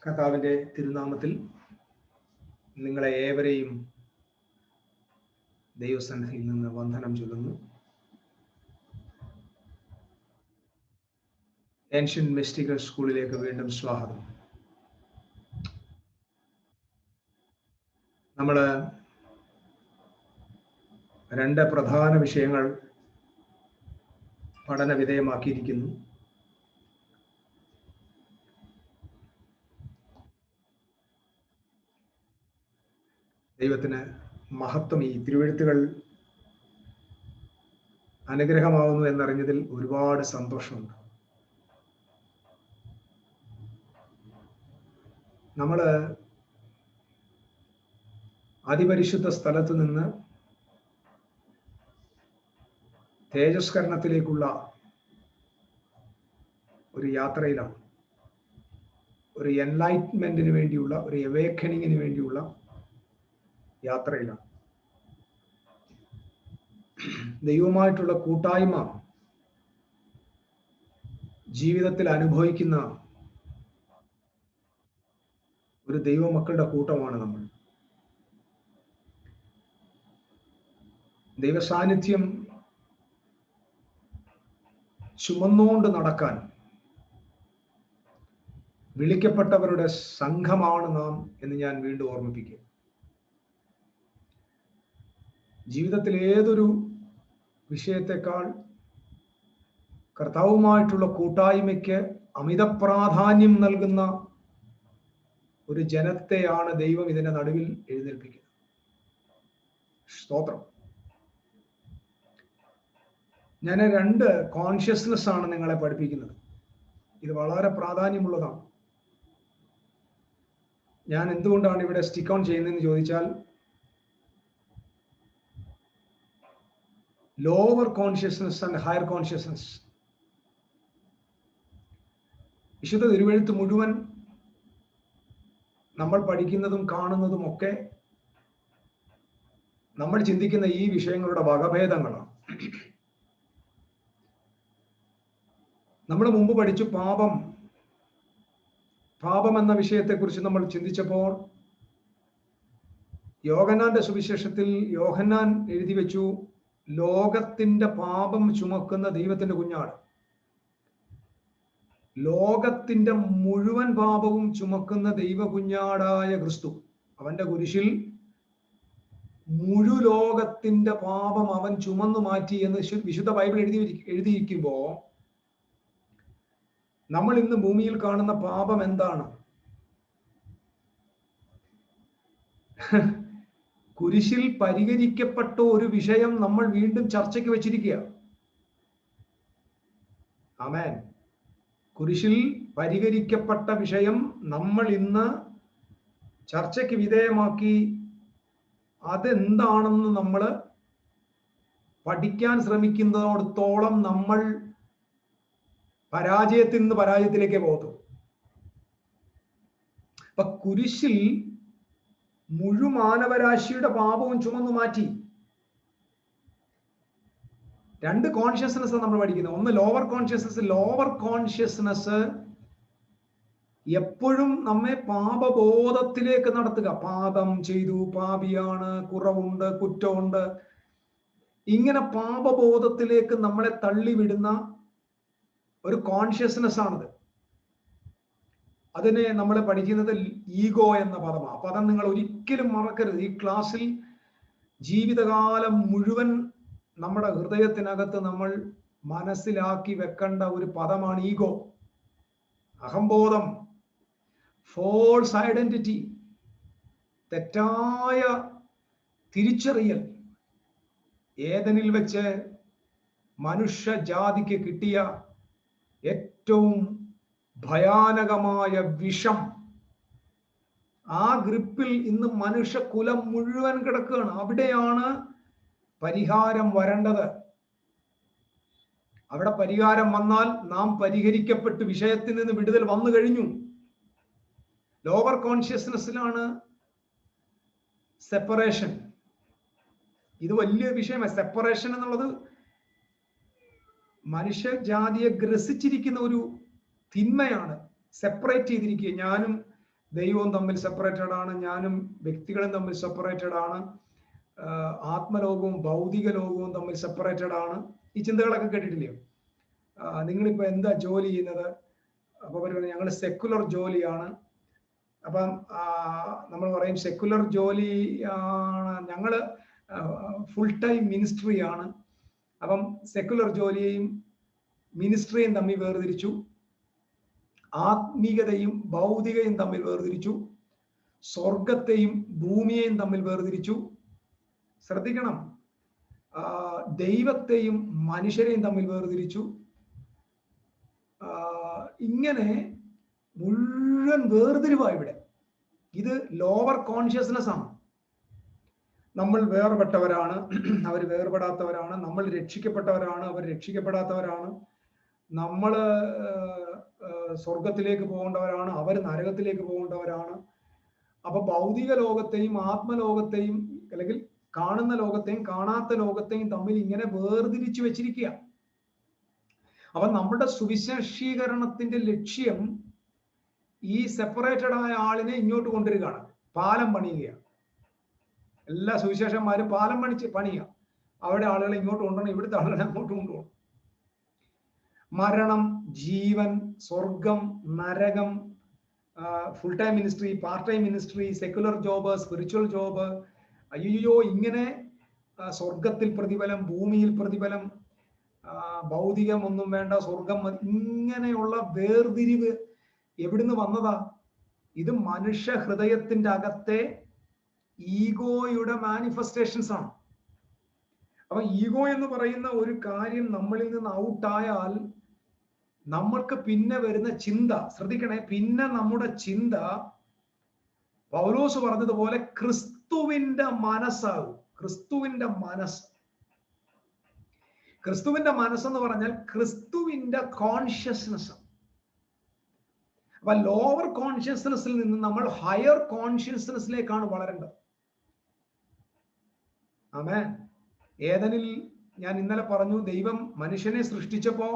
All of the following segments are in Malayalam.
കർത്താവിൻ്റെ തിരുനാമത്തിൽ നിങ്ങളെ ഏവരെയും ദൈവസന്നിധിയിൽ നിന്ന് വന്ദനം ചൊല്ലുന്നു. ഏൻഷ്യന്റ് മിസ്റ്റിക്കൽ സ്കൂളിലേക്ക് വീണ്ടും സ്വാഗതം. നമ്മൾ രണ്ട് പ്രധാന വിഷയങ്ങൾ പഠന വിധേയമാക്കിയിരിക്കുന്നു. ദൈവത്തിന് മഹത്വം. ഈ തിരുവെഴുത്തുകൾ അനുഗ്രഹമാവുന്നു എന്നറിഞ്ഞതിൽ ഒരുപാട് സന്തോഷമുണ്ട്. നമ്മൾ അതിപരിശുദ്ധ സ്ഥലത്ത് നിന്ന് തേജസ്കരണത്തിലേക്കുള്ള ഒരു യാത്രയിലാണ്. ഒരു എൻലൈറ്റ്മെന്റിന് വേണ്ടിയുള്ള, ഒരു അവേക്കനിങ്ങിന് വേണ്ടിയുള്ള യാത്രയിലാണ്. ദൈവമായിട്ടുള്ള കൂട്ടായ്മ ജീവിതത്തിൽ അനുഭവിക്കുന്ന ഒരു ദൈവമക്കളുടെ കൂട്ടമാണ് നമ്മൾ. ദൈവസാന്നിധ്യം ചുമന്നുകൊണ്ട് നടക്കാൻ വിളിക്കപ്പെട്ടവരുടെ സംഘമാണ് നാം എന്ന് ഞാൻ വീണ്ടും ഓർമ്മിപ്പിക്കും. ജീവിതത്തിൽ ഏതൊരു വിഷയത്തെക്കാൾ കർത്താവുമായിട്ടുള്ള കൂട്ടായ്മയ്ക്ക് അമിത പ്രാധാന്യം നൽകുന്ന ഒരു ജനത്തെയാണ് ദൈവം ഇതിന്റെ നടുവിൽ എഴുന്നേൽപ്പിക്കുന്നത്. സ്തോത്രം. ഞാൻ രണ്ട് കോൺഷ്യസ്നെസ് ആണ് നിങ്ങളെ പഠിപ്പിക്കുന്നത്. ഇത് വളരെ പ്രാധാന്യമുള്ളതാണ്. ഞാൻ എന്തുകൊണ്ടാണ് ഇവിടെ സ്റ്റിക്ക് ഓൺ ചെയ്യുന്നതെന്ന് ചോദിച്ചാൽ, lower consciousness and higher consciousness. വിശുദ്ധ തിരുവെഴുത്ത് മുഴുവൻ നമ്മൾ പഠിക്കുന്നതും കാണുന്നതും ഒക്കെ നമ്മൾ ചിന്തിക്കുന്ന ഈ വിഷയങ്ങളുടെ വകഭേദങ്ങളാണ്. നമ്മൾ മുമ്പ് പഠിച്ചു പാപം എന്ന വിഷയത്തെക്കുറിച്ച് നമ്മൾ ചിന്തിച്ചപ്പോൾ യോഹന്നാന്റെ സുവിശേഷത്തിൽ യോഹന്നാൻ എഴുതി വെച്ചു, ലോകത്തിന്റെ പാപം ചുമക്കുന്ന ദൈവത്തിന്റെ കുഞ്ഞാട്. ലോകത്തിന്റെ മുഴുവൻ പാപവും ചുമക്കുന്ന ദൈവ കുഞ്ഞാടായ ക്രിസ്തു, അവന്റെ കുരിശിൽ മുഴു ലോകത്തിന്റെ പാപം അവൻ ചുമന്നു മാറ്റി എന്ന് വിശുദ്ധ ബൈബിൾ എഴുതിയിരിക്കുമ്പോ നമ്മൾ ഇന്ന് ഭൂമിയിൽ കാണുന്ന പാപം എന്താണ്? കുരിശിൽ പരിഹരിക്കപ്പെട്ട ഒരു വിഷയം നമ്മൾ വീണ്ടും ചർച്ചയ്ക്ക് വെച്ചിരിക്കുക. ആമേൻ. കുരിശിൽ പരിഹരിക്കപ്പെട്ട വിഷയം നമ്മൾ ഇന്ന് ചർച്ചയ്ക്ക് വിധേയമാക്കി അതെന്താണെന്ന് നമ്മൾ പഠിക്കാൻ ശ്രമിക്കുന്നതോടത്തോളം നമ്മൾ പരാജയത്തിൽ നിന്ന് പരാജയത്തിലേക്ക് പോകുന്നു. അപ്പൊ കുരിശിൽ മുഴുമാനവരാശിയുടെ പാപവും ചുമന്നു മാറ്റി. രണ്ട് കോൺഷ്യസ്നെസ് നമ്മൾ പഠിക്കുന്നത്. ഒന്ന് ലോവർ കോൺഷ്യസ്നസ്. ലോവർ കോൺഷ്യസ്നസ് എപ്പോഴും നമ്മെ പാപബോധത്തിലേക്ക് നടത്തുക. പാപം ചെയ്തു, പാപിയാണ്, കുറവുണ്ട്, കുറ്റമുണ്ട്, ഇങ്ങനെ പാപബോധത്തിലേക്ക് നമ്മളെ തള്ളിവിടുന്ന ഒരു കോൺഷ്യസ്നെസ് ആണിത്. അതിനെ നമ്മൾ പഠിക്കുന്നത് ഈഗോ എന്ന പദമാണ്. ആ പദം നിങ്ങൾ ഒരിക്കലും മറക്കരുത്. ഈ ക്ലാസ്സിൽ ജീവിതകാലം മുഴുവൻ നമ്മുടെ ഹൃദയത്തിനകത്ത് നമ്മൾ മനസ്സിലാക്കി വെക്കേണ്ട ഒരു പദമാണ് ഈഗോ. അഹംബോധം, ഫോൾസ് ഐഡന്റിറ്റി, തെറ്റായ തിരിച്ചറിയൽ. ഏദനിൽ വെച്ച് മനുഷ്യജാതിക്ക് കിട്ടിയ ഏറ്റവും ഭയാനകമായ വിഷം. ആ ഗ്രിപ്പിൽ ഇന്ന് മനുഷ്യകുലം മുഴുവൻ കിടക്കുകയാണ്. അവിടെയാണ് പരിഹാരം വരേണ്ടത്. അവിടെ പരിഹാരം വന്നാൽ നാം പരിഹരിക്കപ്പെട്ട് വിഷയത്തിൽ നിന്ന് വിടുതൽ വന്നു കഴിഞ്ഞു. ലോവർ കോൺഷ്യസ്നെസ്സിലാണ് സെപ്പറേഷൻ. ഇത് വലിയ വിഷയമാണ്. സെപ്പറേഷൻ എന്നുള്ളത് മനുഷ്യജാതിയെ ഗ്രസിച്ചിരിക്കുന്ന ഒരു തിന്മയാണ്. സെപ്പറേറ്റ് ചെയ്തിരിക്കുക. ഞാനും ദൈവവും തമ്മിൽ സെപ്പറേറ്റഡ് ആണ്, ഞാനും വ്യക്തികളും തമ്മിൽ സെപ്പറേറ്റഡ് ആണ്, ആത്മലോകവും ഭൗതിക ലോകവും തമ്മിൽ സെപ്പറേറ്റഡ് ആണ്. ഈ ചിന്തകളൊക്കെ കേട്ടിട്ടില്ലയോ? നിങ്ങളിപ്പോ എന്താ ജോലി ചെയ്യുന്നത്? അപ്പൊ പറയുന്നത് ഞങ്ങൾ സെക്കുലർ ജോലിയാണ്. അപ്പം നമ്മൾ പറയും സെക്കുലർ ജോലി ആണ്, ഞങ്ങള് ഫുൾ ടൈം മിനിസ്ട്രി ആണ്. അപ്പം സെക്കുലർ ജോലിയെയും മിനിസ്ട്രിയും തമ്മിൽ വേർതിരിച്ചു, ആത്മീയതയും ഭൗതികയും തമ്മിൽ വേർതിരിച്ചു, സ്വർഗത്തെയും ഭൂമിയെയും തമ്മിൽ വേർതിരിച്ചു. ശ്രദ്ധിക്കണം, ദൈവത്തെയും മനുഷ്യരെയും തമ്മിൽ വേർതിരിച്ചു. ഇങ്ങനെ മുഴുവൻ വേർതിരിവാണ് ഇവിടെ. ഇത് ലോവർ കോൺഷ്യസ്നെസ് ആണ്. നമ്മൾ വേർപെട്ടവരാണ്, അവർ വേർപെടാത്തവരാണ്. നമ്മൾ രക്ഷിക്കപ്പെട്ടവരാണ്, അവർ രക്ഷിക്കപ്പെടാത്തവരാണ്. നമ്മൾ സ്വർഗത്തിലേക്ക് പോകേണ്ടവരാണ്, അവർ നരകത്തിലേക്ക് പോകേണ്ടവരാണ്. അപ്പൊ ഭൗതിക ലോകത്തെയും ആത്മലോകത്തെയും, അല്ലെങ്കിൽ കാണുന്ന ലോകത്തെയും കാണാത്ത ലോകത്തെയും തമ്മിൽ ഇങ്ങനെ വേർതിരിച്ചു വെച്ചിരിക്കുക. അപ്പൊ നമ്മുടെ സുവിശേഷീകരണത്തിന്റെ ലക്ഷ്യം ഈ സെപ്പറേറ്റഡ് ആയ ആളിനെ ഇങ്ങോട്ട് കൊണ്ടുവരികയാണ്, പാലം പണിയുകയാണ്. എല്ലാ സുവിശേഷന്മാരും പാലം പണിയുക. അവിടെ ആളുകളെ ഇങ്ങോട്ട് കൊണ്ടുപോകണം, ഇവിടുത്തെ ആളുകളെ അങ്ങോട്ട് കൊണ്ടുപോകണം. മരണം, ജീവൻ, സ്വർഗം, നരകം, full time ministry, part time ministry, secular job, spiritual job, അയ്യോ, ഇങ്ങനെ സ്വർഗത്തിൽ പ്രതിഫലം, ഭൂമിയിൽ പ്രതിഫലം, ഭൗതികം ഒന്നും വേണ്ട, സ്വർഗം മതി, ഇങ്ങനെയുള്ള വേർതിരിവ് എവിടുന്ന് വന്നതാ? ഇത് മനുഷ്യ ഹൃദയത്തിന്റെ അകത്തെ ഈഗോയുടെ മാനിഫെസ്റ്റേഷൻസ് ആണ്. അപ്പൊ ഈഗോ എന്ന് പറയുന്ന ഒരു കാര്യം നമ്മളിൽ നിന്ന് ഔട്ടായാൽ നമ്മൾക്ക് പിന്നെ വരുന്ന ചിന്ത, ശ്രദ്ധിക്കണേ, പിന്നെ നമ്മുടെ ചിന്ത പൗലോസ് പറഞ്ഞതുപോലെ ക്രിസ്തുവിന്റെ മനസ്സാകും. ക്രിസ്തുവിന്റെ മനസ്സ്, ക്രിസ്തുവിന്റെ മനസ്സെന്ന് പറഞ്ഞാൽ ക്രിസ്തുവിന്റെ കോൺഷ്യസ്നെസ്. അപ്പൊ ലോവർ കോൺഷ്യസ്നെസ്സിൽ നിന്ന് നമ്മൾ ഹയർ കോൺഷ്യസ്നെസ്സിലേക്കാണ് വളരേണ്ടത്. ആമേൻ. ഏദനിൽ ഞാൻ ഇന്നലെ പറഞ്ഞു, ദൈവം മനുഷ്യനെ സൃഷ്ടിച്ചപ്പോ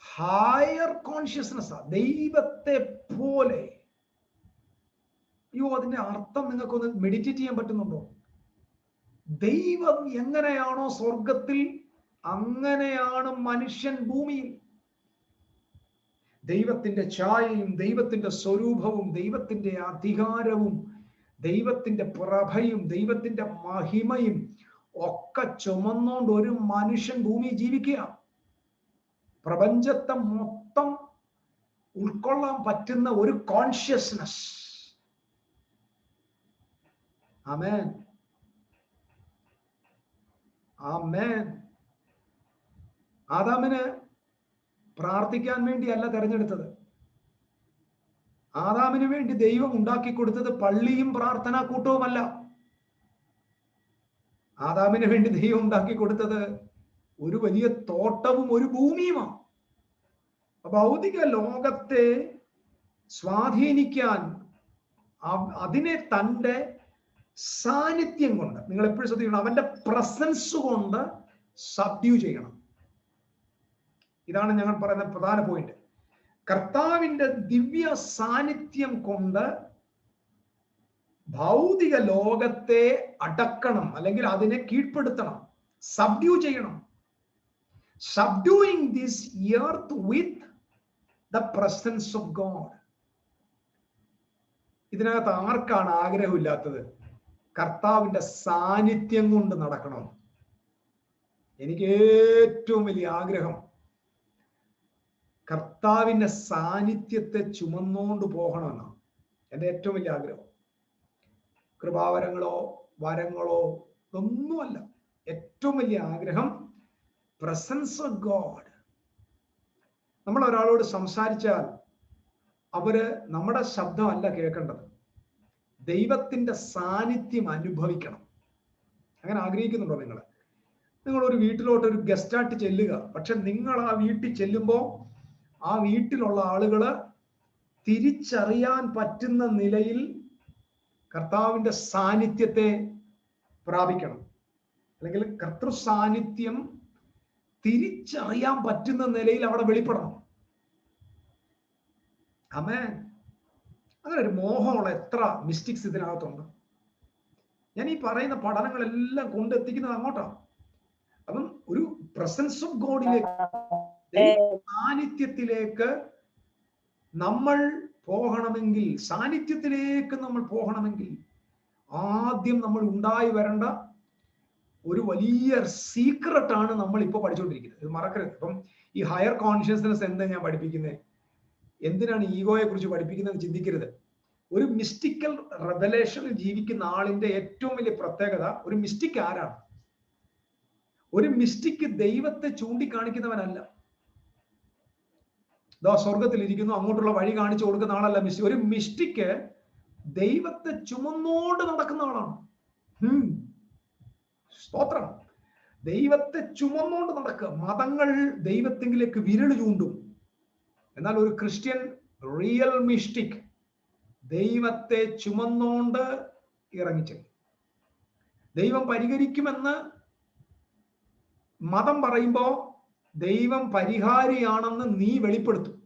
ഹയർ കോൺഷ്യസ്നെസ്, ദൈവത്തെ പോലെ. അയ്യോ, അതിന്റെ അർത്ഥം നിങ്ങൾക്കൊന്ന് മെഡിറ്റേറ്റ് ചെയ്യാൻ പറ്റുന്നുണ്ടോ? ദൈവം എങ്ങനെയാണോ സ്വർഗത്തിൽ, അങ്ങനെയാണ് മനുഷ്യൻ ഭൂമിയിൽ. ദൈവത്തിന്റെ ഛായയും ദൈവത്തിന്റെ സ്വരൂപവും ദൈവത്തിന്റെ അധികാരവും ദൈവത്തിന്റെ പ്രഭയും ദൈവത്തിന്റെ മഹിമയും ഒക്കെ ചുമന്നുകൊണ്ട് ഒരു മനുഷ്യൻ ഭൂമിയിൽ ജീവിക്കുക. പ്രപഞ്ചത്തെ മൊത്തം ഉൾക്കൊള്ളാൻ പറ്റുന്ന ഒരു കോൺഷ്യസ്നെസ്. ആമേൻ, ആമേൻ. ആദാമിന് പ്രാർത്ഥിക്കാൻ വേണ്ടിയല്ല തെരഞ്ഞെടുത്തത്. ആദാമിന് വേണ്ടി ദൈവം ഉണ്ടാക്കി കൊടുത്തത് പള്ളിയും പ്രാർത്ഥനാ കൂട്ടവുമല്ല. ആദാമിന് വേണ്ടി ദൈവം ഉണ്ടാക്കി കൊടുത്തത് ഒരു വലിയ തോട്ടവും ഒരു ഭൂമിയുമാണ്. ഭൗതിക ലോകത്തെ സ്വാധീനിക്കാൻ അതിനെ തൻ്റെ സാന്നിധ്യം കൊണ്ട്, നിങ്ങൾ എപ്പോഴും ശ്രദ്ധിക്കണം, അവന്റെ പ്രസൻസ് കൊണ്ട് സബ്ഡ്യൂ ചെയ്യണം. ഇതാണ് ഞങ്ങൾ പറയുന്ന പ്രധാന പോയിന്റ്. കർത്താവിന്റെ ദിവ്യ സാന്നിധ്യം കൊണ്ട് ഭൗതിക ലോകത്തെ അടക്കണം, അല്ലെങ്കിൽ അതിനെ കീഴ്പ്പെടുത്തണം, സബ്ഡ്യൂ ചെയ്യണം. Subduing this earth with the presence of God. ഇതിനകത്ത് ആർക്കാണ് ആഗ്രഹമില്ലാത്തത്? കർത്താവിന്റെ സാന്നിധ്യം കൊണ്ട് നടക്കണം. എനിക്ക് ഏറ്റവും വലിയ ആഗ്രഹം കർത്താവിന്റെ സാന്നിധ്യത്തെ ചുമന്നുകൊണ്ട് പോകണമെന്നാണ് എൻ്റെ ഏറ്റവും വലിയ ആഗ്രഹം. കൃപാവരങ്ങളോ വരങ്ങളോ ഒന്നുമല്ല. ഏറ്റവും വലിയ ആഗ്രഹം പ്രസൻസ് ഓഫ് ഗോഡ്. നമ്മൾ ഒരാളോട് സംസാരിച്ചാൽ അവര് നമ്മുടെ ശബ്ദമല്ല കേൾക്കേണ്ടത്, ദൈവത്തിന്റെ സാന്നിധ്യം അനുഭവിക്കണം. അങ്ങനെ ആഗ്രഹിക്കുന്നുണ്ടോ നിങ്ങൾ? നിങ്ങൾ ഒരു വീട്ടിലോട്ട് ഒരു ഗസ്റ്റായിട്ട് ചെല്ലുക, പക്ഷെ നിങ്ങൾ ആ വീട്ടിൽ ചെല്ലുമ്പോൾ ആ വീട്ടിലുള്ള ആളുകള് തിരിച്ചറിയാൻ പറ്റുന്ന നിലയിൽ കർത്താവിന്റെ സാന്നിധ്യത്തെ പ്രാപിക്കണം, അല്ലെങ്കിൽ കർത്തൃ സാന്നിധ്യം തിരിച്ചറിയാൻ പറ്റുന്ന നിലയിൽ അവിടെ വെളിപ്പെടണം. ആമേൻ. അങ്ങനെ ഒരു മോഹമുള്ള എത്ര മിസ്റ്റിക്സ് ഇതിനകത്തുണ്ട്. ഞാൻ ഈ പറയുന്ന പഠനങ്ങളെല്ലാം കൊണ്ടെത്തിക്കുന്നത് അങ്ങോട്ടാണ്. അപ്പം ഒരു പ്രസൻസ് ഓഫ് ഗോഡിലേക്ക്, സാന്നിധ്യത്തിലേക്ക് നമ്മൾ പോകണമെങ്കിൽ ആദ്യം നമ്മൾ ഉണ്ടായി വരേണ്ട ഒരു വലിയ സീക്രട്ടാണ് നമ്മൾ ഇപ്പോൾ പഠിച്ചുകൊണ്ടിരിക്കുന്നത്. ഇത് മറക്കരുത്. ഇപ്പം ഈ ഹയർ കോൺഷ്യസ്നെസ് എന്താ ഞാൻ പഠിപ്പിക്കുന്നത്, എന്തിനാണ് ഈഗോയെ കുറിച്ച് പഠിപ്പിക്കുന്നത് ചിന്തിക്കരുത്. ഒരു മിസ്റ്റിക്കൽ റെവലേഷനിൽ ജീവിക്കുന്ന ആളിന്റെ ഏറ്റവും വലിയ പ്രത്യേകത, ഒരു മിസ്റ്റിക് ആരാണ്? ഒരു മിസ്റ്റിക് ദൈവത്തെ ചൂണ്ടിക്കാണിക്കുന്നവനല്ല. സ്വർഗത്തിൽ ഇരിക്കുന്നു, അങ്ങോട്ടുള്ള വഴി കാണിച്ചു കൊടുക്കുന്ന ആളല്ല മിസ്റ്റിക്. ഒരു മിസ്റ്റിക് ദൈവത്തെ ചുമന്നോണ്ട് നടക്കുന്ന ആളാണ്. സ്തോത്രം. ദൈവത്തെ ചുമന്നോണ്ട് നടക്കുക. മതങ്ങൾ ദൈവത്തെങ്കിലേക്ക് വിരൽ ചൂണ്ടും. എന്നാൽ ഒരു ക്രിസ്ത്യൻ റിയൽ മിസ്റ്റിക് ദൈവത്തെ ചുമന്നോണ്ട് ഇറങ്ങിച്ചെല്ലും. ദൈവം പരിഹരിക്കുമെന്ന് മതം പറയുമ്പോ ദൈവം പരിഹാരിയാണെന്ന് നീ വെളിപ്പെടുത്തും.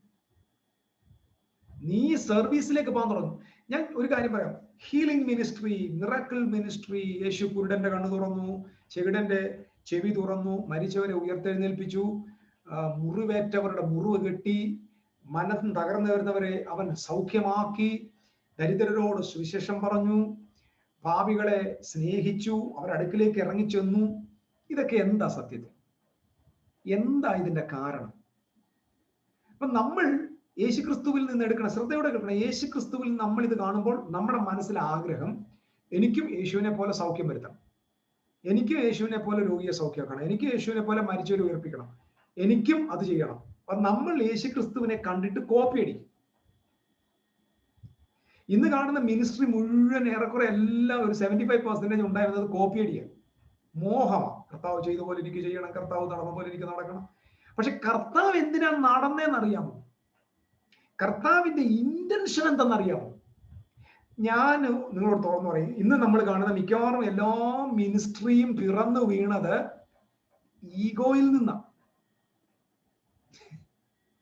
നീ സർവീസിലേക്ക് പോകാൻ തുടങ്ങും. ഞാൻ ഒരു കാര്യം പറയാം. ഹീലിംഗ് മിനിസ്ട്രി, മിറക്കിൾ മിനിസ്ട്രി, യേശു കുരുടന്റെ കണ്ണു തുറന്നു, ചെകിടന്റെ ചെവി തുറന്നു, മരിച്ചവരെ ഉയർത്തെഴുന്നേൽപ്പിച്ചു, മുറിവേറ്റവരുടെ മുറിവ് കെട്ടി, മനസ്സ് തകർന്നു വരുന്നവരെ അവൻ സൗഖ്യമാക്കി, ദരിദ്രരോട് സുവിശേഷം പറഞ്ഞു, പാപികളെ സ്നേഹിച്ചു, അവരടുക്കിലേക്ക് ഇറങ്ങിച്ചെന്നു. ഇതൊക്കെ എന്താ സത്യത്തിൽ? എന്താ ഇതിന്റെ കാരണം? അപ്പൊ നമ്മൾ യേശുക്രിസ്തുവിൽ നിന്ന് എടുക്കണം, ശ്രദ്ധയോടെ കേൾക്കണം. യേശുക്രിസ്തുവിൽ നമ്മൾ ഇത് കാണുമ്പോൾ നമ്മുടെ മനസ്സിലെ ആഗ്രഹം, എനിക്കും യേശുവിനെ പോലെ സൗഖ്യം വരുത്തണം, എനിക്കും യേശുവിനെ പോലെ രോഗിയെ സൗഖ്യമാക്കണം, എനിക്ക് യേശുവിനെ പോലെ മരിച്ചവരെ ഉയർപ്പിക്കണം, എനിക്കും അത് ചെയ്യണം. അപ്പൊ നമ്മൾ യേശുക്രിസ്തുവിനെ കണ്ടിട്ട് കോപ്പി അടിക്കും. ഇന്ന് കാണുന്ന മിനിസ്ട്രി മുഴുവൻ ഏറെക്കുറെ എല്ലാം ഒരു 75% ഉണ്ടായിരുന്നത് കോപ്പി അടിയാണ്, മോഹമാണ്. കർത്താവ് ചെയ്ത പോലെ എനിക്ക് ചെയ്യണം, കർത്താവ് നടന്ന പോലെ എനിക്ക് നടക്കണം. പക്ഷെ കർത്താവ് എന്തിനാണ് നടന്നതെന്നറിയാമോ? കർത്താവിന്റെ ഇന്റൻഷൻ എന്തെന്നറിയാമോ? ഞാൻ നിങ്ങളോട് തുറന്നു പറയും, ഇന്ന് നമ്മൾ കാണുന്ന മിക്കവാറും എല്ലാ മിനിസ്ട്രിയും പിറന്നു വീണത് ഈഗോയിൽ നിന്നാണ്.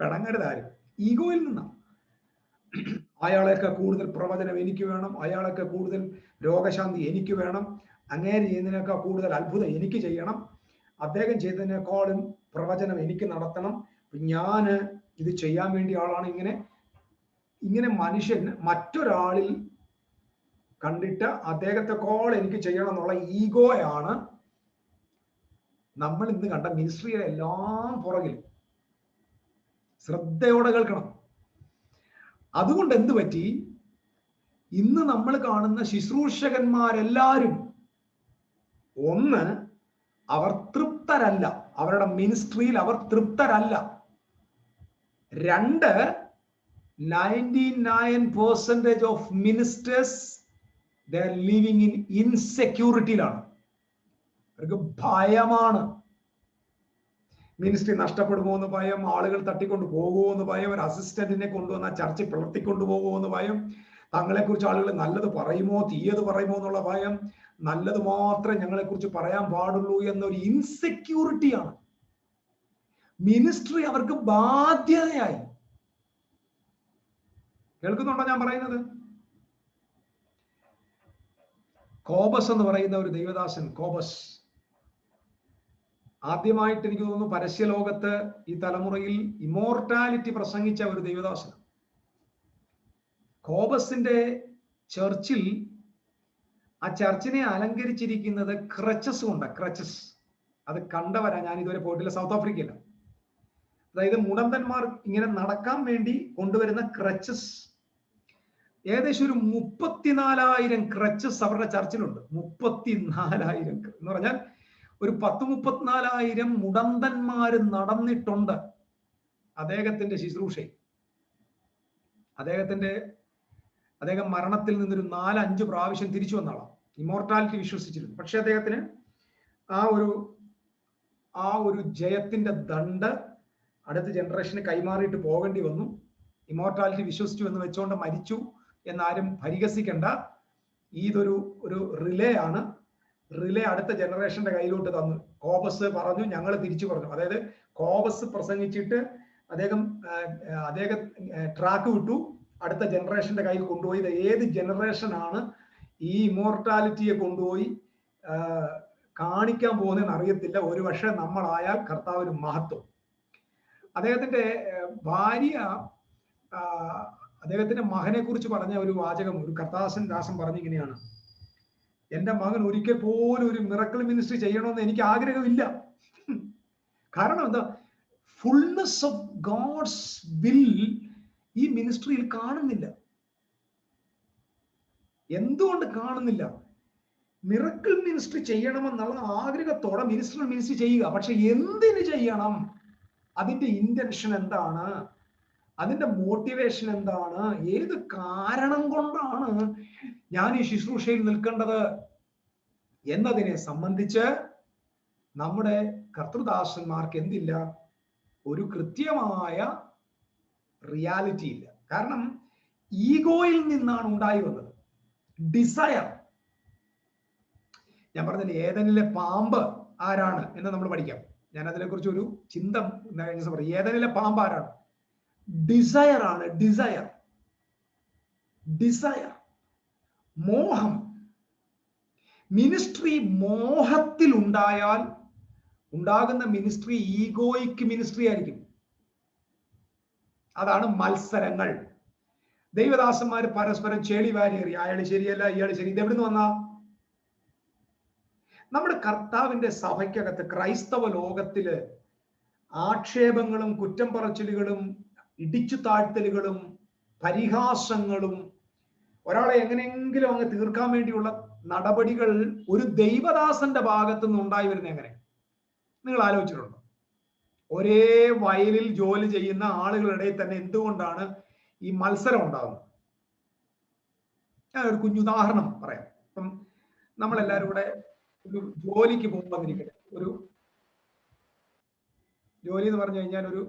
പെടങ്ങരുതാരും, ഈഗോയിൽ നിന്നാണ്. അയാളൊക്കെ കൂടുതൽ പ്രവചനം എനിക്ക് വേണം, അയാളൊക്കെ കൂടുതൽ രോഗശാന്തി എനിക്ക് വേണം, അങ്ങേര് ചെയ്യുന്നതിനേക്കാൾ കൂടുതൽ അത്ഭുതം എനിക്ക് ചെയ്യണം, അദ്ദേഹം ചെയ്തതിനേക്കാളും പ്രവചനം എനിക്ക് നടത്തണം, ഞാൻ ഇത് ചെയ്യാൻ വേണ്ടി ആളാണ്. ഇങ്ങനെ മനുഷ്യൻ മറ്റൊരാളിൽ കണ്ടിട്ട് അദ്ദേഹത്തെക്കാൾ എനിക്ക് ചെയ്യണം എന്നുള്ള ഈഗോയാണ് നമ്മൾ ഇന്ന് കണ്ട മിനിസ്ട്രിയുടെ എല്ലാം പുറകിൽ. ശ്രദ്ധയോടെ കേൾക്കണം. അതുകൊണ്ട് എന്ത് പറ്റി? ഇന്ന് നമ്മൾ കാണുന്ന ശുശ്രൂഷകന്മാരെല്ലാരും, ഒന്ന്, അവർ തൃപ്തരല്ല, അവരുടെ മിനിസ്ട്രിയിൽ അവർ തൃപ്തരല്ല. രണ്ട്, 99% of ministers they are living in ഇൻസെക്യൂരിറ്റിയിലാണ്. അവർക്ക് ഭയമാണ്. മിനിസ്ട്രി നഷ്ടപ്പെടുമോ എന്ന് ഭയം, ആളുകൾ തട്ടിക്കൊണ്ട് പോകുമോ എന്ന് ഭയം, ഒരു അസിസ്റ്റന്റിനെ കൊണ്ടുവന്ന ചർച്ച പിളർത്തിക്കൊണ്ടു പോകുമോ എന്ന് ഭയം, തങ്ങളെക്കുറിച്ച് ആളുകൾ നല്ലത് പറയുമോ തീയത് പറയുമോ എന്നുള്ള ഭയം, നല്ലത് മാത്രമേ ഞങ്ങളെക്കുറിച്ച് പറയാൻ പാടുള്ളൂ എന്നൊരു ഇൻസെക്യൂരിറ്റിയാണ്. മിനിസ്ട്രി അവർക്ക് ബാധ്യതയായി. കേൾക്കുന്നുണ്ടോ ഞാൻ പറയുന്നത്? കോബസ് എന്ന് പറയുന്ന ഒരു ദൈവദാസൻ, കോബസ്, ആദ്യമായിട്ട് എനിക്ക് തോന്നുന്നു പരസ്യലോകത്ത് ഈ തലമുറയിൽ ഇമോർട്ടാലിറ്റി പ്രസംഗിച്ച ഒരു ദൈവദാസൻ. കോബസിന്റെ ചർച്ചിൽ, ആ ചർച്ചിനെ അലങ്കരിച്ചിരിക്കുന്നത് ക്രച്ചസ് കൊണ്ട്. ക്രച്ചസ് അത് കണ്ടവരാ, ഞാൻ ഇതുവരെ പോയിട്ടില്ല, സൗത്ത് ആഫ്രിക്കയില. അതായത് മുടന്തന്മാർ ഇങ്ങനെ നടക്കാൻ വേണ്ടി കൊണ്ടുവരുന്ന ക്രച്ചസ്, ഏകദേശം ഒരു 34,000 ക്രച്ചസ് അവരുടെ ചർച്ചിലുണ്ട്. 34,000 എന്ന് പറഞ്ഞാൽ ഒരു 10-34,000 മുടന്തന്മാര് നടന്നിട്ടുണ്ട് അദ്ദേഹത്തിന്റെ ശുശ്രൂഷയിൽ. അദ്ദേഹം മരണത്തിൽ നിന്നൊരു 4-5 പ്രാവശ്യം തിരിച്ചു വന്ന ആളാണ്. ഇമോർട്ടാലിറ്റി വിശ്വസിച്ചിരുന്നു. പക്ഷെ അദ്ദേഹത്തിന് ആ ഒരു ജയത്തിന്റെ ദണ്ട് അടുത്ത ജനറേഷന് കൈമാറിയിട്ട് പോകേണ്ടി വന്നു. ഇമോർട്ടാലിറ്റി വിശ്വസിച്ചു എന്ന് വെച്ചുകൊണ്ട് മരിച്ചു എന്നാരും പരിഹസിക്കണ്ട. ഇതൊരു റിലേ ആണ്. റിലേ അടുത്ത ജനറേഷന്റെ കയ്യിലോട്ട് തന്നു. കോബസ് പറഞ്ഞു, ഞങ്ങൾ തിരിച്ചു പറഞ്ഞു. അതായത് കോബസ് പ്രസംഗിച്ചിട്ട് അദ്ദേഹം ട്രാക്ക് വിട്ടു, അടുത്ത ജനറേഷന്റെ കയ്യിൽ കൊണ്ടുപോയി ഏത് ജനറേഷനാണ് ഈ ഇമോർട്ടാലിറ്റിയെ കൊണ്ടുപോയി കാണിക്കാൻ പോകുന്നതെന്ന് അറിയത്തില്ല. ഒരുപക്ഷെ നമ്മളായാൽ കർത്താവിന് മഹത്വം. അദ്ദേഹത്തിന്റെ ഭാര്യ അദ്ദേഹത്തിന്റെ മകനെ കുറിച്ച് പറഞ്ഞ ഒരു വാചകം ഒരു കർത്താദാസൻ പറഞ്ഞിങ്ങനെയാണ്: എന്റെ മകൻ ഒരിക്കൽ പോലും ഒരു മിറക്കിൾ മിനിസ്ട്രി ചെയ്യണമെന്ന് എനിക്ക് ആഗ്രഹമില്ല. കാരണം എന്താ? ഫുൾനെസ് ഓഫ് ഗോഡ്സ് വിൽ ഈ മിനിസ്ട്രിയിൽ കാണുന്നില്ല. എന്തുകൊണ്ട് കാണുന്നില്ല? മിറക്കിൾ മിനിസ്ട്രി ചെയ്യണമെന്നുള്ള ആഗ്രഹത്തോടെ മിനിസ്ട്രി ചെയ്യുക. പക്ഷെ എന്തിനു ചെയ്യണം? അതിന്റെ ഇന്റൻഷൻ എന്താണ്? അതിന്റെ മോട്ടിവേഷൻ എന്താണ്? ഏത് കാരണം കൊണ്ടാണ് ഞാൻ ഈ ശുശ്രൂഷയിൽ നിൽക്കേണ്ടത് എന്നതിനെ സംബന്ധിച്ച് നമ്മുടെ കർത്തൃദാസന്മാർക്ക് എന്തില്ല? ഒരു കൃത്യമായ റിയാലിറ്റി ഇല്ല. കാരണം ഈഗോയിൽ നിന്നാണ് ഉണ്ടായി വന്നത്. ഡിസയർ. ഞാൻ പറഞ്ഞില്ലേ, ഏദനിലെ പാമ്പ് ആരാണ് എന്ന് നമ്മൾ പഠിക്കാം. ഞാൻ അതിനെക്കുറിച്ച് ഒരു ചിന്ത പറയും. ഏദനിലെ പാമ്പ് ആരാണ്? ഡിസയർ ആണ്. ഡിസയർ, മോഹം. മിനിസ്ട്രി മോഹത്തിൽ ഉണ്ടായാൽ ഉണ്ടാകുന്ന മിനിസ്ട്രി ഈഗോയിക്ക് മിനിസ്ട്രി ആയിരിക്കും. അതാണ് മത്സരങ്ങൾ. ദൈവദാസന്മാർ പരസ്പരം ചേളി വാരിയേറി, അയാൾ ശരിയല്ല, ഇയാൾ ശരി. ഇത് എവിടുന്ന് വന്നാ? നമ്മുടെ കർത്താവിന്റെ സഭയ്ക്കകത്ത് ക്രൈസ്തവ ലോകത്തില് ആക്ഷേപങ്ങളും കുറ്റം പറച്ചിലുകളും ഇടിച്ചു താഴ്ത്തലുകളും പരിഹാസങ്ങളും ഒരാളെ എങ്ങനെയെങ്കിലും അങ്ങ് തീർക്കാൻ വേണ്ടിയുള്ള നടപടികൾ ഒരു ദൈവദാസന്റെ ഭാഗത്തു നിന്ന് ഉണ്ടായി വരുന്നത് എങ്ങനെ? നിങ്ങൾ ആലോചിച്ചിട്ടുണ്ടോ? ഒരേ വയലിൽ ജോലി ചെയ്യുന്ന ആളുകളുടെ തന്നെ എന്തുകൊണ്ടാണ് ഈ മത്സരം ഉണ്ടാകുന്നത്? ഞാൻ ഒരു കുഞ്ഞുദാഹരണം പറയാം. ഇപ്പം നമ്മളെല്ലാവരും കൂടെ ഒരു ജോലിക്ക് പോകുമ്പോന്നിരിക്കട്ടെ. ഒരു ജോലി എന്ന് പറഞ്ഞു കഴിഞ്ഞാൽ ഒരു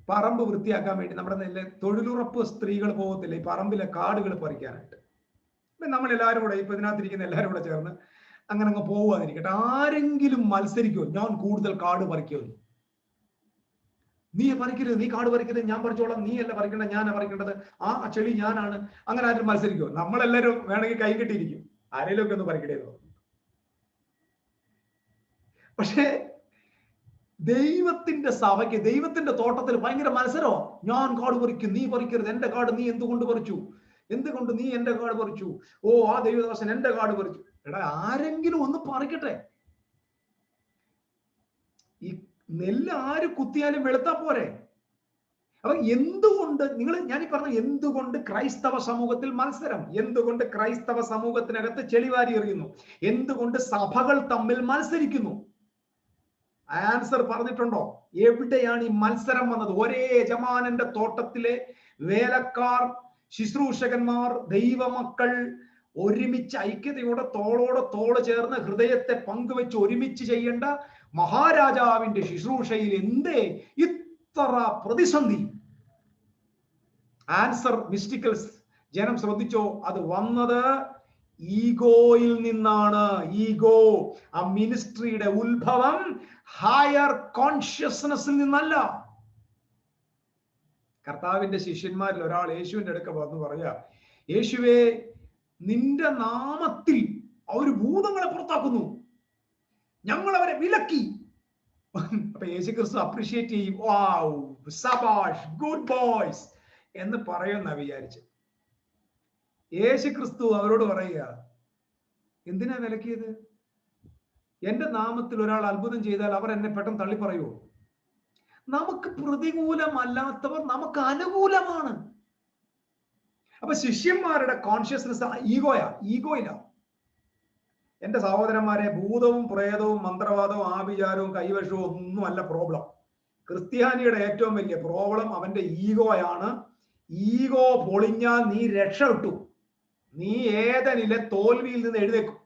പറമ്പ് വൃത്തിയാക്കാൻ വേണ്ടി നമ്മുടെ നെല്ല് തൊഴിലുറപ്പ് സ്ത്രീകൾ പോകത്തില്ല ഈ പറമ്പിലെ കാടുകൾ പറിക്കാനായിട്ട്. ഇപ്പൊ നമ്മളെല്ലാവരും കൂടെ ഇപ്പൊ ഇതിനകത്തിരിക്കുന്ന എല്ലാവരും കൂടെ ചേർന്ന് അങ്ങനെ അങ്ങ് പോവാതിരിക്കട്ടെ. ആരെങ്കിലും മത്സരിക്കുമോ ഞാൻ കൂടുതൽ കാട് പറിക്കുമോ? നീ പറിക്കരുത്, നീ കാട് പറിക്കരുത്, ഞാൻ പറിച്ചോളാം, നീ അല്ല പറിക്കേണ്ടത്, ഞാനാ പറിക്കേണ്ടത്, ആ ചെളി ഞാനാണ്. അങ്ങനെ ആരും മത്സരിക്കുമോ? നമ്മളെല്ലാവരും വേണമെങ്കിൽ കൈ കെട്ടിയിരിക്കും, ആരെങ്കിലും ഒക്കെ ഒന്ന് പറിക്കണേ. പക്ഷേ ദൈവത്തിന്റെ സഭയ്ക്ക്, ദൈവത്തിന്റെ തോട്ടത്തിൽ ഭയങ്കര മത്സരമോ. ഞാൻ കാട് പറിക്കും, നീ പറിക്കരുത്, എന്റെ കാട് നീ എന്തുകൊണ്ട് പറിച്ചു, എന്തുകൊണ്ട് നീ എന്റെ കാട് പറിച്ചു, ഓ ആ ദൈവദാസൻ എന്റെ കാട് പറിച്ചു. എടാ, ആരെങ്കിലും ഒന്ന് പറിക്കട്ടെ. ഈ നെല്ല് ആര് കുത്തിയാലും വെളുത്താ പോരെ. അപ്പൊ എന്തുകൊണ്ട് ഞാനീ പറഞ്ഞ എന്തുകൊണ്ട് ക്രൈസ്തവ സമൂഹത്തിൽ മത്സരം? എന്തുകൊണ്ട് ക്രൈസ്തവ സമൂഹത്തിനകത്ത് ചെളിവാരി എറിയുന്നു? എന്തുകൊണ്ട് സഭകൾ തമ്മിൽ മത്സരിക്കുന്നു? ആൻസർ പറഞ്ഞിട്ടുണ്ടോ? എവിടെയാണ് ഈ മത്സരം വന്നത്? ഒരേ യജമാനന്റെ തോട്ടത്തിലെ വേലക്കാർ, ശുശ്രൂഷകന്മാർ, ദൈവമക്കൾ ഒരുമിച്ച് ഐക്യതയോടെ തോളോടെ തോള് ചേർന്ന് ഹൃദയത്തെ പങ്കുവെച്ച് ഒരുമിച്ച് ചെയ്യേണ്ട മഹാരാജാവിന്റെ ശുശ്രൂഷയിൽ എന്തേ ഇത്ര പ്രതിസന്ധി? ആൻസർ മിസ്റ്റിക്കൽസ്. ജനം ശ്രദ്ധിച്ചോ? അത് വന്നത് ഈഗോയിൽ നിന്നാണ്. ഈഗോ. ആ മിനിസ്ട്രിയുടെ ഉത്ഭവം ഹയർ കോൺഷ്യസ്നെസ്സിൽ നിന്നല്ല. കർത്താവിന്റെ ശിഷ്യന്മാരിൽ ഒരാൾ യേശുവിന്റെ അടുക്ക വന്ന് പറയാ, യേശുവേ, നിന്റെ നാമത്തിൽ അവർ ഭൂതങ്ങളെ പുറത്താക്കുന്നു, ഞങ്ങൾ അവരെ വിലക്കി. അപ്പൊ യേശു ക്രിസ്തു അപ്രീഷിയേറ്റ് ചെയ്യും, വാവ്, സബാഷ്, ഗുഡ് ബോയ്സ് എന്ന് പറയുമെന്നാ വിചാരിച്ചു. യേശു ക്രിസ്തു അവരോട് പറയുക, എന്തിനാ വിലക്കിയത്? എന്റെ നാമത്തിൽ ഒരാൾ അത്ഭുതം ചെയ്താൽ അവർ എന്നെ പെട്ടെന്ന് തള്ളി പറയുമോ? നമുക്ക് പ്രതികൂലമല്ലാത്തവർ നമുക്ക് അനുകൂലമാണ്. അപ്പൊ ശിഷ്യന്മാരുടെ കോൺഷ്യസ്നെസ് ഈഗോയില്ല. എന്റെ സഹോദരന്മാരെ, ഭൂതവും പ്രേതവും മന്ത്രവാദവും ആഭിചാരവും കൈവശവും ഒന്നുമല്ല പ്രോബ്ലം. ക്രിസ്ത്യാനിയുടെ ഏറ്റവും വലിയ പ്രോബ്ലം അവന്റെ ഈഗോയാണ്. ഈഗോ പൊളിഞ്ഞാൽ നീ രക്ഷപ്പെട്ടു. നീ ഏതനിലെ തോൽവിയിൽ നിന്ന് എഴുന്നേക്കും.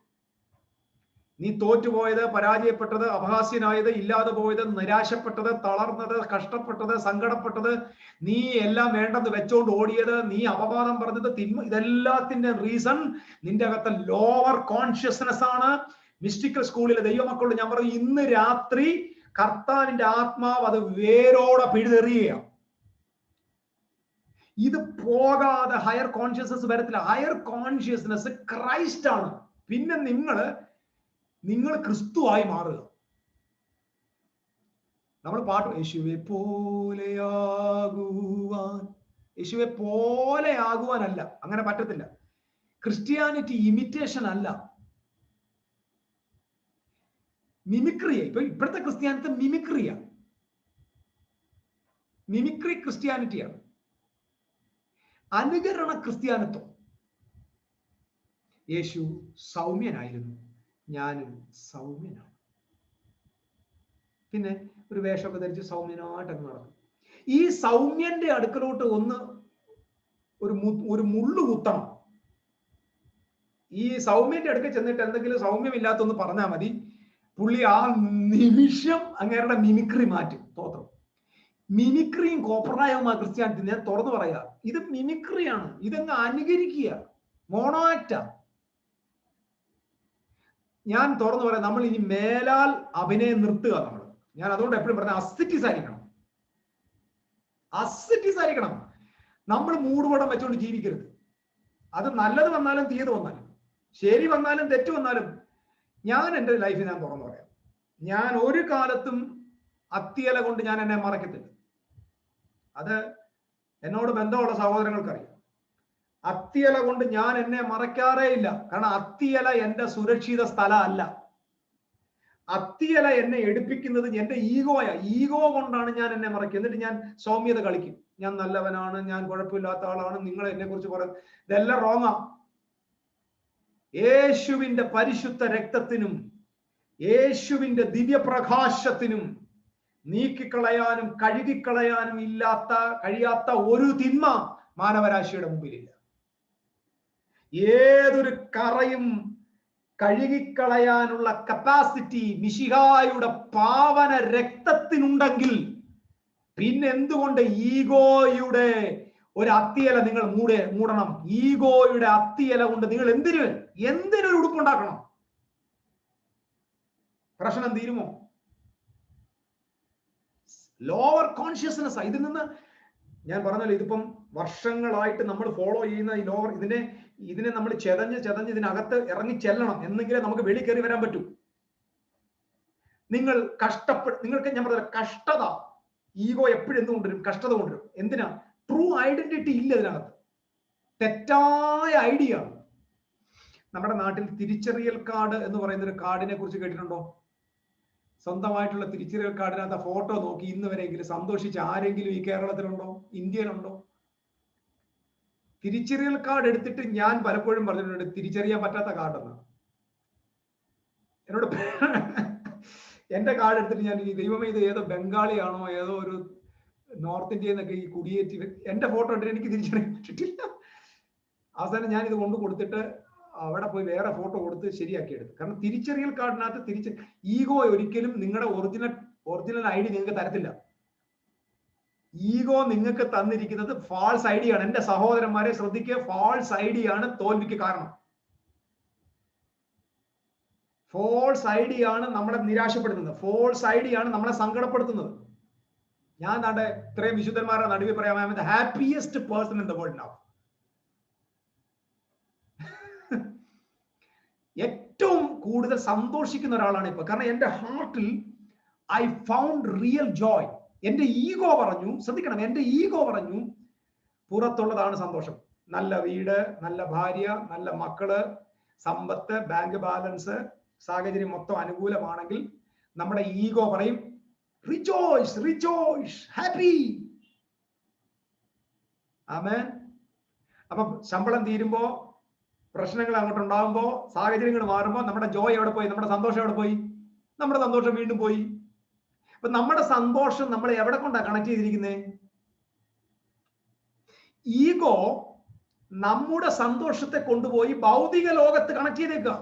നീ തോറ്റുപോയത്, പരാജയപ്പെട്ടത്, അപഹാസ്യനായത്, ഇല്ലാതെ പോയത്, നിരാശപ്പെട്ടത്, തളർന്നത്, കഷ്ടപ്പെട്ടത്, സങ്കടപ്പെട്ടത്, നീ എല്ലാം വേണ്ടെന്ന് വെച്ചോണ്ട് ഓടിയത്, നീ അപവാദം പറഞ്ഞത്, ഇതെല്ലാത്തിന്റെ റീസൺ നിന്റെ അകത്ത് ലോവർ കോൺഷ്യസ്നെസ് ആണ്. മിസ്റ്റിക്കൽ സ്കൂളിലെ ദൈവമക്കളോട് ഞാൻ പറഞ്ഞു, ഇന്ന് രാത്രി കർത്താവിന്റെ ആത്മാവ് അത് വേരോടെ പിഴുതെറിയുകയാണ്. ഇത് പോകാതെ ഹയർ കോൺഷ്യസ്നസ് വരത്തില്ല. ഹയർ കോൺഷ്യസ്നസ് ക്രൈസ്റ്റ് ആണ്. പിന്നെ നിങ്ങൾ ക്രിസ്തുവായി മാറുക. നമ്മൾ പാട്ട് യേശുവെ പോലെയാകുവാൻ, യേശുവെ പോലെയാകുവാനല്ല, അങ്ങനെ പറ്റത്തില്ല. ക്രിസ്ത്യാനിറ്റി ഇമിറ്റേഷൻ അല്ല, മിമിക്രിയ. ഇപ്പോഴത്തെ ക്രിസ്ത്യാനിറ്റി മിമിക്രിയാണ്, മിമിക്രി ക്രിസ്ത്യാനിറ്റിയാണ്, അനുകരണ ക്രിസ്ത്യാനിത്വം. യേശു സൗമ്യനായിരുന്നു, ഞാനും സൗമ്യനാണ്. പിന്നെ ഒരു വേഷമൊക്കെ ധരിച്ച് സൗമ്യനായിട്ട് അങ്ങ് നടക്കും. ഈ സൗമ്യന്റെ അടുക്കലോട്ട് ഒരു മുള്ളു കുത്തണം. ഈ സൗമ്യന്റെ അടുക്കൽ ചെന്നിട്ട് എന്തെങ്കിലും സൗമ്യമില്ലാത്തൊന്ന് പറഞ്ഞാൽ മതി, പുള്ളി ആ നിമിഷം അങ്ങേരുടെ മിമിക്രി മാറ്റും. തോത്രം മിമിക്രിയും കോപ്രായവുമായ ക്രിസ്ത്യാനിറ്റി. ഞാൻ തുറന്നു പറയാ, ഇത് മിമിക്രിയാണ്. ഇതങ്ങ് അനുകരിക്കുക, മോണോ ആക്റ്റാ. ഞാൻ തുറന്നു പറയാം, നമ്മൾ ഇനി മേലാൽ അഭിനയം നിർത്തുക. ഞാൻ അതുകൊണ്ട് എപ്പോഴും പറഞ്ഞ അസ്സറ്റിസ് ആയിരിക്കണം, അസ്സറ്റിസ് ആയിരിക്കണം. നമ്മൾ മൂടുപടം വെച്ചുകൊണ്ട് ജീവിക്കരുത്. അത് നല്ലത് വന്നാലും തീയത് വന്നാലും, ശരി വന്നാലും തെറ്റ് വന്നാലും. ഞാൻ എൻ്റെ ലൈഫിൽ ഞാൻ തുറന്നു പറയാം, ഞാൻ ഒരു കാലത്തും അത്തിയല കൊണ്ട് ഞാൻ എന്നെ മറക്കത്തില്ല. അത് എന്നോട് ബന്ധമുള്ള സഹോദരങ്ങൾക്കറിയാം. അത്തിയല കൊണ്ട് ഞാൻ എന്നെ മറയ്ക്കാറേ ഇല്ല. കാരണം അത്തിയല എന്റെ സുരക്ഷിത സ്ഥലം അല്ല. അത്തിയല എന്നെ എടുപ്പിക്കുന്നത് എന്റെ ഈഗോയാ. ഈഗോ കൊണ്ടാണ് ഞാൻ എന്നെ മറയ്ക്കുക. എന്നിട്ട് ഞാൻ സൗമ്യത കളിക്കും, ഞാൻ നല്ലവനാണ്, ഞാൻ കുഴപ്പമില്ലാത്ത ആളാണ്, നിങ്ങൾ എന്നെ കുറിച്ച് പറയും. ഇതെല്ലാം റോങ്ങാ. യേശുവിന്റെ പരിശുദ്ധ രക്തത്തിനും യേശുവിന്റെ ദിവ്യപ്രകാശത്തിനും നീക്കിക്കളയാനും കഴുകിക്കളയാനും കഴിയാത്ത ഒരു തിന്മ മാനവരാശിയുടെ മുമ്പിലില്ല. ഏതൊരു കറയും കഴുകിക്കളയാനുള്ള കപ്പാസിറ്റി മിശിഹായുടെ പാവന രക്തത്തിനുണ്ടെങ്കിൽ പിന്നെ എന്തുകൊണ്ട് ഈഗോയുടെ ഒരു അത്തിയല നിങ്ങൾ മൂടണം? ഈഗോയുടെ അത്തിയല കൊണ്ട് നിങ്ങൾ എന്തിനൊരു ഉടുപ്പുണ്ടാക്കണം? പ്രശ്നം തീരുമോ? Lower consciousness. ഇതിൽ നിന്ന് ഞാൻ പറഞ്ഞല്ലോ, ഇതിപ്പം വർഷങ്ങളായിട്ട് നമ്മൾ ഫോളോ ചെയ്യുന്ന ഈ ലോവർ, ഇതിനെ നമ്മൾ ചെതഞ്ഞ് ഇതിനകത്ത് ഇറങ്ങി ചെല്ലണം, എന്നെങ്കിലേ നമുക്ക് വെളി കയറി വരാൻ പറ്റൂ. നിങ്ങൾക്ക് ഞാൻ പറഞ്ഞ കഷ്ടത, ഈഗോ എപ്പോഴും എന്ത് കൊണ്ടുവരും? കഷ്ടത കൊണ്ടുവരും. എന്തിനാ? ട്രൂ ഐഡന്റിറ്റി ഇല്ല ഇതിനകത്ത്, തെറ്റായ ഐഡിയ. നമ്മുടെ നാട്ടിൽ തിരിച്ചറിയൽ കാർഡ് എന്ന് പറയുന്ന ഒരു കാർഡിനെ കുറിച്ച് കേട്ടിട്ടുണ്ടോ? സ്വന്തമായിട്ടുള്ള തിരിച്ചറിയൽ കാർഡിനകത്ത് ഫോട്ടോ നോക്കി ഇന്ന് വരെയെങ്കിലും സന്തോഷിച്ച ആരെങ്കിലും ഈ കേരളത്തിലുണ്ടോ, ഇന്ത്യയിലുണ്ടോ? തിരിച്ചറിയൽ കാർഡ് എടുത്തിട്ട് ഞാൻ പലപ്പോഴും പറഞ്ഞിട്ടുണ്ട്, തിരിച്ചറിയാൻ പറ്റാത്ത കാർഡെന്ന്. എന്നോട് എന്റെ കാർഡ് എടുത്തിട്ട് ഞാൻ, ഈ ദൈവമേ ഇത് ഏതോ ബംഗാളിയാണോ ഏതോ ഒരു നോർത്ത് ഇന്ത്യയിൽ നിന്നൊക്കെ ഈ കുടിയേറ്റി എന്റെ ഫോട്ടോ ഇട്ടിട്ട് എനിക്ക് തിരിച്ചറിയാൻ പറ്റിട്ടില്ല. അവസാനം ഞാൻ ഇത് കൊണ്ട് കൊടുത്തിട്ട് അവിടെ പോയി വേറെ ഫോട്ടോ കൊടുത്ത് ശരിയാക്കി എടുത്തു. കാരണം തിരിച്ചറിയൽ കാർഡിനകത്ത് ഈഗോ ഒരിക്കലും നിങ്ങളുടെ ഒറിജിനൽ ഐ ഡി നിങ്ങൾക്ക് തരത്തില്ല. ഈഗോ നിങ്ങൾക്ക് തന്നിരിക്കുന്നത് ഫാൾസ് ഐ ഡി ആണ്. എന്റെ സഹോദരന്മാരെ ശ്രദ്ധിക്കുക, ഫാൾസ് ഐ ഡി ആണ് തോൽവിക്ക് കാരണം. ഫോൾസ് ഐ ഡി ആണ് നമ്മളെ നിരാശപ്പെടുത്തുന്നത്. ഫോൾസ് ഐ ഡി ആണ് നമ്മളെ സങ്കടപ്പെടുത്തുന്നത്. ഞാൻ നാട്ടെ ഇത്രയും വിശുദ്ധന്മാരുടെ നടുവിൽ പറയാം, I am the happiest person in the world now. ഏറ്റവും കൂടുതൽ സന്തോഷിക്കുന്ന ഒരാളാണ് ഇപ്പൊ. കാരണം എന്റെ ഹാർട്ടിൽ ഐ ഫൗണ്ട് റിയൽ ജോയ്. എന്റെ ഈഗോ പറഞ്ഞു, ശ്രദ്ധിക്കണം, എന്റെ ഈഗോ പറഞ്ഞു പുറത്തുള്ളതാണ് സന്തോഷം. നല്ല വീട്, നല്ല ഭാര്യ, നല്ല മക്കള്, സമ്പത്ത്, ബാങ്ക് ബാലൻസ്, സാഹചര്യം മൊത്തം അനുകൂലമാണെങ്കിൽ നമ്മുടെ ഈഗോ പറയും റിജോയ്സ്, റിജോയ്സ്, ഹാപ്പി. ആമേൻ. അപ്പൊ ശമ്പളം തീരുമ്പോ, പ്രശ്നങ്ങൾ അങ്ങോട്ട് ഉണ്ടാകുമ്പോ, സാഹചര്യങ്ങൾ മാറുമ്പോ നമ്മുടെ ജോയ് എവിടെ പോയി? നമ്മുടെ സന്തോഷം എവിടെ പോയി? നമ്മുടെ സന്തോഷം വീണ്ടും പോയി. അപ്പൊ നമ്മുടെ സന്തോഷം നമ്മൾ എവിടെ കൊണ്ടാ കണക്ട് ചെയ്തിരിക്കുന്നത്? ഈഗോ നമ്മുടെ സന്തോഷത്തെ കൊണ്ടുപോയി ഭൗതിക ലോകത്ത് കണക്ട് ചെയ്തേക്കുക.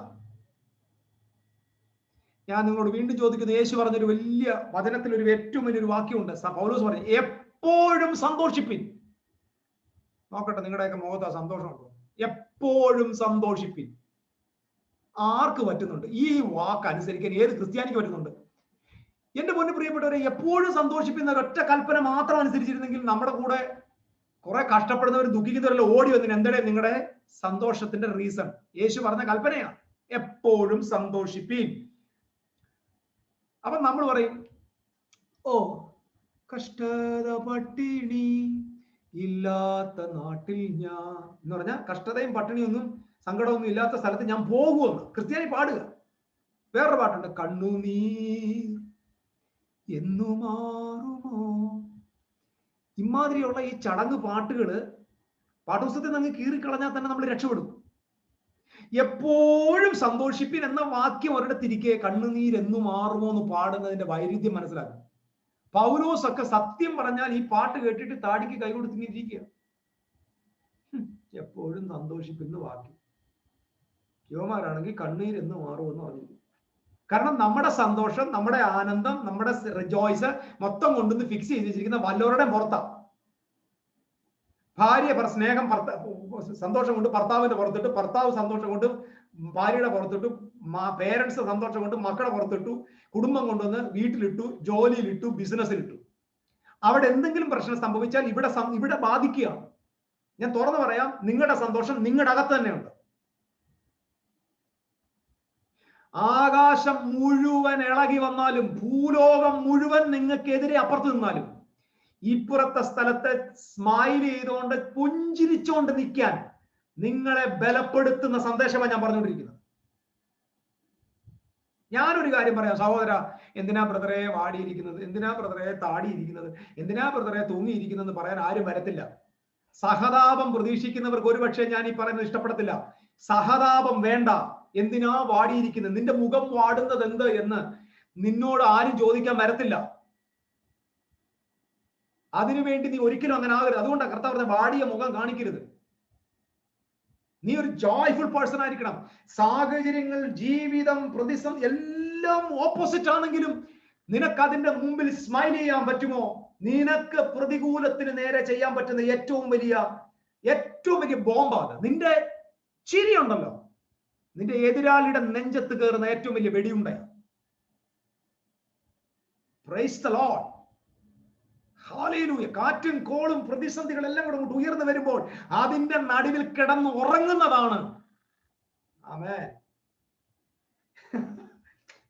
ഞാൻ നിങ്ങളോട് വീണ്ടും ചോദിക്കുന്നത്, യേശു പറഞ്ഞൊരു വലിയ വചനത്തിൽ ഒരു ഏറ്റവും വലിയൊരു വാക്യമുണ്ട്. പൗലോസ് പറഞ്ഞു, എപ്പോഴും സന്തോഷിപ്പിൻ. നോക്കട്ടെ നിങ്ങളുടെയൊക്കെ മുഖത്ത് ആ സന്തോഷമുണ്ടോ? എപ്പോഴും സന്തോഷിപ്പിൻ. ആർക്ക് പറ്റുന്നുണ്ട് ഈ വാക്ക് അനുസരിക്കാൻ? ഏത് ക്രിസ്ത്യാനിക്ക് പറ്റുന്നുണ്ട്? എന്റെ പൊന്നു പ്രിയപ്പെട്ടവരെ, എപ്പോഴും സന്തോഷിപ്പിക്കുന്ന ഒരൊറ്റ കൽപ്പന മാത്രം അനുസരിച്ചിരുന്നെങ്കിൽ നമ്മുടെ കൂടെ കുറെ കഷ്ടപ്പെടുന്നവർ ദുഃഖിക്കുന്നവരെല്ലാം ഓടി വന്നിന് എന്താണ് നിങ്ങളുടെ സന്തോഷത്തിന്റെ റീസൺ? യേശു പറഞ്ഞ കൽപ്പനയാണ്, എപ്പോഴും സന്തോഷിപ്പീൻ. അപ്പൊ നമ്മൾ പറയും, ഓ കഷ്ടത പട്ടിണി ഇല്ലാത്ത നാട്ടിൽ ഞാൻ എന്ന് പറഞ്ഞാൽ കഷ്ടതയും പട്ടിണിയൊന്നും സങ്കടമൊന്നും ഇല്ലാത്ത സ്ഥലത്ത് ഞാൻ പോകുമെന്ന് ക്രിസ്ത്യാനി പാടുക. വേറൊരു പാട്ടുണ്ട്, കണ്ണുനീർ എന്നു മാറുമോ. ഇമാതിരിയുള്ള ഈ ചടങ്ങ് പാട്ടുകള് പാഠപുസ്തകത്തിൽ നിന്ന് കീറിക്കളഞ്ഞാൽ തന്നെ നമ്മൾ രക്ഷപ്പെടും. എപ്പോഴും സന്തോഷിപ്പിൻ എന്ന വാക്യം ഒരിടത്തിരിക്കെ കണ്ണുനീർ എന്നു മാറുമോ എന്ന് പാടുന്നതിന്റെ വൈരുദ്ധ്യം മനസ്സിലാക്കും. പൗലോസ് ഒക്കെ സത്യം പറഞ്ഞാൽ ഈ പാട്ട് കേട്ടിട്ട് താടിക്ക് കൈ കൊടുത്തിരിക്കുക. എപ്പോഴും സന്തോഷിപ്പിന്ന വാക്യം. യുവമാരാണെങ്കിൽ കണ്ണീർ എന്ന് മാറുമെന്ന് പറഞ്ഞിരിക്കും. കാരണം നമ്മുടെ സന്തോഷം, നമ്മുടെ ആനന്ദം, നമ്മുടെ റിജോയ്സ് മൊത്തം കൊണ്ടുവന്ന് ഫിക്സ് ചെയ്ത് വെച്ചിരിക്കുന്ന വല്ലവരുടെയും പുറത്താണ്. ഭാര്യ സ്നേഹം സന്തോഷം കൊണ്ട് ഭർത്താവിന്റെ പുറത്തിട്ട്, ഭർത്താവ് സന്തോഷം കൊണ്ട് ഭാര്യയുടെ പുറത്തിട്ടു, പേരൻസ് സന്തോഷം കൊണ്ട് മക്കളുടെ പുറത്തിട്ടു, കുടുംബം കൊണ്ടുവന്ന് വീട്ടിലിട്ടു, ജോലിയിലിട്ടു, ബിസിനസ്സിലിട്ടു. അവിടെ എന്തെങ്കിലും പ്രശ്നം സംഭവിച്ചാൽ ഇവിടെ ബാധിക്കുകയാണ്. ഞാൻ തുറന്നു പറയാം, നിങ്ങളുടെ സന്തോഷം നിങ്ങളുടെ അകത്ത് തന്നെയുണ്ട്. ആകാശം മുഴുവൻ ഇളകി വന്നാലും, ഭൂലോകം മുഴുവൻ നിങ്ങൾക്കെതിരെ അപ്പുറത്ത് നിന്നാലും, ഇപ്പുറത്തെ സ്ഥലത്ത് സ്മൈൽ ചെയ്തുകൊണ്ട് പുഞ്ചിരിച്ചുകൊണ്ട് നിൽക്കാൻ നിങ്ങളെ ബലപ്പെടുത്തുന്ന സന്ദേശമാണ് ഞാൻ പറഞ്ഞുകൊണ്ടിരിക്കുന്നത്. ഞാനൊരു കാര്യം പറയാം സഹോദര, എന്തിനാ ബ്രദറെ വാടിയിരിക്കുന്നത്, എന്തിനാ ബ്രദറെ താടിയിരിക്കുന്നത്, എന്തിനാ ബ്രദറെ തൂങ്ങിയിരിക്കുന്നത് പറയാൻ ആരും വരത്തില്ല. സഹതാപം പ്രതീക്ഷിക്കുന്നവർക്ക് ഒരുപക്ഷെ ഞാൻ ഈ പറയുന്നത് ഇഷ്ടപ്പെടത്തില്ല. സഹതാപം വേണ്ട. എന്തിനാ വാടിയിരിക്കുന്നത്, നിന്റെ മുഖം വാടുന്നത് എന്ത് എന്ന് നിന്നോട് ആരും ചോദിക്കാൻ വരത്തില്ല. അതിനുവേണ്ടി നീ ഒരിക്കലും അങ്ങനെ ആകരുത്. അതുകൊണ്ടാണ് കർത്താവ് പറഞ്ഞ വാടിയ മുഖം കാണിക്കരുത്. നീ ഒരു ജോയ്ഫുൾ പേഴ്സൺ ആയിരിക്കണം. സാഹചര്യങ്ങൾ, ജീവിതം, പ്രതിസന്ധി എല്ലാം ഓപ്പോസിറ്റ് ആണെങ്കിലും നിനക്ക് അതിന്റെ മുമ്പിൽ സ്മൈൽ ചെയ്യാൻ പറ്റുമോ? നിനക്ക് പ്രതികൂലത്തിന് നേരെ ചെയ്യാൻ പറ്റുന്ന ഏറ്റവും വലിയ ബോംബാണ് നിന്റെ ചിരി ഉണ്ടല്ലോ. നിന്റെ എതിരാളിയുടെ നെഞ്ചത്ത് കയറുന്ന ഏറ്റവും വലിയ വെടിയുണ്ടയാണ്. Praise the Lord. ഹല്ലേലൂയ. കാറ്റും കോളും പ്രതിസന്ധികളെല്ലാം കൂടെ അങ്ങോട്ട് ഉയർന്നു വരുമ്പോൾ അതിന്റെ നടുവിൽ കിടന്ന് ഉറങ്ങുന്നതാണ്. ആമേൻ.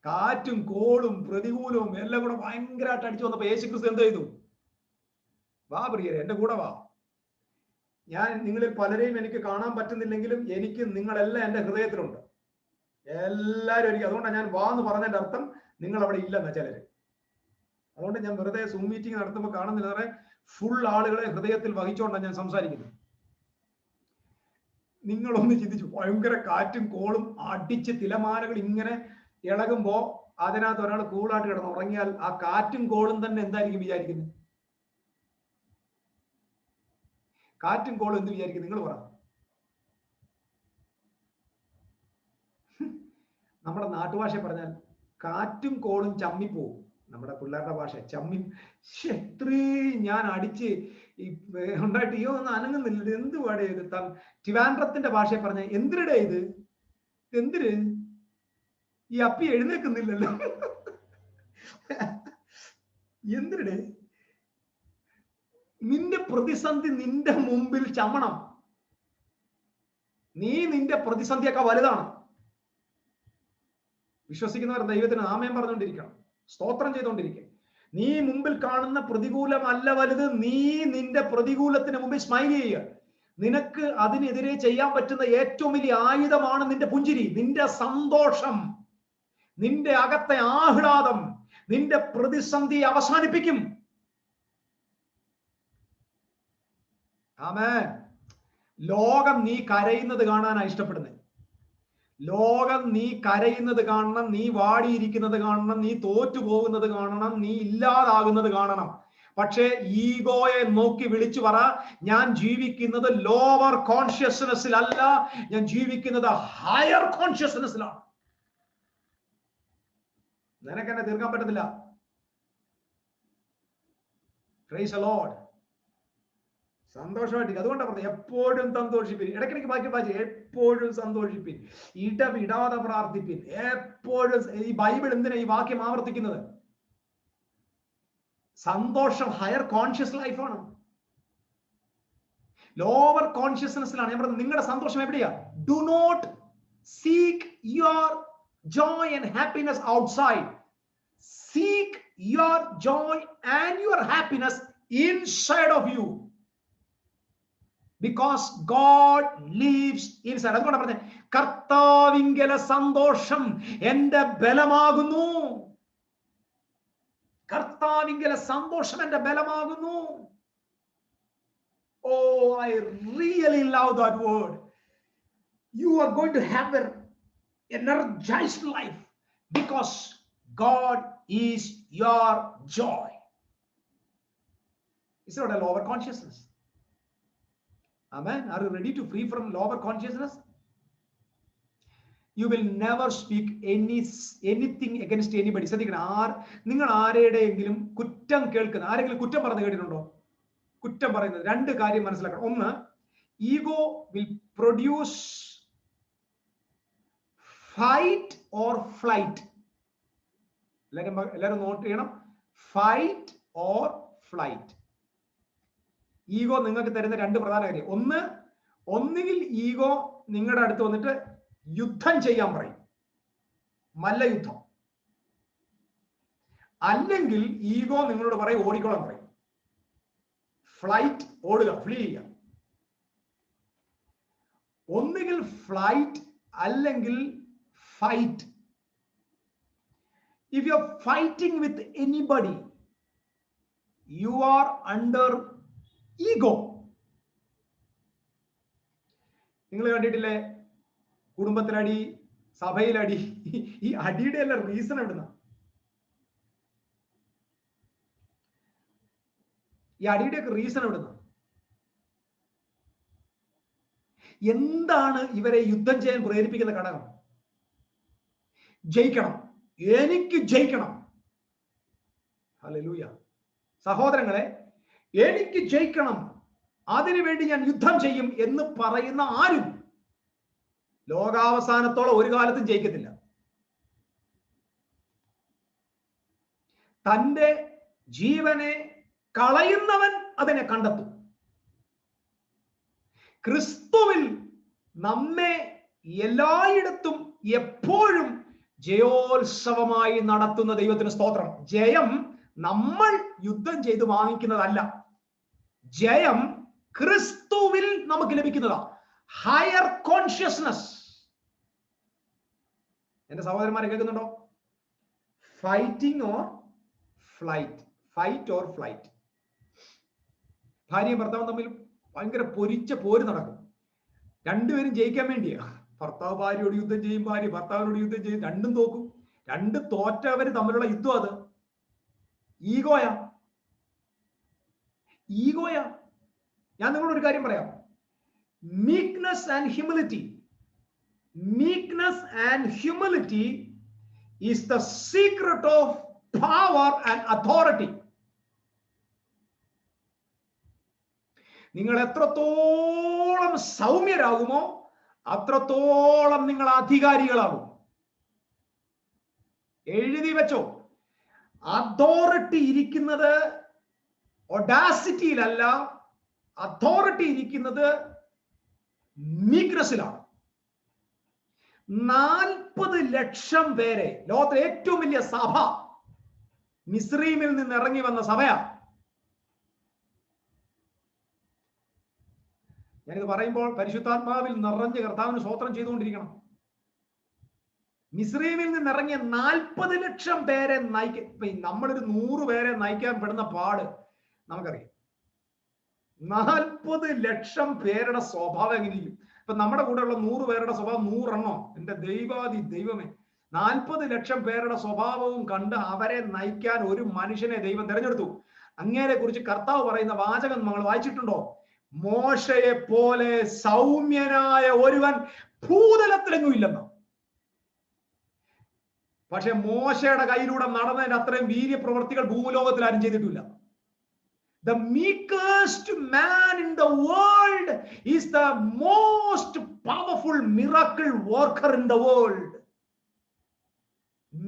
കാറ്റും കോളും പ്രതികൂലവും എല്ലാം കൂടെ ഭയങ്കരമായിട്ട് അടിച്ചു വന്നപ്പോ യേശുക്രിസ്തു എന്ത് ചെയ്തു? വാ പ്രിയരെ, എന്റെ കൂടെ വാ. ഞാൻ നിങ്ങളിൽ പലരെയും എനിക്ക് കാണാൻ പറ്റുന്നില്ലെങ്കിലും എനിക്ക് നിങ്ങളെല്ലാം എന്റെ ഹൃദയത്തിലുണ്ട്. എല്ലാവരും എനിക്ക്. അതുകൊണ്ടാണ് ഞാൻ വാ എന്ന് പറഞ്ഞതിന്റെ അർത്ഥം നിങ്ങൾ അവിടെ ഇല്ലെന്ന ചിലര്. അതുകൊണ്ട് ഞാൻ വെറുതെ സൂം മീറ്റിംഗ് നടത്തുമ്പോൾ കാണുന്നില്ല, ഫുൾ ആളുകളെ ഹൃദയത്തിൽ വഹിച്ചുകൊണ്ടാണ് ഞാൻ സംസാരിക്കുന്നത്. നിങ്ങളൊന്ന് ചിന്തിച്ചു, ഭയങ്കര കാറ്റും കോളും അടിച്ച് തിലമാലകൾ ഇങ്ങനെ ഇളകുമ്പോ അതിനകത്ത് ഒരാൾ കൂളായിട്ട് കിടന്ന് ഉറങ്ങിയാൽ ആ കാറ്റും കോളും തന്നെ എന്തായിരിക്കും വിചാരിക്കുന്നത്? കാറ്റും കോളും എന്ത് വിചാരിക്കും നിങ്ങൾ പറ? നമ്മുടെ നാട്ടുഭാഷ പറഞ്ഞാൽ കാറ്റും കോളും ചമ്മിപ്പോവും. നമ്മുടെ പിള്ളേരുടെ ഭാഷ ചമ്മി. ഞാൻ അടിച്ച് ഉണ്ടായിട്ട് അയ്യോ ഒന്നും അനങ്ങുന്നില്ല, എന്ത് പാടേ ഇത്? ട്രിവാൻഡ്രത്തിന്റെ ഭാഷയെ പറഞ്ഞ എന്തിനിടെ ഇത്, എന്തിന് ഈ അപ്പി എഴുന്നേക്കുന്നില്ലല്ലോ, എന്തിനിടെ? നിന്റെ പ്രതിസന്ധി നിന്റെ മുമ്പിൽ ചമണം. നീ നിന്റെ പ്രതിസന്ധിയൊക്കെ വലുതാണ്. വിശ്വസിക്കുന്നവർ ദൈവത്തിന് ആമേൻ പറഞ്ഞുകൊണ്ടിരിക്കണം, സ്തോത്രം ചെയ്തുകൊണ്ടിരിക്കുക. നീ മുമ്പിൽ കാണുന്ന പ്രതികൂലമല്ല വലുത്. നീ നിന്റെ പ്രതികൂലത്തിന് മുമ്പിൽ സ്മൈൽ ചെയ്യുക. നിനക്ക് അതിനെതിരെ ചെയ്യാൻ പറ്റുന്ന ഏറ്റവും വലിയ ആയുധമാണ് നിന്റെ പുഞ്ചിരി, നിന്റെ സന്തോഷം, നിന്റെ അകത്തെ ആഹ്ലാദം നിന്റെ പ്രതിസന്ധി അവസാനിപ്പിക്കും. ആമേൻ. ലോകം നീ കരയുന്നത് കാണാനാണ് ഇഷ്ടപ്പെടുന്നത്. ലോകം നീ കരയുന്നത് കാണണം, നീ വാടിയിരിക്കുന്നത് കാണണം, നീ തോറ്റു പോകുന്നത് കാണണം, നീ ഇല്ലാതാകുന്നത് കാണണം. പക്ഷേ ഈഗോയെ നോക്കി വിളിച്ചു പറ, ഞാൻ ജീവിക്കുന്നത് ലോവർ കോൺഷ്യസ്നെസ്സിലല്ല, ഞാൻ ജീവിക്കുന്നത് ഹയർ കോൺഷ്യസ്നെസ്സിലാണ്. നിനക്കെന്നെ തീർക്കാൻ പറ്റത്തില്ല. Price the Lord. സന്തോഷമായിട്ട്. അതുകൊണ്ടാണ് പറഞ്ഞത് എപ്പോഴും സന്തോഷിപ്പിൻ. ഇടയ്ക്കിടയ്ക്ക് വായിച്ച് എപ്പോഴും സന്തോഷിപ്പിൻ, ഇടവിടാതെ പ്രാർത്ഥിപ്പിൻ, എപ്പോഴും. ഈ ബൈബിൾ എന്തിനാ ഈ വാക്യം ആവർത്തിക്കുന്നത്? സന്തോഷം ഹയർ കോൺഷ്യസ് ലൈഫാണ്. ലോവർ കോൺഷ്യസ്നെസ്സിലാണ്. ഞാൻ പറഞ്ഞത് നിങ്ങളുടെ സന്തോഷം എവിടെയാ? Do not seek your joy and happiness outside. Seek your joy and your happiness inside of you, because God lives inside. അതുകൊണ്ട് പറഞ്ഞേ, കർത്താവിങ്കലെ സന്തോഷം എന്റെ ബലമാകുന്നു. കർത്താവിങ്കലെ സന്തോഷം എന്റെ ബലമാകുന്നു. Oh, I really love that word. You are going to have an energized life because God is your joy. It's not a lower consciousness. Amen. Are you ready to free from lower consciousness? You will never speak anything against anybody. ശ്രദ്ധിക്കണം, നിങ്ങൾ ആരുടെയെങ്കിലും കുറ്റം കേൾക്കുന്ന, ആരെങ്കിലും കുറ്റം പറഞ്ഞു കേട്ടിട്ടുണ്ടോ? കുറ്റം പറയുന്നത് രണ്ട് കാര്യം മനസ്സിലാക്കണം. ഒന്ന്, ego will produce fight or flight. എല്ലാവരും നോട്ട് ചെയ്യണം, ഫൈറ്റ് ഓർ ഫ്ലൈറ്റ്. ഈഗോ നിങ്ങൾക്ക് തരുന്ന രണ്ട് പ്രധാന കാര്യം. ഒന്നുകിൽ ഈഗോ നിങ്ങളുടെ അടുത്ത് വന്നിട്ട് യുദ്ധം ചെയ്യാൻ പറയും, മല്ലയുദ്ധം. അല്ലെങ്കിൽ ഈഗോ നിങ്ങളോട് പറയും ഓടിക്കോളാൻ പറയും. ഫ്ലൈറ്റ്, ഓടുക, ഫ്ലീ ചെയ്യുക. ഒന്നുകിൽ ഫ്ലൈറ്റ് അല്ലെങ്കിൽ fight. If you are fighting with anybody, you are under ego. നിങ്ങൾ കണ്ടിട്ടില്ലേ കുടുംബത്തിലടി, സഭയിലടി? ഈ അടിയുടെ എല്ലാം റീസൺ എവിടുന്ന? ഈ അടിയുടെയൊക്കെ റീസൺ എവിടുന്ന? എന്താണ് ഇവരെ യുദ്ധം ചെയ്യാൻ പ്രേരിപ്പിക്കുന്ന ഘടകം? ജയിക്കണം, എനിക്ക് ജയിക്കണം. ഹല്ലേലൂയ. സഹോദരങ്ങളെ, എനിക്ക് ജയിക്കണം, അതിനുവേണ്ടി ഞാൻ യുദ്ധം ചെയ്യും എന്ന് പറയുന്ന ആരും ലോകാവസാനത്തോളം ഒരു കാലത്തും ജയിക്കത്തില്ല. തന്റെ ജീവനെ കളയുന്നവൻ അതിനെ കണ്ടെത്തും. ക്രിസ്തുവിൽ നമ്മെ എല്ലായിടത്തും എപ്പോഴും ജയോത്സവമായി നടത്തുന്ന ദൈവത്തിന് സ്തോത്രം. ജയം നമ്മൾ യുദ്ധം ചെയ്ത് വാങ്ങിക്കുന്നതല്ല, ജയം ക്രിസ്തുവിൽ നമുക്ക് ലഭിക്കുന്നതാ. Higher consciousness. എന്റെ സഹോദരന്മാരെ കേൾക്കുന്നുണ്ടോ? Fighting or flight, fight or flight. ഭാര്യയും ഭർത്താവും തമ്മിൽ ഭയങ്കര പൊരിച്ച പോര് നടക്കും. രണ്ടുപേരും ജയിക്കാൻ വേണ്ടിയാ. ഭർത്താവ് ഭാര്യയോട് യുദ്ധം ചെയ്യും, ഭാര്യ ഭർത്താവിനോട് യുദ്ധം ചെയ്യും, രണ്ടും തോക്കും. രണ്ട് തോറ്റവര് തമ്മിലുള്ള യുദ്ധം അത്. ഈഗോയാ, ഈഗോയാ. ഞാൻ നിങ്ങളോട് ഒരു കാര്യം പറയാം. Meekness and humility, meekness and humility is the secret of power and authority. നിങ്ങൾ എത്രത്തോളം സൗമ്യരാകുമോ അത്രത്തോളം നിങ്ങൾ അധികാരികളാകും. എഴുതി വെച്ചോ. അതോറിറ്റി ഇരിക്കുന്നത് ഒഡാസിറ്റിയിലല്ല, അതോറിറ്റി ഇരിക്കുന്നത് മീക്നെസ്സിലാണ്. 40 ലക്ഷം പേരെ, ലോകത്തിലെ ഏറ്റവും വലിയ സഭ മിസ്രൈമിൽ നിന്ന് ഇറങ്ങി വന്ന സഭയാ. ഞാനിത് പറയുമ്പോൾ പരിശുദ്ധാത്മാവിൽ നിറഞ്ഞ് കർത്താവിന് സ്തോത്രം ചെയ്തുകൊണ്ടിരിക്കണം. മിസ്രൈമിൽ നിന്ന് ഇറങ്ങിയ 40 ലക്ഷം പേരെ നയിക്കാൻ, നമ്മളൊരു 100 പേരെ നയിക്കാൻ പെടുന്ന പാട് നമുക്കറിയാം. 40 ലക്ഷം പേരുടെ സ്വഭാവം എങ്ങനെയിരിക്കും? ഇപ്പൊ നമ്മുടെ കൂടെയുള്ള 100 പേരുടെ സ്വഭാവം 100 എണ്ണോ? എന്റെ ദൈവമേ, 40 ലക്ഷം പേരുടെ സ്വഭാവവും കണ്ട് അവരെ നയിക്കാൻ ഒരു മനുഷ്യനെ ദൈവം തിരഞ്ഞെടുത്തു. അങ്ങേരെ കുറിച്ച് കർത്താവ് പറയുന്ന വാചകം നമ്മൾ വായിച്ചിട്ടുണ്ടോ? മോശയെ പോലെ സൗമ്യനായ ഒരുവൻ ഭൂതലത്തിലെങ്ങും ഇല്ലെന്ന്. പക്ഷെ മോശയുടെ കയ്യിലൂടെ നടന്നതിന്റെ അത്രയും വീര്യപ്രവർത്തികൾ ഭൂലോകത്തിൽ ആരും ചെയ്തിട്ടില്ല. The meekest man in the world is the most powerful miracle worker in the world.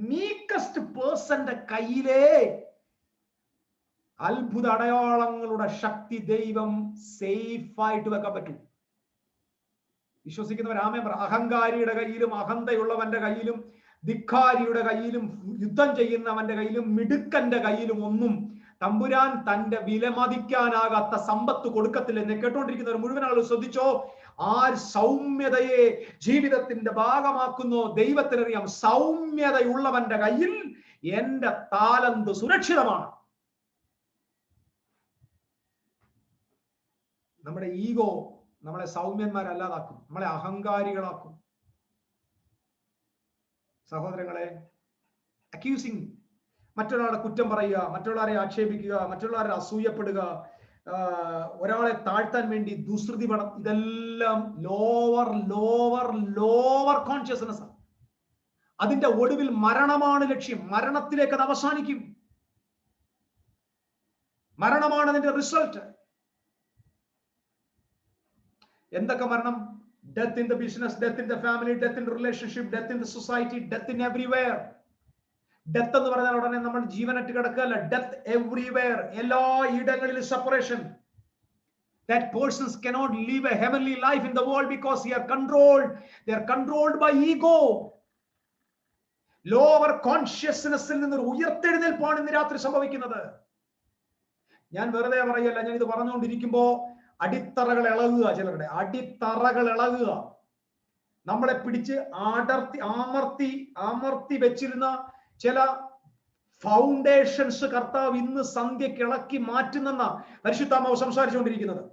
Meekest person കയ്യിലേ അത്ഭുത അടയാളങ്ങളുടെ ശക്തി ദൈവം സേഫായിട്ട് വെക്കാൻ പറ്റും. വിശ്വസിക്കുന്നവർ ആമേൻ പറ. അഹങ്കാരിയുടെ കയ്യിലും അഹന്തയുള്ളവന്റെ കയ്യിലും ധിക്കാരിയുടെ കയ്യിലും യുദ്ധം ചെയ്യുന്നവന്റെ കയ്യിലും മിടുക്കന്റെ കയ്യിലും ഒന്നും തമ്പുരാൻ തന്റെ വിലമതിക്കാനാകാത്ത സമ്പത്ത് കൊടുക്കത്തില്ല. എന്നെ കേട്ടുകൊണ്ടിരിക്കുന്നവർ മുഴുവൻ ആളുകൾ ശ്രദ്ധിച്ചോ. സൗമ്യതയെ ജീവിതത്തിന്റെ ഭാഗമാക്കുന്നോ ദൈവത്തിനറിയാം. സൗമ്യതയുള്ളവന്റെ കയ്യിൽ എന്റെ താലന്ത് സുരക്ഷിതമാണ്. നമ്മുടെ ഈഗോ നമ്മളെ സൗമ്യന്മാരല്ലാതാക്കും, നമ്മളെ അഹങ്കാരികളാക്കും. സഹോദരങ്ങളെ, അക്യൂസിങ്, മറ്റൊരാളെ കുറ്റം പറയുക, മറ്റുള്ളവരെ ആക്ഷേപിക്കുക, മറ്റുള്ളവരെ അസൂയപ്പെടുക, ഒരാളെ താഴ്ത്താൻ വേണ്ടി ദുശ്രുതി പടം, ഇതെല്ലാം ലോവർ കോൺഷ്യസ്നെസ് ആണ്. അതിന്റെ ഒടുവിൽ മരണമാണ് ലക്ഷ്യം. മരണത്തിലേക്ക് അത് അവസാനിക്കും. മരണമാണ് അതിന്റെ റിസൾട്ട്. എന്തൊക്കെ മരണം? Death in the business, death in the family, death in relationship, death in the society, death in everywhere. Death എന്ന് പറഞ്ഞാൽ ഉടനെ നമ്മൾ ജീവനറ്റ് കിടക്കുകയല്ല. ഡെത്ത് എവ്രിവെയർ, എല്ലാ ഇടങ്ങളിലും separation. That persons cannot live a heavenly life in the world because they are controlled by ego. Lower കോൺഷ്യസ്നെസ്സിൽ നിന്ന് ഉയർത്തെഴുന്നേൽപ്പാണ് ഇന്ന് രാത്രി സംഭവിക്കുന്നത്. ഞാൻ വെറുതെ പറയല്ല, ഞാൻ ഇത് പറഞ്ഞുകൊണ്ടിരിക്കുമ്പോ അടിത്തറകൾ ഇളകുക, ചിലരുടെ അടിത്തറകൾ ഇളകുക. നമ്മളെ പിടിച്ച് ആമർത്തി വെച്ചിരുന്ന ചില ഫൗണ്ടേഷൻസ് കർത്താവ് ഇന്ന് സന്ധ്യയ്ക്ക് ഇളക്കി മാറ്റുന്നെന്ന പരിശുദ്ധാത്മാവ് സംസാരിച്ചുകൊണ്ടിരിക്കുന്നത്.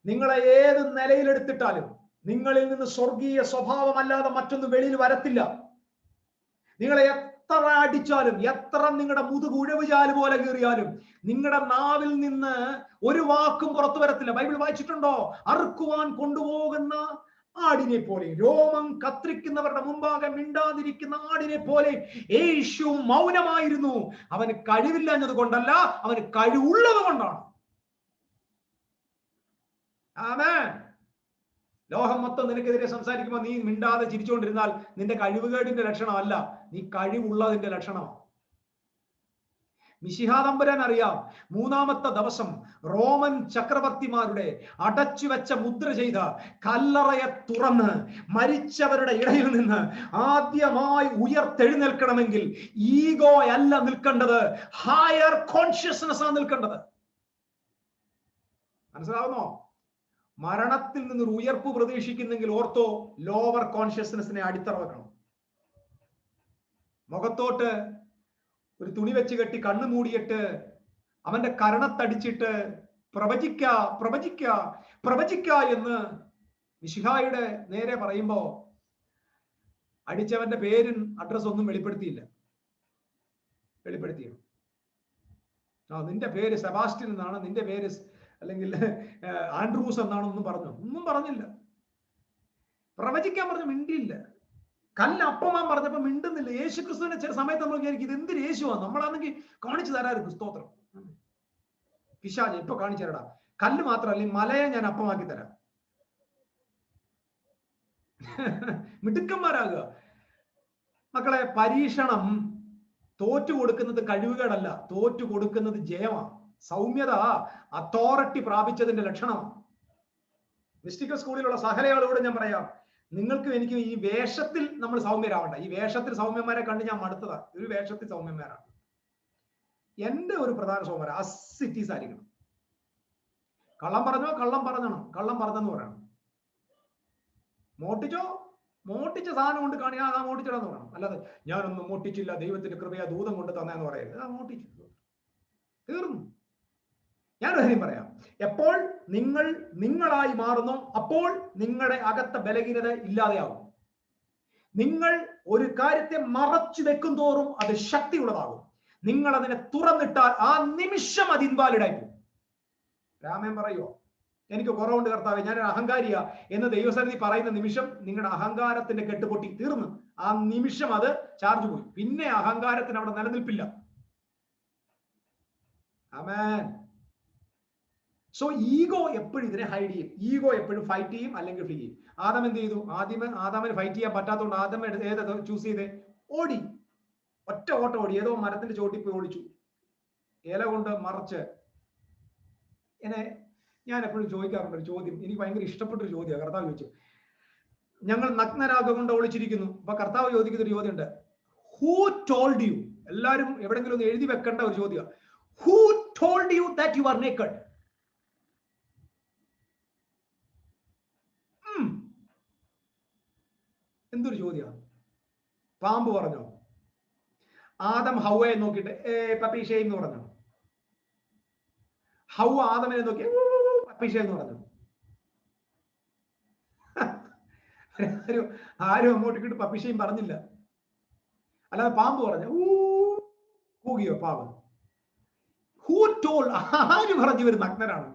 നിങ്ങളെ ഏത് നിലയിലെടുത്തിട്ടാലും നിങ്ങളിൽ നിന്ന് സ്വർഗീയ സ്വഭാവമല്ലാതെ മറ്റൊന്നും വെളിയിൽ വരത്തില്ല. നിങ്ങളെ എത്ര അടിച്ചാലും, എത്ര നിങ്ങളുടെ മുതുക് ഉഴവുചാല് പോലെ കീറിയാലും നിങ്ങളുടെ നാവിൽ നിന്ന് ഒരു വാക്കും പുറത്തു വരത്തില്ല. ബൈബിൾ വായിച്ചിട്ടുണ്ടോ? അറുക്കുവാൻ കൊണ്ടുപോകുന്ന ആടിനെ പോലെ, രോമം കത്രിക്കുന്നവരുടെ മുമ്പാകെ മിണ്ടാതിരിക്കുന്ന ആടിനെ പോലെ യേശു മൗനമായിരുന്നു. അവന് കഴിവില്ലാഞ്ഞത് കൊണ്ടല്ല, അവന് കഴിവുള്ളത് കൊണ്ടാണ്. ആമേൻ. ലോകം മൊത്തം നിനക്കെതിരെ സംസാരിക്കുമ്പോൾ നീ മിണ്ടാതെ ചിരിച്ചുകൊണ്ടിരുന്നാൽ നിന്റെ കഴിവുകേടിന്റെ ലക്ഷണമല്ല, നീ കഴിവുള്ളതിന്റെ ലക്ഷണമാണ്. മിശിഹാ തമ്പുരാൻ അറിയാം, മൂന്നാമത്തെ ദിവസം റോമൻ ചക്രവർത്തിമാരുടെ അടച്ചുവെച്ച മുദ്ര ചെയ്ത കല്ലറയെ തുറന്ന് മരിച്ചവരുടെ ഇടയിൽ നിന്ന് ആദ്യമായി ഉയർത്തെഴുന്നേൽക്കണമെങ്കിൽ ഈഗോ അല്ല നിൽക്കേണ്ടത്, ഹയർ കോൺഷ്യസ്നെസ് ആണ് നിൽക്കേണ്ടത്. മനസ്സിലാവുന്നോ? മരണത്തിൽ നിന്നൊരു ഉയർപ്പ് പ്രതീക്ഷിക്കുന്നെങ്കിൽ ഓർത്തോ, ലോവർ കോൺഷ്യസ്നെസ്സിനെ അടിത്തറ വെക്കണം. മുഖത്തോട്ട് ഒരു തുണി വെച്ച് കെട്ടി കണ്ണു മൂടിയിട്ട് അവന്റെ കരണത്തടിച്ചിട്ട് പ്രവചിക്ക എന്ന് മിശിഹായുടെ നേരെ പറയുമ്പോ അടിച്ചവന്റെ പേരും അഡ്രസ് ഒന്നും വെളിപ്പെടുത്തിയോ? നിന്റെ പേര് സെബാസ്റ്റ്യൻ എന്നാണ്, നിന്റെ പേര് അല്ലെങ്കിൽ ആൻഡ്രൂസ് എന്നാണെന്നും ഒന്നും പറഞ്ഞില്ല. പ്രവചിക്കാൻ പറഞ്ഞു, മിണ്ടിയില്ല. കല്ല് അപ്പമാൻ പറഞ്ഞപ്പോ മിണ്ടുന്നില്ല. യേശു ക്രിസ്തുവിനെ ചില സമയത്ത് നമ്മൾ വിചാരിക്കും ഇത് എന്തൊരു യേശുവാണ്, നമ്മളാണെങ്കിൽ കാണിച്ചു തരാമായിരുന്നു. സ്തോത്രം. പിശാച് ഇപ്പൊ കാണിച്ചു തരടാ, കല്ല് മാത്രമല്ല മലയെ ഞാൻ അപ്പമാക്കി തരാം. മിടുക്കന്മാരാകുക മക്കളെ. പരീക്ഷണം തോറ്റു കൊടുക്കുന്നത് കഴിവുകേടല്ല, തോറ്റു കൊടുക്കുന്നത് ജയമാണ്. സൗമ്യത അതോറിറ്റി പ്രാപിച്ചതിന്റെ ലക്ഷണമാണ്. മിസ്റ്റിക്കൽ സ്കൂളിലുള്ള സകല ആളുകളോട് ഞാൻ പറയാം, നിങ്ങൾക്കും എനിക്കും ഈ വേഷത്തിൽ നമ്മൾ സൗമ്യരാവണ്ട. ഈ വേഷത്തിൽ സൗമ്യന്മാരെ കണ്ട് ഞാൻ മടുത്തതാ. ഒരു വേഷത്തിൽ സൗമ്യന്മാരാണ്. എന്റെ ഒരു പ്രധാന സൗമ്യര അസിറ്റീസ് ആയിരിക്കണം. കള്ളം പറഞ്ഞെന്ന് പറയണം. മോട്ടിച്ച സാധനം കൊണ്ട് കാണിയാ മോട്ടിച്ചിടാന്ന് പറയണം. അല്ലാതെ ഞാനൊന്നും മോട്ടിച്ചില്ല, ദൈവത്തിന്റെ കൃപയാ ദൂതം കൊണ്ട് തന്നെന്ന് പറയരുത്. മോട്ടിച്ചു തീർന്നു. ഞാനൊരു കാര്യം പറയാം, എപ്പോൾ നിങ്ങളായി മാറുന്നു അപ്പോൾ നിങ്ങളുടെ അകത്ത ബലഹീനത ഇല്ലാതെയാകും. നിങ്ങൾ ഒരു കാര്യത്തെ മറച്ചു വെക്കും തോറും അത് ശക്തിയുള്ളതാകും. നിങ്ങൾ അതിനെ തുറന്നിട്ടാൽ ആ നിമിഷം അത് ഇൻവാലിഡായി പോകും. രാമൻ പറയുമോ, എനിക്ക് കുറവുണ്ട് കർത്താവേ, ഞാനൊരു അഹങ്കാരിയാ എന്ന് ദൈവസന്നിധി പറയുന്ന നിമിഷം നിങ്ങളുടെ അഹങ്കാരത്തിന്റെ കെട്ടുപൊട്ടി തീർന്ന് ആ നിമിഷം അത് ചാർജ് പോയി. പിന്നെ അഹങ്കാരത്തിന് അവിടെ നിലനിൽപ്പില്ല. ആമേൻ. സോ ഈഗോ എപ്പോഴും ഇതിനെ ഹൈഡ് ചെയ്യും. ഈഗോ എപ്പോഴും ഫൈറ്റ് ചെയ്യും അല്ലെങ്കിൽ ഫ്ലീ ചെയ്യും. ആദം എന്ത് ചെയ്തു? ആദാമിന് ഫൈറ്റ് ചെയ്യാൻ പറ്റാത്തതുകൊണ്ട് ആദം ഏത് ചൂസ് ചെയ്ത് ഓടി, ഒറ്റ ഓട്ടം ഓടി, ഏതോ മരത്തിന്റെ ചോട്ടിൽ പോയി ഓടിച്ചു. ഇല കൊണ്ട് മറച്ച് ഞാൻ എപ്പോഴും ചോദിക്കാറുണ്ട് ഒരു ചോദ്യം, എനിക്ക് ഭയങ്കര ഇഷ്ടപ്പെട്ടൊരു ചോദ്യമാണ്. കർത്താവ് ചോദിച്ചു, ഞങ്ങൾ നഗ്നരാകൊണ്ട് ഒളിച്ചിരിക്കുന്നു. അപ്പൊ കർത്താവ് ചോദിക്കുന്ന ഒരു ചോദ്യമുണ്ട്, ഹൂ ടോൾഡ് യു? എല്ലാവരും എവിടെങ്കിലും ഒന്ന് എഴുതി വെക്കേണ്ട ഒരു ചോദ്യം. Who told you that you are naked? എന്തൊരു ചോദ്യമാണ്. പാമ്പ് പറഞ്ഞോ? ആദം ഹൗവയെ നോക്കിയിട്ട് പപ്പീഷേ എന്ന് പറഞ്ഞോ? ഹൗവ ആദമിനെ നോക്കി പപ്പീഷേ എന്ന് പറഞ്ഞു? ആരും അങ്ങോട്ട് ഇങ്ങോട്ട് പപ്പീഷയും പറഞ്ഞില്ല. അല്ലാതെ പാമ്പ് പറഞ്ഞു കൂകിയോ പാമ്പ്? Who told? ആര് പറഞ്ഞു ഇവർ നഗ്നരാണ്?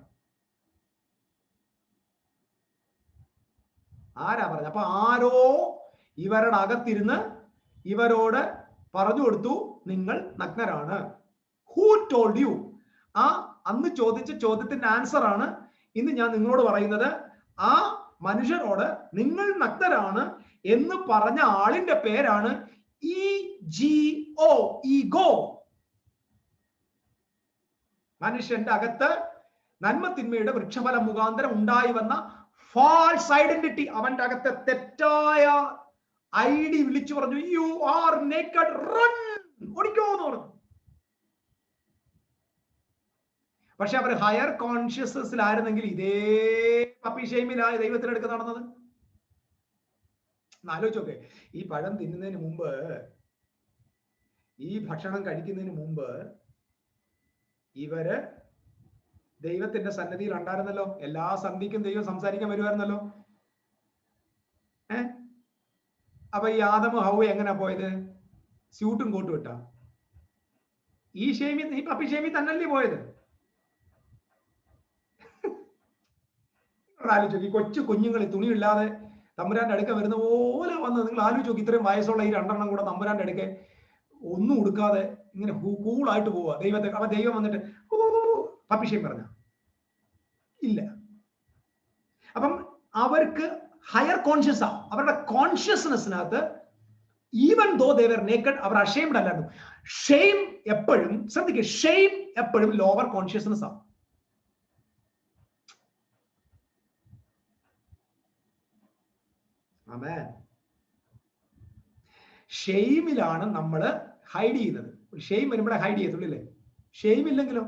ആരാ പറഞ്ഞു? അപ്പൊ ആരോ ഇവരുടെ അകത്തിരുന്ന് ഇവരോട് പറഞ്ഞു കൊടുത്തു, നിങ്ങൾ നഗ്നരാണ്. Who told you? ആ അന്ന് ചോദിച്ച ചോദ്യത്തിന്റെ ആൻസർ ആണ് ഇന്ന് ഞാൻ നിങ്ങളോട് പറയുന്നത്. ആ മനുഷ്യരോട് നിങ്ങൾ നഗ്നരാണ് എന്ന് പറഞ്ഞ ആളിന്റെ പേരാണ് ഈഗോ. മനുഷ്യന്റെ അകത്ത് നന്മ തിന്മയുടെ വൃക്ഷഫലം മുഖാന്തരം ഉണ്ടായി വന്ന ഫാൾസ് ഐഡന്റിറ്റി, അവന്റെ അകത്തെ തെറ്റായ ഐഡി വിളിച്ചു പറഞ്ഞു, യു ആർ നേക്കഡ്, റൺ, ഓടിക്കോ എന്ന് പറഞ്ഞു. പക്ഷെ അവർ ഹയർ കോൺഷ്യസ്നസ്സിലായിരുന്നെങ്കിൽ ഇതേ പപ്പി ഷെയ്മിലായ ദൈവത്തിനടുക്ക് നടന്നത്. ആലോചിച്ചോക്കെ, ഈ പഴം തിന്നുന്നതിന് മുമ്പ്, ഈ ഭക്ഷണം കഴിക്കുന്നതിന് മുമ്പ് ഇവര് ദൈവത്തിന്റെ സന്നിധിയിൽ ഉണ്ടായിരുന്നല്ലോ. എല്ലാ സന്ധിക്കും ദൈവം സംസാരിക്കാൻ വരുമായിരുന്നല്ലോ. അപ്പൊ ഈ ആദമും ഹൗവയും എങ്ങനെയാ പോയത്? സ്യൂട്ടും കോട്ടും ഇട്ടാ? ഈ പപ്പി ഷെയ്മി തന്നല്ലേ പോയത്? ആലോചിച്ചു, ഈ കൊച്ചു കുഞ്ഞുങ്ങൾ തുണിയില്ലാതെ തമ്പുരാന്റെ അടുക്ക വരുന്ന പോലെ വന്ന്, നിങ്ങൾ ആലോചിച്ച് നോക്കി, ഇത്രയും വയസ്സുള്ള ഈ രണ്ടെണ്ണം കൂടെ തമ്പുരാന്റെ അടുക്ക ഒന്നും ഉടുക്കാതെ ഇങ്ങനെ കൂളായിട്ട് പോവുക ദൈവത്തെ. അപ്പൊ ദൈവം വന്നിട്ട് പപ്പിഷയും പറഞ്ഞ ഇല്ല. അപ്പം അവർക്ക് ഹയർ കോൺഷ്യസ് അവരുടെ കോൺഷ്യസ്നെസ്സിനകത്ത് ഈവൻ ദോ ദേ വർ നേക്കഡ്, അവർ അഷെയിംഡ് അല്ലായിരുന്നു. ഷെയിം എപ്പോഴും ശ്രദ്ധിക്കുക, ഷെയിം എപ്പോഴും ലോവർ കോൺഷ്യസ്നെസ് ആണ്. ആമേൻ. ഷെയിമിലാണ് നമ്മൾ ഹൈഡ് ചെയ്യുന്നത്. ഷെയിം വരുമ്പോഴേ ഹൈഡ് ചെയ്യത്തുള്ളൂ. ഷെയിം ഇല്ലെങ്കിലോ?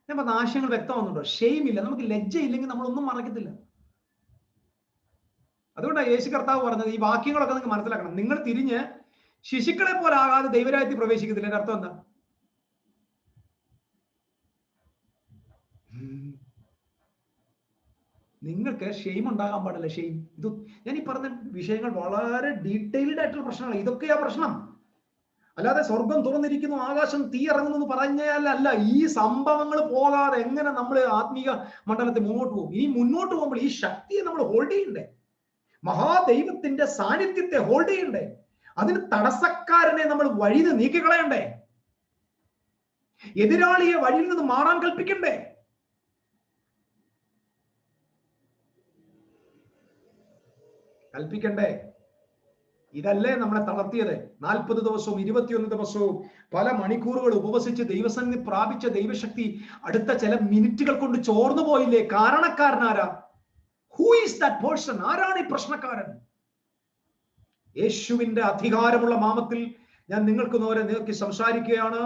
ഞാൻ ആശയങ്ങൾ വ്യക്തമാകുന്നുണ്ടോ? ഷെയിം ഇല്ല, നമുക്ക് ലജ്ജ ഇല്ലെങ്കിൽ നമ്മളൊന്നും മറക്കത്തില്ല. അതുകൊണ്ടാണ് യേശു കർത്താവ് പറഞ്ഞത്, ഈ വാക്യങ്ങളൊക്കെ നിങ്ങൾക്ക് മനസ്സിലാക്കണം, നിങ്ങൾ തിരിഞ്ഞ് ശിശുക്കളെ പോലെ ആകാതെ ദൈവരാജ്യത്തിൽ പ്രവേശിക്കത്തില്ല. അർത്ഥം എന്താ? നിങ്ങൾക്ക് ഷെയിം ഉണ്ടാകാൻ പാടില്ല. ഷെയിം, ഇത് ഞാൻ ഈ പറഞ്ഞ വിഷയങ്ങൾ വളരെ ഡീറ്റെയിൽഡ് ആയിട്ടുള്ള പ്രശ്നങ്ങൾ. ഇതൊക്കെയാ പ്രശ്നം. അല്ലാതെ സ്വർഗം തുറന്നിരിക്കുന്നു, ആകാശം തീ ഇറങ്ങുന്നു എന്ന് പറഞ്ഞാലല്ല. ഈ സംഭവങ്ങൾ പോകാതെ എങ്ങനെ നമ്മൾ ആത്മീക മണ്ഡലത്തിൽ മുന്നോട്ട് പോകും? ഈ മുന്നോട്ട് പോകുമ്പോൾ ഈ ശക്തിയെ നമ്മൾ ഹോൾഡ് ചെയ്യണ്ടേ? മഹാദൈവത്തിന്റെ സാന്നിധ്യത്തെ ഹോൾഡ് ചെയ്യണ്ടേ? അതിന് തടസ്സക്കാരനെ നമ്മൾ വഴിയിൽ നിന്ന് നീക്കിക്കളയണ്ടേ? എതിരാളിയെ വഴിയിൽ നിന്ന് മാറാൻ കൽപ്പിക്കണ്ടേ? കൽപ്പിക്കണ്ടേ? ഇതല്ലേ നമ്മളെ തളർത്തിയത്? 40 ദിവസവും 21 ദിവസവും പല മണിക്കൂറുകൾ ഉപവസിച്ച് ദൈവസന്നിധി പ്രാപിച്ച ദൈവശക്തി അടുത്ത ചില മിനിറ്റുകൾ കൊണ്ട് ചോർന്നു പോയില്ലേ? കാരണക്കാരനാരാ? Who is that person? ആരാണ് ഈ പ്രശ്നക്കാരൻ? യേശുവിന്റെ അധികാരമുള്ള നാമത്തിൽ ഞാൻ നിങ്ങൾക്ക് നേരെ സംസാരിക്കുകയാണ്.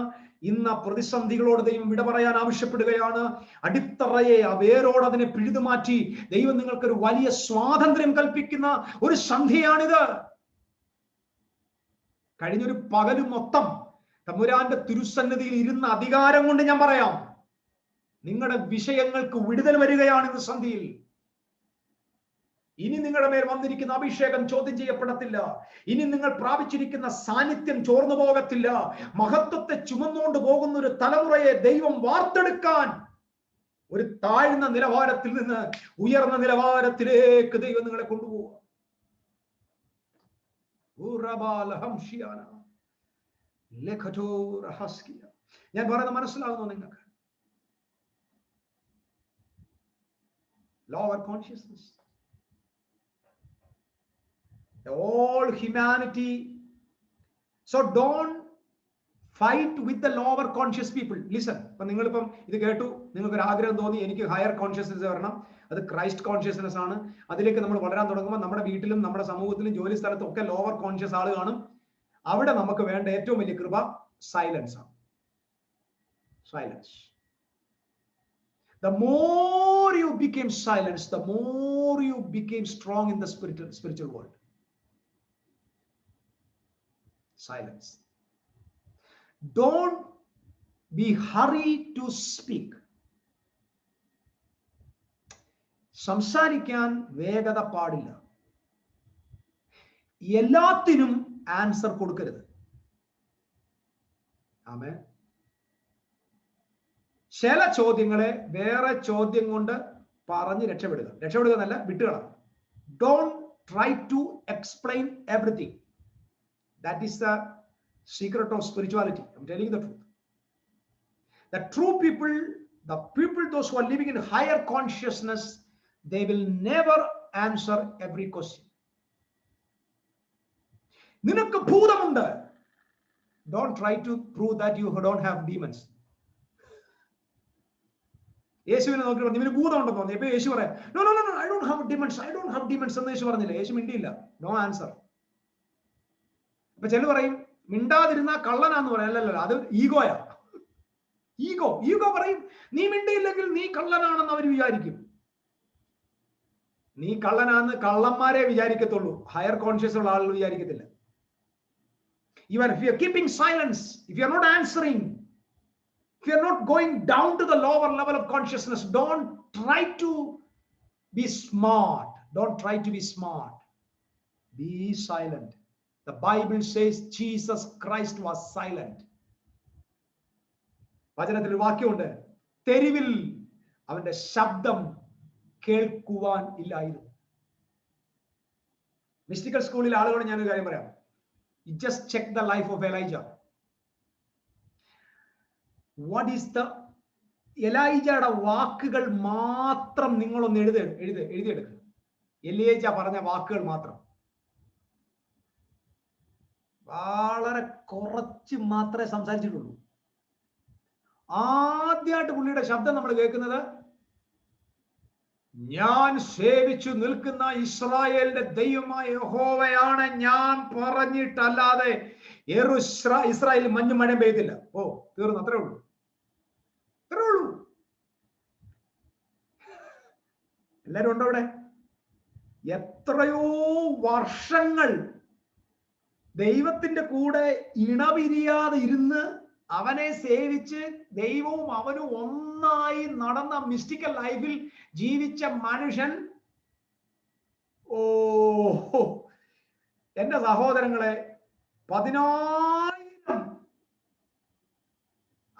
ഇന്ന് പ്രതിസന്ധികളോട് ദൈവം വിട പറയാൻ ആവശ്യപ്പെടുകയാണ്. അടിത്തറയെ, വേരോട് അതിനെ പിഴുതുമാറ്റി ദൈവം നിങ്ങൾക്കൊരു വലിയ സ്വാതന്ത്ര്യം കൽപ്പിക്കുന്ന ഒരു സന്ധ്യയാണിത്. കഴിഞ്ഞൊരു പകല് മൊത്തം തമ്പുരാന്റെ തിരുസന്നിധിയിൽ ഇരുന്ന അധികാരം കൊണ്ട് ഞാൻ പറയാം, നിങ്ങളുടെ വിഷയങ്ങൾക്ക് വിടുതൽ വരികയാണ് ഇന്ന് സന്ധ്യയിൽ. ഇനി നിങ്ങളുടെ മേൽ വന്നിരിക്കുന്ന അഭിഷേകം ചോദ്യം ചെയ്യപ്പെടത്തില്ല. ഇനി നിങ്ങൾ പ്രാപിച്ചിരിക്കുന്ന സാന്നിധ്യം ചോർന്നു പോകത്തില്ല. മഹത്വത്തെ ചുമന്നുകൊണ്ട് പോകുന്ന ഒരു തലമുറയെ ദൈവം വാർത്തെടുക്കാൻ ഒരു താഴ്ന്ന നിലവാരത്തിൽ നിന്ന് ഉയർന്ന നിലവാരത്തിലേക്ക് ദൈവം നിങ്ങളെ കൊണ്ടുപോകുക. ഞാൻ പറയുന്നത് മനസ്സിലാകുന്നു നിങ്ങൾക്ക്? Lower consciousness, all humanity. So don't fight with the lower conscious people. Listen. അപ്പൊ നിങ്ങളിപ്പം ഇത് കേട്ടു, നിങ്ങൾക്ക് ഒരു ആഗ്രഹം തോന്നി, എനിക്ക് ഹയർ കോൺഷ്യസ്നെസ് വരണം, അത് ക്രൈസ്റ്റ് കോൺഷ്യസ്നെസ് ആണ്. അതിലേക്ക് നമ്മൾ വളരാൻ തുടങ്ങുമ്പോൾ നമ്മുടെ വീട്ടിലും നമ്മുടെ സമൂഹത്തിലും ജോലി സ്ഥലത്തും ഒക്കെ ലോവർ കോൺഷ്യസ് ആൾ കാണും. അവിടെ നമുക്ക് വേണ്ട ഏറ്റവും വലിയ കൃപ സൈലൻസ് ആണ്. Silence. The more you became silent, the more you became strong in the spiritual world. Silence. Don't be hurried to speak. സംസാരിക്കാൻ വേഗത പാടില്ല. എല്ലാത്തിനും ആൻസർ കൊടുക്കരുത്. ആമേൻ. ചില ചോദ്യങ്ങളെ വേറെ ചോദ്യം കൊണ്ട് പറഞ്ഞ് രക്ഷപ്പെടുക എന്നല്ല, വിട്ടുകളാം. Don't try to explain everything. That is the secret of spirituality. I'm telling you the truth. The true people, the people those who are living in higher consciousness, they will never answer every question. നിനക്ക് ഭൂതമുണ്ട്. Don't try to prove that you don't have demons. യേശുവിനെ നോക്കി പറഞ്ഞു ഇവന് ഭൂതമുണ്ടെന്ന് പറഞ്ഞു. ഇപ്പൊ യേശു പറയാം no no no no I don't have demons, I don't have demons എന്ന് യേശു പറഞ്ഞില്ല. യേശു മിണ്ടിയില്ല. No answer. അപ്പൊ ചിലർ പറയും മിണ്ടാതിരുന്ന കള്ളനാന്ന് പറയാം. അല്ലല്ല, അത് ഈഗോയാ. ഈഗോ പറയും നീ മിണ്ടിയില്ലെങ്കിൽ നീ കള്ളനാണെന്ന് അവർ വിചാരിക്കും. നീ കള്ളനാന്ന് കള്ളന്മാരെ വിചാരിക്കത്തുള്ളൂ, ഹയർ കോൺഷ്യസ് ഉള്ള ആളുകൾ വിചാരിക്കത്തില്ല. If you are keeping silence, if you are not answering, if you are not going down to the lower level of consciousness, don't try to be smart. Don't try to be smart. Be silent. The Bible says Jesus Christ was silent. വചനത്തിൽ ഒരു വാക്യമുണ്ട്, തെരുവിൽ അവന്റെ ശബ്ദം കേൾക്കുവാൻ ഇല്ലായിരുന്നു. മിസ്റ്റിക്കൽ സ്കൂളിൽ ആളുകളോട് ഞാനൊരു കാര്യം പറയാം. You just check the life of Elijah. What is the എലൈജയുടെ വാക്കുകൾ മാത്രം നിങ്ങളൊന്ന് എഴുതിയെടുക്കുക. എലീജ പറഞ്ഞ വാക്കുകൾ മാത്രം, വളരെ കുറച്ച് മാത്രമേ സംസാരിച്ചിട്ടുള്ളൂ. ആദ്യമായിട്ട് പുള്ളിയുടെ ശബ്ദം നമ്മൾ കേൾക്കുന്നത് ഞാൻ സേവിച്ചു നിൽക്കുന്ന ഇസ്രായേലിന്റെ ദൈവമായ യഹോവയാണ് ഞാൻ പറഞ്ഞിട്ടല്ലാതെ ഇസ്രായേൽ മഞ്ഞും മഴയും പെയ്തില്ല. ഓ തീർന്നു, അത്രേ ഉള്ളൂ. എല്ലാരും ഉണ്ടോ അവിടെ? എത്രയോ വർഷങ്ങൾ ദൈവത്തിന്റെ കൂടെ ഇണപിരിയാതെ ഇരുന്ന് അവനെ സേവിച്ച് ദൈവവും അവനും ഒന്നായി നടന്ന മിസ്റ്റിക്കൽ ലൈഫിൽ ജീവിച്ച മനുഷ്യൻ, ഓ എന്റെ സഹോദരങ്ങളെ, 10,000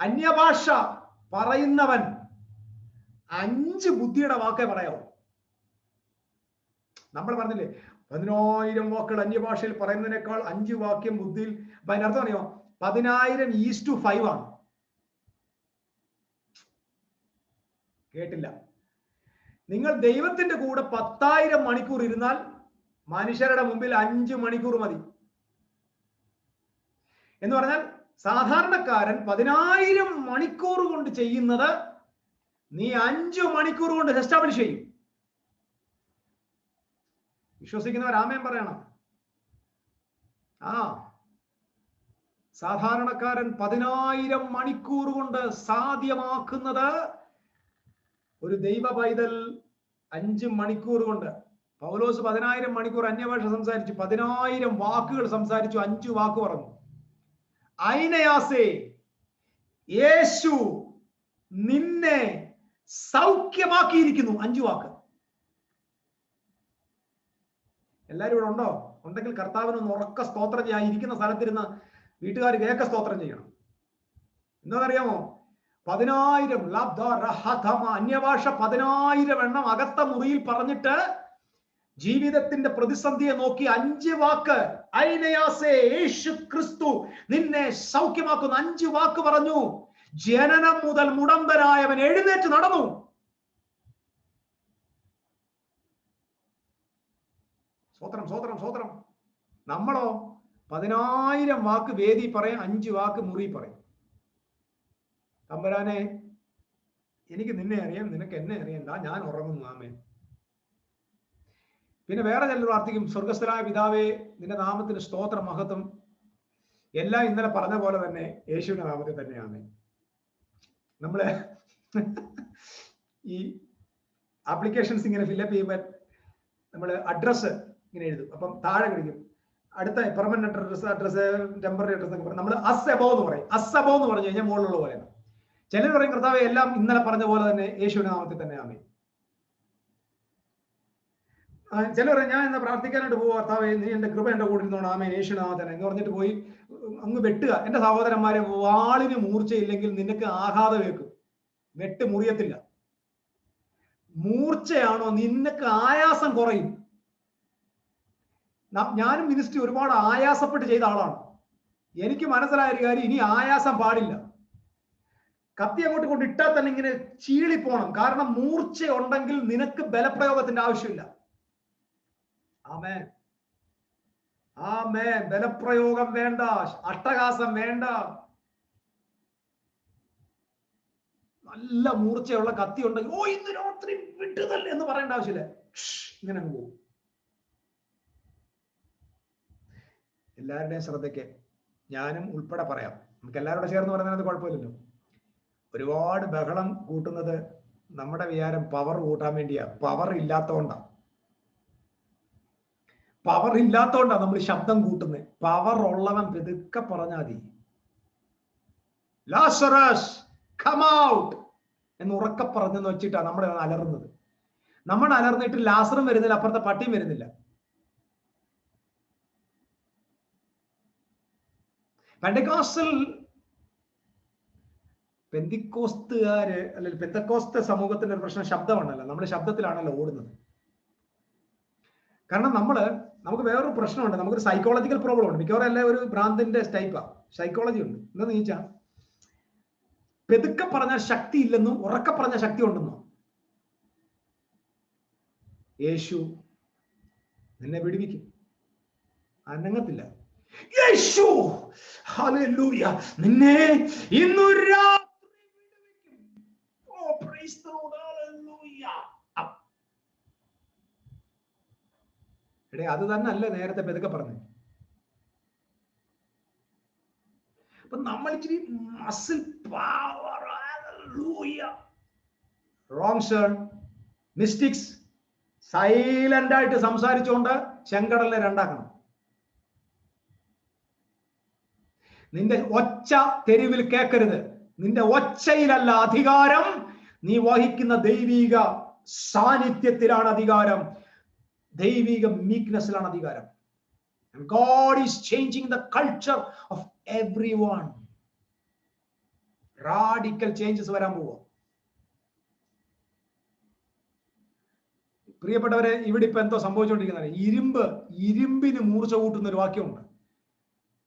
അന്യഭാഷ പറയുന്നവൻ 5 ബുദ്ധിയുടെ വാക്കേ പറയാവൂ. നമ്മൾ പറഞ്ഞില്ലേ 10,000 വാക്കുകൾ അന്യഭാഷയിൽ പറയുന്നതിനേക്കാൾ 5 വാക്യം ബുദ്ധിയിൽ. അപ്പൊ അതിനർത്ഥം അറിയോ? 10,000:5 ആണ്. കേട്ടില്ല? നിങ്ങൾ ദൈവത്തിന്റെ കൂടെ 10,000 മണിക്കൂർ ഇരുന്നാൽ മനുഷ്യരുടെ മുമ്പിൽ 5 മണിക്കൂർ മതി. എന്ന് പറഞ്ഞാൽ സാധാരണക്കാരൻ 10,000 മണിക്കൂർ കൊണ്ട് ചെയ്യുന്നത് നീ 5 മണിക്കൂർ കൊണ്ട് എസ്റ്റാബ്ലിഷ് ചെയ്യും. വിശ്വസിക്കുന്നവർ ആമേൻ പറയണം. സാധാരണക്കാരൻ 10,000 മണിക്കൂർ കൊണ്ട് സാധ്യമാക്കുന്നത് ഒരു ദൈവ പൈതൽ 5 മണിക്കൂർ കൊണ്ട്. പൗലോസ് 10,000 മണിക്കൂർ അന്യഭാഷ സംസാരിച്ചു, 10,000 വാക്കുകൾ സംസാരിച്ചു, 5 വാക്ക് പറഞ്ഞു. ഐനയാസേ, യേശു നിന്നെ സൗഖ്യമാക്കിയിരിക്കുന്നു, 5 വാക്ക്. എല്ലാരും ഇവിടെ ഉണ്ടോ? ഉണ്ടെങ്കിൽ കർത്താവിനൊന്ന് ഉറക്ക സ്തോത്രം ചെയ്യാൻ. ഇരിക്കുന്ന സ്ഥലത്തിരുന്ന് വീട്ടുകാർ കേൾക്ക സ്തോത്രം ചെയ്യണം. എന്താണെന്നറിയാമോ? 10,000 അന്യഭാഷ 10,000 എണ്ണം അകത്ത മുറിയിൽ പറഞ്ഞിട്ട് ജീവിതത്തിന്റെ പ്രതിസന്ധിയെ നോക്കി 5 വാക്ക്, ഐനയാസേ, യേശു ക്രിസ്തു നിന്നെ സൗഖ്യമാക്കുന്ന 5 വാക്ക് പറഞ്ഞു. ജനനം മുതൽ മുടന്തനായവൻ എഴുന്നേറ്റ് നടന്നു. സ്വത്രം. നമ്മളോ 10,000 വാക്ക് വേദി പറയും, 5 വാക്ക് മുറി പറയും. തമ്പുരാനെ, എനിക്ക് നിന്നെ അറിയാം, നിനക്ക് എന്നെ അറിയണ്ട, ഞാൻ ഉറങ്ങുന്നു. ആമേൻ. പിന്നെ വേറെ ചിലർ പ്രാർത്ഥിക്കും, സ്വർഗസ്ഥനായ പിതാവേ, നിന്റെ നാമത്തിന് സ്തോത്ര മഹത്വം. എല്ലാം ഇന്നലെ പറഞ്ഞ പോലെ തന്നെ യേശുവിന്റെ നാമത്തിൽ തന്നെയാണ്. നമ്മള് ഈ ആപ്ലിക്കേഷൻസ് ഇങ്ങനെ ഫില്ലപ്പ് ചെയ്യുമ്പോൾ നമ്മൾ അഡ്രസ്സ് ഇങ്ങനെ എഴുതും. അപ്പം താഴെ കഴിക്കും അടുത്ത പെർമനന്റ് അഡ്രസ്, ടെമ്പററി അഡ്രസ് എന്നൊക്കെ പറയും. നമ്മൾ അസ്സബോ എന്ന് പറയും. അസ്സബോ എന്ന് പറഞ്ഞു കഴിഞ്ഞാൽ മുകളിലുള്ള പോലെയാണ്. ചിലർ പറയും, കർത്താവേ, എല്ലാം ഇന്നലെ പറഞ്ഞ പോലെ തന്നെ യേശുവിന്റെ നാമത്തിൽ തന്നെ ആമേൻ. ചിലർ പറയും, ഞാൻ എന്നാ പ്രാർത്ഥിക്കാനായിട്ട് പോവുക, കർത്താവേ, നീ എന്റെ കൃപ എന്റെ കൂടെ ഇരുന്നോണം, ആമേൻ, യേശുവിന്റെ നാമത്തിൽ തന്നെ എന്ന് പറഞ്ഞിട്ട് പോയി അങ്ങ് വെട്ടുക. എന്റെ സഹോദരന്മാരെ, വാളിന് മൂർച്ചയില്ലെങ്കിൽ നിനക്ക് ആഘാതം വെക്കും, വെട്ട് മുറിയത്തില്ല. മൂർച്ചയാണോ, നിനക്ക് ആയാസം കുറയും. ഞാനും മിനിസ്ട്രി ഒരുപാട് ആയാസപ്പെട്ട് ചെയ്ത ആളാണ്. എനിക്ക് മനസ്സിലായ ഒരു കാര്യം, ഇനി ആയാസം പാടില്ല. കത്തി അങ്ങോട്ട് കൊണ്ട് ഇട്ടാൽ തന്നെ ഇങ്ങനെ ചീളിപ്പോണം. കാരണം മൂർച്ച ഉണ്ടെങ്കിൽ നിനക്ക് ബലപ്രയോഗത്തിന്റെ ആവശ്യമില്ല. ആമേൻ, ആമേൻ. ബലപ്രയോഗം വേണ്ട, അട്ടഹാസം വേണ്ട. നല്ല മൂർച്ചയുള്ള കത്തി ഉണ്ടെങ്കിൽ, ഓ ഇന്ന് രാത്രി വിട്ടുതല്ലേ എന്ന് പറയേണ്ട ആവശ്യമില്ല, ഇങ്ങനെ അങ്ങ് പോകും. എല്ലാവരുടെയും ശ്രദ്ധയ്ക്ക് ഞാനും ഉൾപ്പെടെ പറയാം, നമുക്ക് എല്ലാവരോടും ചേർന്ന് പറയുന്നത് കുഴപ്പമില്ലല്ലോ. ഒരുപാട് ബഹളം കൂട്ടുന്നത് നമ്മുടെ വിചാരം പവർ കൂട്ടാൻ വേണ്ടിയാ. പവർ ഇല്ലാത്തതുകൊണ്ടാണ്. പവർ ഇല്ലാത്തതുകൊണ്ടാണ് നമ്മൾ ശബ്ദം കൂട്ടുന്നത്. പവർ ഉള്ളവൻ പെതുക്കെ പറഞ്ഞാൽ മതി. ലാസറസ് കം ഔട്ട് എന്ന് ഉറക്കെ പറഞ്ഞെന്ന് വെച്ചിട്ടാണ് നമ്മൾ അലറുന്നത്. നമ്മൾ അലർന്നിട്ട് ലാസറും വരുന്നില്ല, അപ്പുറത്തെ പട്ടിയും വരുന്നില്ല. പെന്തിക്കോസ്തുകാര് അല്ലെങ്കിൽ പെന്തക്കോസ്ത സമൂഹത്തിന്റെ ഒരു പ്രശ്നം ശബ്ദമാണല്ലോ. നമ്മുടെ ശബ്ദത്തിലാണല്ലോ ഓടുന്നത്. കാരണം നമുക്ക് വേറൊരു പ്രശ്നമുണ്ട്, നമുക്കൊരു സൈക്കോളജിക്കൽ പ്രോബ്ലം ഉണ്ട്. മിക്കവാറും എല്ലാം ഒരു ഭ്രാന്തിന്റെ ടൈപ്പാ, സൈക്കോളജി ഉണ്ട്. എന്താന്ന് ചോദിച്ചാൽ, പെതുക്കെ പറഞ്ഞാൽ ശക്തി ഇല്ലെന്നും ഉറക്കെ പറഞ്ഞ ശക്തി ഉണ്ടെന്നും. യേശു നിന്നെ വിടുവിക്കും, അനങ്ങത്തില്ല. യേശു ഹല്ലേലൂയ നിന്നെ ഇന്നു രാത്രി വിടുവിക്കും. ഓ പ്രൈസ് ദി ലോർഡ്, ഹല്ലേലൂയ. എടേ, അത് തന്നെ അല്ലേ നേരത്തെ പെതുക്കെ പറഞ്ഞു. അപ്പൊ നമ്മൾ ഇച്ചിരി muscle power, hallelujah. Wrong sir. Mystics silent ആയിട്ട് സംസാരിച്ചുകൊണ്ട് ചെങ്കടലിനെ രണ്ടാക്കണം. നിന്റെ ഒച്ച തെരുവിൽ കേൾക്കരുത്. നിന്റെ ഒച്ചയിലല്ല അധികാരം, നീ വഹിക്കുന്ന ദൈവിക സാന്നിധ്യത്തിലാണ് അധികാരം, ദൈവിക മീക്നെസ്സിലാണ് അധികാരം. And God is changing the culture of everyone. Radical changes വരാൻ പോവുക. പ്രിയപ്പെട്ടവരെ, ഇവിടെ ഇപ്പൊ എന്തോ സംഭവിച്ചുകൊണ്ടിരിക്കുന്നത്, ഇരുമ്പിന് മൂർച്ച കൂട്ടുന്ന ഒരു വാക്യമുണ്ട്.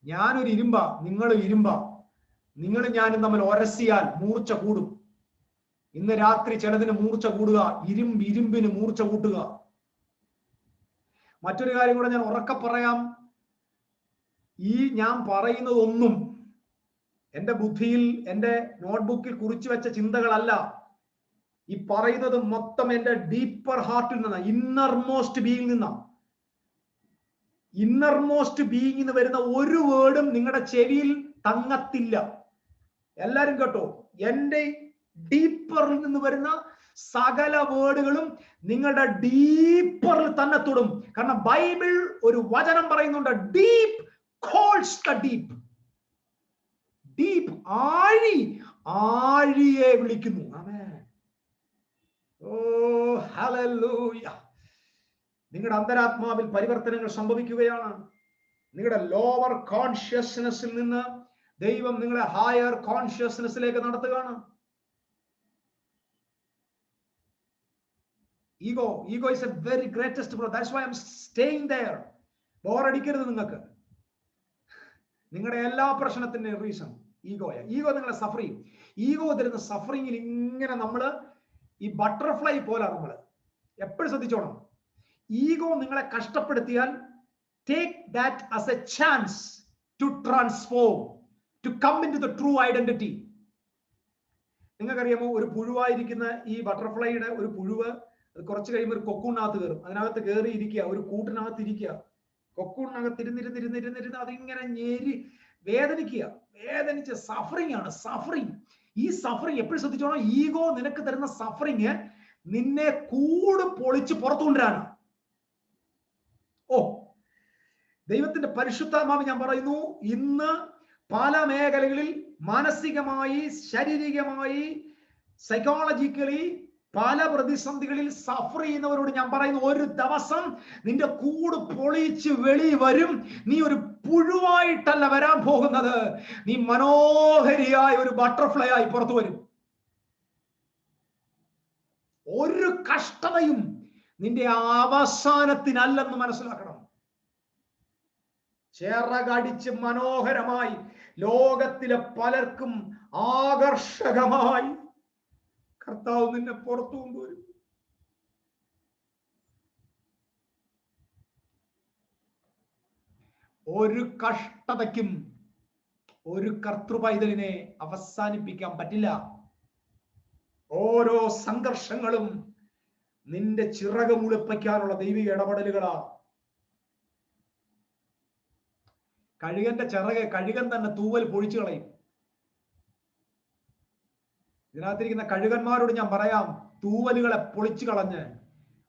ഞാനൊരു ഇരുമ്പ, നിങ്ങൾ ഇരുമ്പ, നിങ്ങളും ഞാനും തമ്മിൽ ഒരസിയാൽ മൂർച്ച കൂടും. ഇന്ന് രാത്രി ചിലതിന് മൂർച്ച കൂടുക, ഇരുമ്പിന് മൂർച്ച കൂട്ടുക. മറ്റൊരു കാര്യം കൂടെ ഞാൻ ഉറക്കെ പറയാം. ഈ ഞാൻ പറയുന്നതൊന്നും എൻ്റെ ബുദ്ധിയിൽ, എൻ്റെ നോട്ട്ബുക്കിൽ കുറിച്ചു വെച്ച ചിന്തകളല്ല. ഈ പറയുന്നത് മൊത്തം എൻ്റെ ഡീപ്പർ ഹാർട്ടിൽ നിന്നാണ്, ഇന്നർമോസ്റ്റ് ബീയിങ് നിന്നാണ്. ഇന്നർമോസ്റ്റ് ബീയിങ്ങിന് വരുന്ന ഒരു വേർഡും നിങ്ങളുടെ ചെവിയിൽ തങ്ങത്തില്ല. എല്ലാരും കേട്ടോ, എൻ്റെ ഡീപ്പറിൽ നിന്ന് വരുന്ന സകല വേർഡുകളും നിങ്ങളുടെ ഡീപ്പറിൽ തന്നെ തൊടും. കാരണം ബൈബിൾ ഒരു വചനം പറയുന്നുണ്ട്, deep calls the deep. Deep ആഴിയെ വിളിക്കുന്നു. ആമേൻ. ഓ ഹല്ലേലൂയ. നിങ്ങളുടെ അന്തരാത്മാവിൽ പരിവർത്തനങ്ങൾ സംഭവിക്കുകയാണ്. നിങ്ങളുടെ ലോവർ കോൺഷ്യസ്നെസ്സിൽ നിന്ന് ദൈവം നിങ്ങളെ ഹയർ കോൺഷ്യസ്നെസ്സിലേക്ക് നടത്തുകയാണ്. Ego is a very greatest problem. That's why I'm staying there. ബോറടിക്കരുത്. നിങ്ങളുടെ എല്ലാ പ്രശ്നത്തിന്റെ റീസൺ ഈഗോ നിങ്ങളെ സഫർ ചെയ്യും. ഈഗോ തരുന്ന സഫറിങ്ങിൽ ഇങ്ങനെ നമ്മള് ഈ ബട്ടർഫ്ലൈ പോലെ നമ്മൾ എപ്പോഴും ശ്രദ്ധിച്ചോണം. ഈഗോ നിങ്ങളെ കഷ്ടപ്പെടുത്തിയാൽ take that as a chance to transform, to come into the true identity. നിങ്ങൾക്കറിയാമോ, ഒരു പുഴുവായിരിക്കുന്ന ഈ ബട്ടർഫ്ലൈയുടെ ഒരു പുഴുവ് കുറച്ച് കഴിയുമ്പോൾ ഒരു കൊക്കൂണിനകത്ത് കയറും. അതിനകത്ത് കയറി ഇരിക്കുക, ഒരു കൂട്ടിനകത്ത് ഇരിക്കുക. കൊക്കൂണിനകത്ത് ഇരുന്നിരുന്നിരുന്നിരുന്നിരുന്ന് അതിങ്ങനെ ഞെരി വേദനിക്കുക, വേദനിച്ച് സഫറിങ് ആണ്, സഫറിങ്. ഈ സഫറിങ് എപ്പോഴും ശ്രദ്ധിച്ചോണം, ഈഗോ നിനക്ക് തരുന്ന സഫറിങ് നിന്നെ കൂട് പൊളിച്ച് പുറത്തുകൊണ്ടുവരാണ്. ഓ, ദൈവത്തിന്റെ പരിശുദ്ധാത്മാവ് ഞാൻ പറയുന്നു, ഇന്ന് പല മേഖലകളിൽ മാനസികമായി, ശാരീരികമായി, സൈക്കോളജിക്കലി പല പ്രതിസന്ധികളിൽ സഫർ ചെയ്യുന്നവരോട് ഞാൻ പറയുന്നു, ഒരു ദിവസം നിന്റെ കൂട് പൊളിച്ച് വെളി വരും. നീ ഒരു പുഴുവായിട്ടല്ല വരാൻ പോകുന്നത്, നീ മനോഹരിയായ ഒരു ബട്ടർഫ്ലൈ ആയി പുറത്തു വരും. ഒരു കഷ്ടതയും നിന്റെ അവസാനത്തിനല്ലെന്ന് മനസ്സിലാക്കണം. ചിറകടിച്ച് മനോഹരമായി ലോകത്തിലെ പലർക്കും ആകർഷകമായി കർത്താവ് നിന്നെ പുറത്തു കൊണ്ടുവരും. ഒരു കഷ്ടതയ്ക്കും ഒരു കർത്തൃപൈതലിനെ അവസാനിപ്പിക്കാൻ പറ്റില്ല. ഓരോ സംഘർഷങ്ങളും നിന്റെ ചിറക് മുളിപ്പിക്കാനുള്ള ദൈവിക ഇടപെടലുകളാ. കഴുകന്റെ ചിറക് കഴുകൻ തന്നെ തൂവൽ പൊഴിച്ചു കളയും. ഇതിനകത്തിരിക്കുന്ന കഴുകന്മാരോട് ഞാൻ പറയാം, തൂവലുകളെ പൊളിച്ചു കളഞ്ഞ്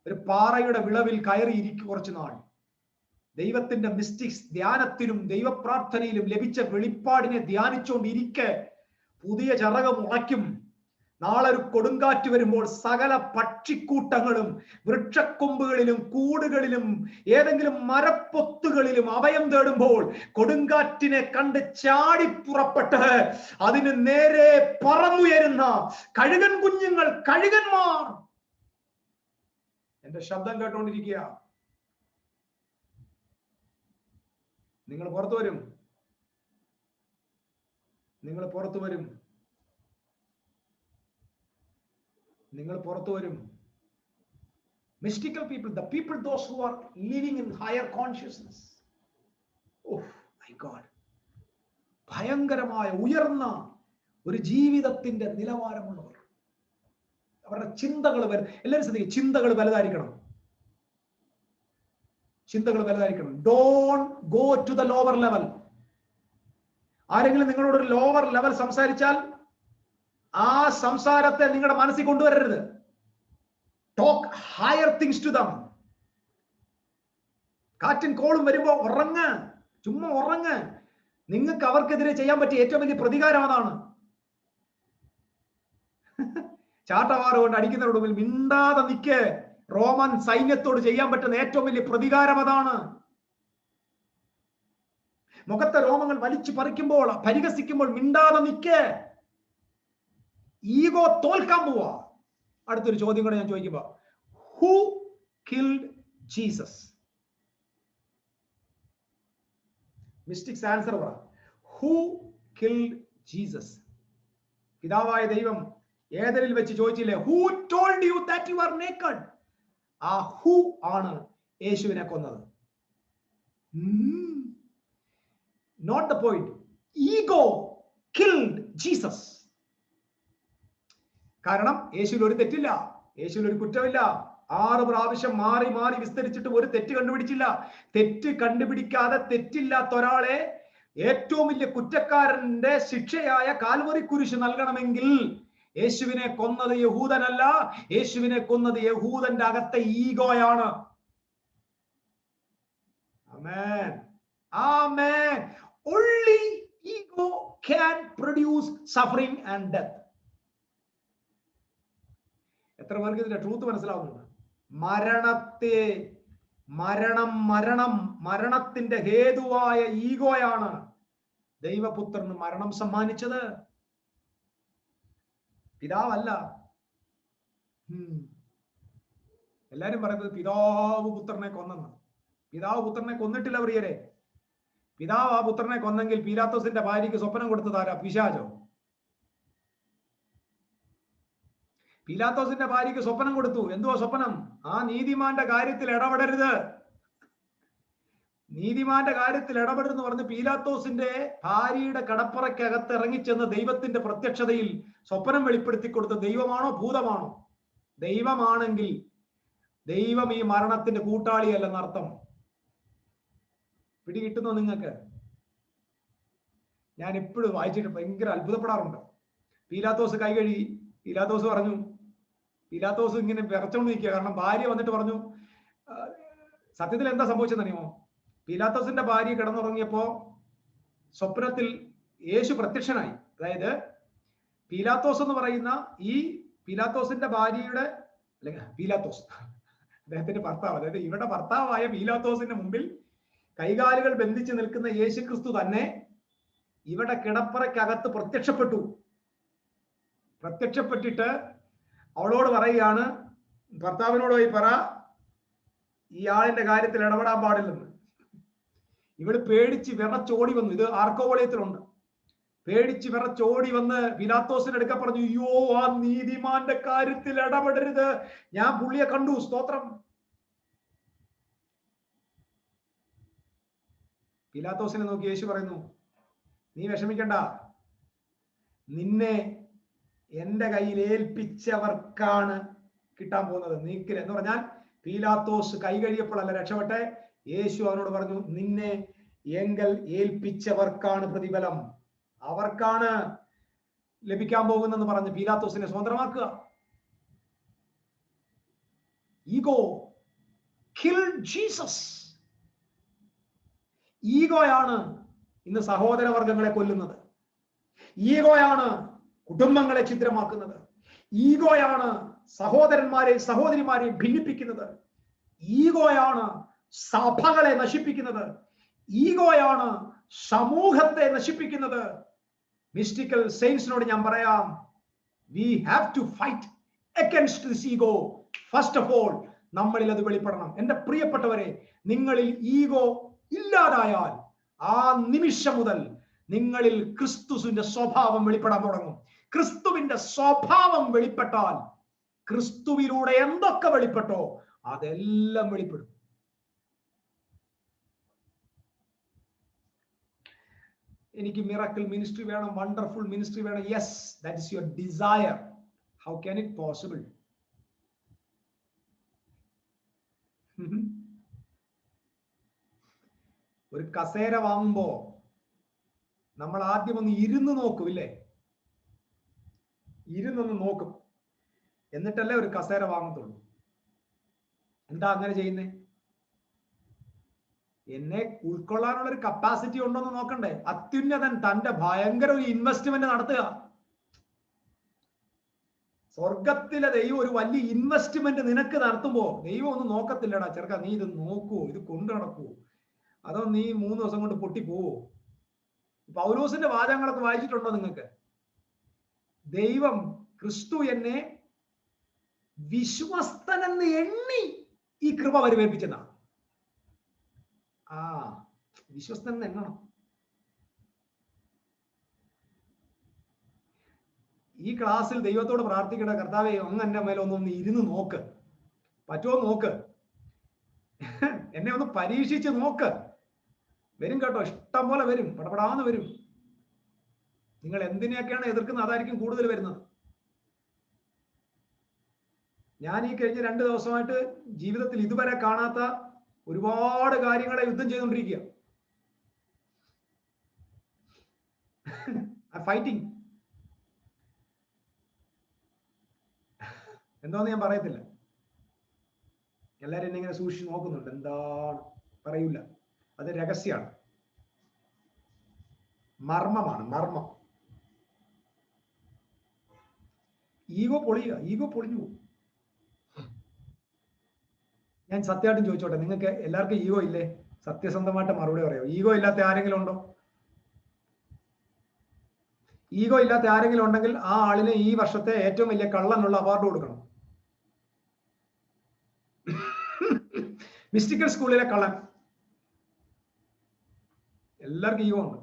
ഒരു പാറയുടെ വിളവിൽ കയറി ഇരിക്കും കുറച്ചു നാൾ. ദൈവത്തിന്റെ മിസ്റ്റിക്സ് ധ്യാനത്തിലും ദൈവപ്രാർത്ഥനയിലും ലഭിച്ച വെളിപ്പാടിനെ ധ്യാനിച്ചുകൊണ്ടിരിക്കെ പുതിയ ചിറക് മുളയ്ക്കും. നാളെ ഒരു കൊടുങ്കാറ്റ് വരുമ്പോൾ സകല പക്ഷിക്കൂട്ടങ്ങളും വൃക്ഷക്കൊമ്പുകളിലും കൂടുകളിലും ഏതെങ്കിലും മരപ്പൊത്തുകളിലും അഭയം തേടുമ്പോൾ കൊടുങ്കാറ്റിനെ കണ്ട് ചാടിപ്പുറപ്പെട്ട് അതിന് നേരെ പറന്നുയരുന്ന കഴുകൻ കുഞ്ഞുങ്ങൾ, കഴുകന്മാർ എന്റെ ശബ്ദം കേട്ടോണ്ടിരിക്കുക. നിങ്ങൾ പുറത്തു വരും, നിങ്ങൾ പുറത്തു വരും, നിങ്ങൾ പുറത്തു വരും. Mystical people, the people, those who are living in higher consciousness. Oh my God, ഭയങ്കരമായ ഉയർന്ന ഒരു ജീവിതത്തിന്റെ നിലവാരമുള്ളവർ. അവരുടെ ചിന്തകൾ എല്ലാവരും ശ്രദ്ധിക്കുക, ചിന്തകൾ വലുതായിരിക്കണം, ചിന്തകൾ വലുതായിരിക്കണം. Don't go to the lower level. ആരെങ്കിലും നിങ്ങളോട് ഒരു ലോവർ ലെവൽ സംസാരിച്ചാൽ ആ സംസാരത്തെ നിങ്ങളുടെ മനസ്സിൽ കൊണ്ടുവരരുത്. Talk higher things to them. കാറ്റും കോളും വരുമ്പോ ഉറങ്ങ്, ചുമ്മാ ഉറങ്ങ്. നിങ്ങൾക്ക് അവർക്കെതിരെ ചെയ്യാൻ പറ്റിയ ഏറ്റവും വലിയ പ്രതികാരം അതാണ്. ചാട്ടവാറ് കൊണ്ട് അടിക്കുന്നവരുടെ മുമ്പിൽ മിണ്ടാതെ നിൽക്ക്. റോമൻ സൈന്യത്തോട് ചെയ്യാൻ പറ്റുന്ന ഏറ്റവും വലിയ പ്രതികാരം അതാണ്. മുഖത്തെ രോമങ്ങൾ വലിച്ചു പറിക്കുമ്പോൾ, പരിഹസിക്കുമ്പോൾ മിണ്ടാതെ നിൽക്ക്. ഈഗോ തോൽക്കാൻ പോവാ. അടുത്തൊരു ചോദ്യം കൂടെ ഞാൻ ചോദിക്കുമ്പോ, who killed Jesus? Mystics answer പറ. Who killed Jesus? പിതാവായ ദൈവം ഏദനിൽ വെച്ച് ചോദിച്ചില്ലേ, who told you that you are naked? ആ ഹു ആണ് യേശുവിനെ കൊന്നത്. Not the point. Ego killed Jesus. കാരണം യേശുവിൽ ഒരു തെറ്റില്ല, യേശുവിൽ ഒരു കുറ്റമില്ല. 6 പ്രാവശ്യം മാറി മാറി വിസ്തരിച്ചിട്ട് ഒരു തെറ്റ് കണ്ടുപിടിച്ചില്ല. തെറ്റ് കണ്ടുപിടിക്കാതെ തെറ്റില്ലാത്ത ഒരാളെ ഏറ്റവും വലിയ കുറ്റക്കാരന്റെ ശിക്ഷയായ കാൽവറി കുരിശ് നൽകണമെങ്കിൽ യേശുവിനെ കൊന്നത് യഹൂദനല്ല, യേശുവിനെ കൊന്നത് യഹൂദന്റെ അകത്തെ ഈഗോയാണ്. ആമേൻ, ആമേൻ. Only ego can produce suffering and death. എത്ര പേർക്ക് ഇതിന്റെ ട്രൂത്ത് മനസ്സിലാവുന്നുണ്ട്? മരണത്തിന്റെ ഹേതുവായ ഈഗോയാണ് ദൈവപുത്രന് മരണം സമ്മാനിച്ചത്, പിതാവല്ല. എല്ലാരും പറയുന്നത് പിതാവ് പുത്രനെ കൊന്നെന്ന്. പിതാവ് പുത്രനെ കൊന്നിട്ടില്ല പ്രിയരെ. പിതാവ് ആ പുത്രനെ കൊന്നെങ്കിൽ പീലാത്തോസിന്റെ ഭാര്യയ്ക്ക് സ്വപ്നം കൊടുത്തതാരാ? പിശാചോ? പീലാത്തോസിന്റെ ഭാര്യയ്ക്ക് സ്വപ്നം കൊടുത്തു. എന്തുവാ സ്വപ്നം? ആ നീതിമാന്റെ കാര്യത്തിൽ ഇടപെടരുത്. നീതിമാന്റെ കാര്യത്തിൽ ഇടപെടുന്നു പറഞ്ഞ് പീലാത്തോസിന്റെ ഭാര്യയുടെ കടപ്പറയ്ക്കകത്ത് ഇറങ്ങിച്ചെന്ന് ദൈവത്തിന്റെ പ്രത്യക്ഷതയിൽ സ്വപ്നം വെളിപ്പെടുത്തി കൊടുത്ത ദൈവമാണോ ഭൂതമാണോ? ദൈവമാണെങ്കിൽ ദൈവം ഈ മരണത്തിന്റെ കൂട്ടാളിയല്ലെന്നർത്ഥം. പിടികിട്ടുന്നോ നിങ്ങൾക്ക്? ഞാൻ എപ്പോഴും വായിച്ചിട്ട് ഭയങ്കര അത്ഭുതപ്പെടാറുണ്ട്. പീലാത്തോസ് കൈ കഴുകി. പീലാത്തോസ് പറഞ്ഞു, പീലാത്തോസ് ഇങ്ങനെ വിറച്ചോണ്ട് നിൽക്കുക. കാരണം ഭാര്യ വന്നിട്ട് പറഞ്ഞു, സത്യത്തിൽ എന്താ സംഭവിച്ചെന്നറിയുമോ? പീലാത്തോസിന്റെ ഭാര്യ കിടന്നുറങ്ങിയപ്പോ സ്വപ്നത്തിൽ യേശു പ്രത്യക്ഷനായി. അതായത് പീലാത്തോസ് എന്ന് പറയുന്ന ഈ പീലാത്തോസിന്റെ ഭാര്യയുടെ, അല്ലെങ്കിൽ പീലാത്തോസ് അദ്ദേഹത്തിന്റെ ഭർത്താവ്, അതായത് ഇവരുടെ ഭർത്താവായ പീലാത്തോസിന്റെ മുമ്പിൽ കൈകാലുകൾ ബന്ധിച്ച് നിൽക്കുന്ന യേശു ക്രിസ്തു തന്നെ ഇവിടെ കിടപ്പറയ്ക്കകത്ത് പ്രത്യക്ഷപ്പെട്ടു. പ്രത്യക്ഷപ്പെട്ടിട്ട് അവളോട് പറയുകയാണ്, ഭർത്താവിനോട് പോയി പറ ഇയാളിന്റെ കാര്യത്തിൽ ഇടപെടാൻ പാടില്ലെന്ന്. ഇവള് പേടിച്ച് വിറച്ചോടി വന്നു. ഇത് ആർക്കോവളയത്തിലുണ്ട്. പേടിച്ച് വിറച്ചോടി വന്ന് പീലാത്തോസിന്റെ അടുക്ക പറഞ്ഞു, അയ്യോ, ആ നീതിമാന്റെ കാര്യത്തിൽ ഇടപെടരുത്, ഞാൻ പുള്ളിയെ കണ്ടു. സ്തോത്രം. പീലാത്തോസിനെ നോക്കി യേശു പറയുന്നു, നീ വിഷമിക്കണ്ട, നിന്നെ എന്റെ കയ്യിൽ ഏൽപ്പിച്ചവർക്കാണ് കിട്ടാൻ പോകുന്നത്. നീക്കിൽ എന്ന് പറഞ്ഞാൽ പീലാത്തോസ് കൈ കഴിയപ്പോഴല്ല രക്ഷപ്പെട്ടെ. യേശു അവനോട് പറഞ്ഞു, നിന്നെ എങ്കൽ ഏൽപ്പിച്ചവർക്കാണ് പ്രതിഫലം, അവർക്കാണ് ലഭിക്കാൻ പോകുന്നെന്ന് പറഞ്ഞ് പീലാത്തോസിനെ സ്വതന്ത്രമാക്കുക. Ego killed Jesus. ഈഗോയാണ് ഇന്ന് സഹോദരവർഗങ്ങളെ കൊല്ലുന്നത്. ഈഗോയാണ് കുടുംബങ്ങളെ ഛിദ്രമാക്കുന്നത്. ഈഗോയാണ് സഹോദരന്മാരെയും സഹോദരിമാരെയും ഭിന്നിപ്പിക്കുന്നത്. ഈഗോയാണ് സഭകളെ നശിപ്പിക്കുന്നത്. ഈഗോയാണ് സമൂഹത്തെ നശിപ്പിക്കുന്നത്. മിസ്റ്റിക്കൽ സെയിൻസിനോട് ഞാൻ പറയാം, we have to fight against this ego. First of all, നമ്മളിൽ അത് വെളിപ്പെടണം. എൻ്റെ പ്രിയപ്പെട്ടവരെ, നിങ്ങളിൽ ഈഗോ ഇല്ലാതായാൽ ആ നിമിഷം മുതൽ നിങ്ങളിൽ ക്രിസ്തുവിന്റെ സ്വഭാവം വെളിപ്പെടാൻ തുടങ്ങും. ക്രിസ്തുവിന്റെ സ്വഭാവം വെളിപ്പെട്ടാൽ ക്രിസ്തുവിലൂടെ എന്തൊക്കെ വെളിപ്പെട്ടോ അതെല്ലാം വെളിപ്പെടും. എനിക്ക് മിറക്കിൾ മിനിസ്ട്രി വേണം, വണ്ടർഫുൾ മിനിസ്ട്രി വേണം. Yes, that is your desire. How can it possible? ഒരു കസേര വാങ്ങുമ്പോ നമ്മൾ ആദ്യം ഒന്ന് ഇരുന്ന് നോക്കും, ഇല്ലേ? ഇരുന്നൊന്ന് നോക്കും, എന്നിട്ടല്ലേ ഒരു കസേര വാങ്ങത്തുള്ളൂ. എന്താ അങ്ങനെ ചെയ്യുന്നേ? എന്നെ ഉൾക്കൊള്ളാനുള്ള ഒരു കപ്പാസിറ്റി ഉണ്ടോന്ന് നോക്കണ്ടേ? അത്യുന്നതൻ തന്റെ ഭയങ്കര ഒരു ഇൻവെസ്റ്റ്മെന്റ് നടത്തുക. സ്വർഗത്തിലെ ദൈവം ഒരു വലിയ ഇൻവെസ്റ്റ്മെന്റ് നിനക്ക് നടത്തുമ്പോ ദൈവം ഒന്നും നോക്കത്തില്ലടാ ചെറുക്ക, നീ ഇത് നോക്കുവോ, ഇത് കൊണ്ടു നടക്കുവോ, അതോ നീ 3 ദിവസം കൊണ്ട് പൊട്ടിപ്പോവോ? പൗലോസിന്റെ വാചകങ്ങളൊക്കെ വായിച്ചിട്ടുണ്ടോ നിങ്ങൾക്ക്? ദൈവം ക്രിസ്തു എന്നെ വിശ്വസ്തനെന്ന് എണ്ണി ഈ കൃപ പരിവേൽപ്പിച്ചെന്നാ. വിശ്വസ്തൻ എണ്ണണം. ഈ ക്ലാസ്സിൽ ദൈവത്തോട് പ്രാർത്ഥിക്കട്ടെ, കർത്താവേ അങ്ങ് എന്റെ മേലെ ഒന്ന് ഇരുന്ന് നോക്ക്, പറ്റുമോ നോക്ക്, എന്നെ ഒന്ന് പരീക്ഷിച്ച് നോക്ക്. വരും കേട്ടോ, ഇഷ്ടം പോലെ വരും, പടപടാന്ന് വരും. നിങ്ങൾ എന്തിനെയൊക്കെയാണ് എതിർക്കുന്നത് അതായിരിക്കും കൂടുതൽ വരുന്നത്. ഞാൻ ഈ കഴിഞ്ഞ 2 ദിവസമായിട്ട് ജീവിതത്തിൽ ഇതുവരെ കാണാത്ത ഒരുപാട് കാര്യങ്ങളെ യുദ്ധം ചെയ്തുകൊണ്ടിരിക്കുക. ഫൈറ്റിംഗ് എന്താന്ന് ഞാൻ പറയത്തില്ല. എല്ലാരും എന്നെ ഇങ്ങനെ സൂക്ഷിച്ച് നോക്കുന്നുണ്ട്, എന്താണ് പറയൂല, അത് രഹസ്യമാണ്, മർമ്മമാണ്, മർമ്മം. ഈഗോ പൊളിയുക, ഈഗോ പൊളിഞ്ഞു പോകും. ഞാൻ സത്യമായിട്ടും ചോദിച്ചോട്ടെ, നിങ്ങൾക്ക് എല്ലാവർക്കും ഈഗോ ഇല്ലേ? സത്യസന്ധമായിട്ട് മറുപടി പറയോ. ഈഗോ ഇല്ലാത്ത ആരെങ്കിലും ഉണ്ടോ? ഈഗോ ഇല്ലാത്ത ആരെങ്കിലും ഉണ്ടെങ്കിൽ ആ ആളിന് ഈ വർഷത്തെ ഏറ്റവും വലിയ കള്ളനുള്ള അവാർഡ് കൊടുക്കണം. മിസ്റ്റിക്കൽ സ്കൂളിലെ കള്ളൻ. എല്ലാവർക്കും ഈഗോ ഉണ്ട്.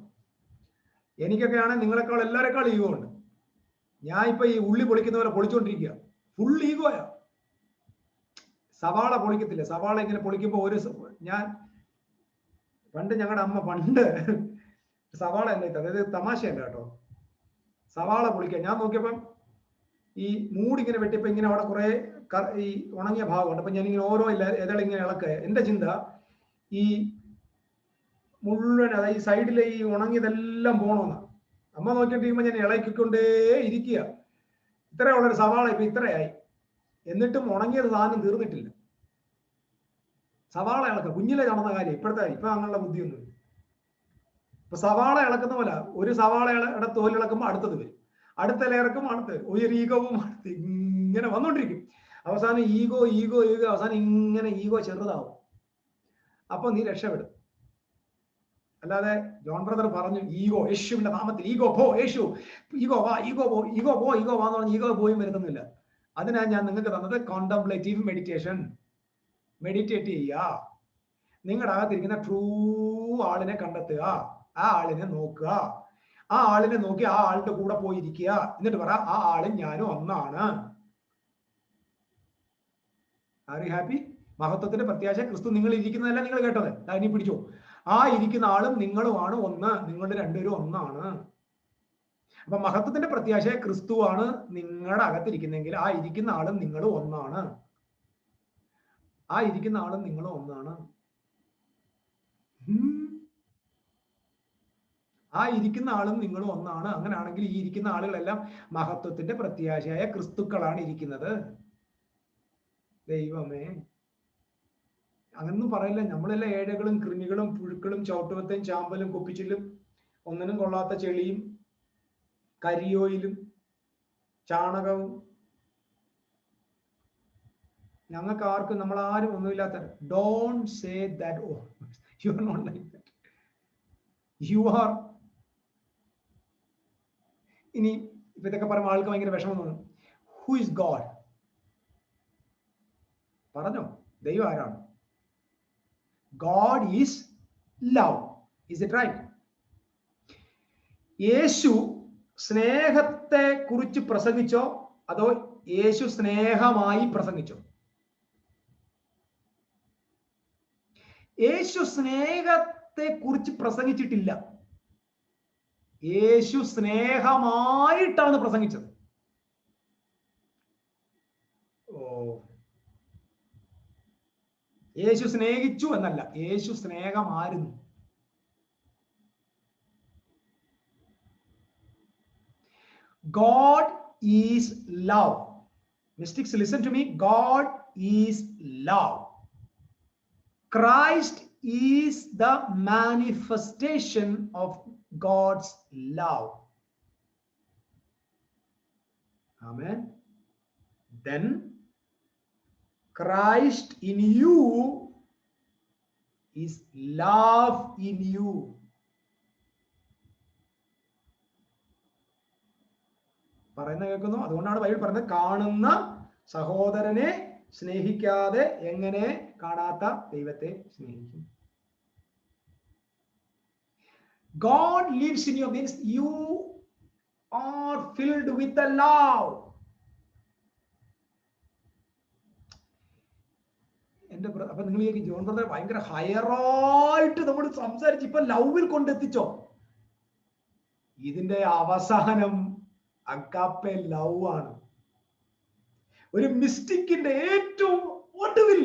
എനിക്കൊക്കെ ആണെങ്കിൽ നിങ്ങളെക്കാൾ എല്ലാവരെക്കാൾ ഈഗോ ഉണ്ട്. ഞാൻ ഇപ്പൊ ഈ ഉള്ളി പൊളിക്കുന്ന പോലെ പൊളിച്ചുകൊണ്ടിരിക്കുക. ഫുൾ ഈഗോയാ. സവാള പൊളിക്കത്തില്ല, സവാള ഇങ്ങനെ പൊളിക്കുമ്പോൾ ഞാൻ പണ്ട് ഞങ്ങളുടെ അമ്മ പണ്ട് സവാള അല്ല, അതായത് തമാശയല്ല കേട്ടോ, സവാള പൊളിക്കാൻ ഞാൻ നോക്കിയപ്പം ഈ മൂടിങ്ങനെ വെട്ടിയപ്പോ ഇങ്ങനെ അവിടെ കുറെ ഈ ഉണങ്ങിയ ഭാഗമുണ്ട്. അപ്പൊ ഞാനിങ്ങനെ ഓരോ ഇതളിങ്ങനെ ഇളക്കുക. എന്റെ ചിന്ത ഈ മുഴുവൻ, അതായത് ഈ സൈഡിലെ ഈ ഉണങ്ങിയതെല്ലാം പോകണമെന്ന്. അമ്മ നോക്കിയിട്ടിരിക്കുമ്പോൾ ഞാൻ ഇളക്കിക്കൊണ്ടേ ഇരിക്കുക. ഇത്രയുള്ളൊരു സവാള ഇപ്പൊ ഇത്രയായി, എന്നിട്ടും ഉണങ്ങിയത് സാധനം തീർന്നിട്ടില്ല. സവാള ഇളക്കുക കുഞ്ഞിലെ നടന്ന കാര്യം, ഇപ്പൊ അങ്ങനെയുള്ള ബുദ്ധിയൊന്നും. ഇപ്പൊ സവാള ഇളക്കുന്ന പോലെ ഒരു സവാളയുടെ തോലിളക്കുമ്പോൾ അടുത്തത് വരും, അടുത്ത ലെയർക്കും അടുത്ത് ഒരു ഈഗോവും അടുത്ത് ഇങ്ങനെ വന്നോണ്ടിരിക്കും. അവസാനം ഈഗോ അവസാനം ഇങ്ങനെ ഈഗോ ചെറുതാവും. അപ്പൊ നീ രക്ഷപ്പെടും. അല്ലാതെ ജോൺ ബ്രദർ പറഞ്ഞു ഈഗോ, യേശുവിന്റെ നാമത്തിൽ ഈഗോ പോ, യേശു ഈഗോ വാ, ഈഗോ പോ, ഈഗോ പോ, ഈഗോ വാന്ന് പറഞ്ഞ് ഈഗോ പോയും വരുന്നില്ല. അതിനാണ് ഞാൻ നിങ്ങൾക്ക് തന്നത് കോണ്ടംപ്ലേറ്റീവ് മെഡിറ്റേഷൻ. മെഡിറ്റേറ്റ് ചെയ്യുക, നിങ്ങളുടെ അകത്തിരിക്കുന്ന ട്രൂ ആളിനെ കണ്ടെത്തുക, ആ ആളിനെ നോക്കുക, ആ ആളിനെ നോക്കി ആ ആളുടെ കൂടെ പോയിരിക്കുക, എന്നിട്ട് പറ ആ ആളും ഞാനും ഒന്നാണ്. Are you happy? മഹത്വത്തിന്റെ പ്രത്യാശ ക്രിസ്തു നിങ്ങൾ ഇരിക്കുന്നതല്ല നിങ്ങൾ കേട്ടത്, ഇനി പിടിച്ചോ. ആ ഇരിക്കുന്ന ആളും നിങ്ങളുമാണ് ഒന്ന്, നിങ്ങളുടെ രണ്ടുപേരും ഒന്നാണ്. അപ്പൊ മഹത്വത്തിന്റെ പ്രത്യാശ ക്രിസ്തുവാണ് നിങ്ങളുടെ അകത്തിരിക്കുന്നെങ്കിൽ ആ ഇരിക്കുന്ന ആളും നിങ്ങളും ഒന്നാണ്. ആ ഇരിക്കുന്ന ആളും നിങ്ങളും ഒന്നാണ്. ആ ഇരിക്കുന്ന ആളും നിങ്ങളും ഒന്നാണ്. അങ്ങനെയാണെങ്കിൽ ഈ ഇരിക്കുന്ന ആളുകളെല്ലാം മഹത്വത്തിന്റെ പ്രത്യാശയായ ക്രിസ്തുക്കളാണ് ഇരിക്കുന്നത്. ദൈവമേ, അങ്ങനൊന്നും പറയില്ല. നമ്മളെല്ലാം ഏഴകളും കൃമികളും പുഴുക്കളും ചവിട്ടുവത്തെയും ചാമ്പലും കുപ്പിച്ചിലും ഒന്നിനും കൊള്ളാത്ത ചെളിയും കരിയോയിലും ചാണകവും. ഞങ്ങൾക്ക് ആർക്കും, നമ്മളാരും ഒന്നുമില്ലാത്ത. Don't say that. Oh, you are not like that. You are. ഇനി ഇപ്പൊ ഇതൊക്കെ പറയുമ്പോൾ ആൾക്ക് ഭയങ്കര വിഷമം തോന്നും. Who is God? പറഞ്ഞോ, ദൈവം ആരാണ്? God is love. Is it right? യേശു സ്നേഹത്തെ കുറിച്ച് പ്രസംഗിച്ചോ അതോ യേശു സ്നേഹമായി പ്രസംഗിച്ചോ? യേശു സ്നേഹത്തെ കുറിച്ച് പ്രസംഗിച്ചിട്ടില്ല. യേശു സ്നേഹമായിട്ടാണ് പ്രസംഗിച്ചത്. യേശു സ്നേഹിച്ചു എന്നല്ല, യേശു സ്നേഹമായിരുന്നു. God is love. Mystics, listen to me. God is love. Christ is the manifestation of God's love. Amen. Then Christ in you is love in you. പറയുന്ന കേൾക്കുന്നു. അതുകൊണ്ടാണ് ബൈബിൾ പറയുന്നത്, കാണുന്ന സഹോദരനെ സ്നേഹിക്കാതെ എങ്ങനെ കാണാത്ത ദൈവത്തെ സ്നേഹിക്കും? God lives in you means you are filled with the love. എന്റെ അപ്പൊ നിങ്ങൾ ഈ ജോൺ ബ്രദർ ഭയങ്കര ഹയറായിട്ട് നമ്മൾ സംസാരിച്ച് ഇപ്പൊ ലവിൽ കൊണ്ടെത്തിച്ചോ? ഇതിന്റെ അവസാനം അഗാപ്പെ ലവ് ആണ്. ഒരു മിസ്റ്റിക്കിന്റെ ഏറ്റവും ഒടുവിൽ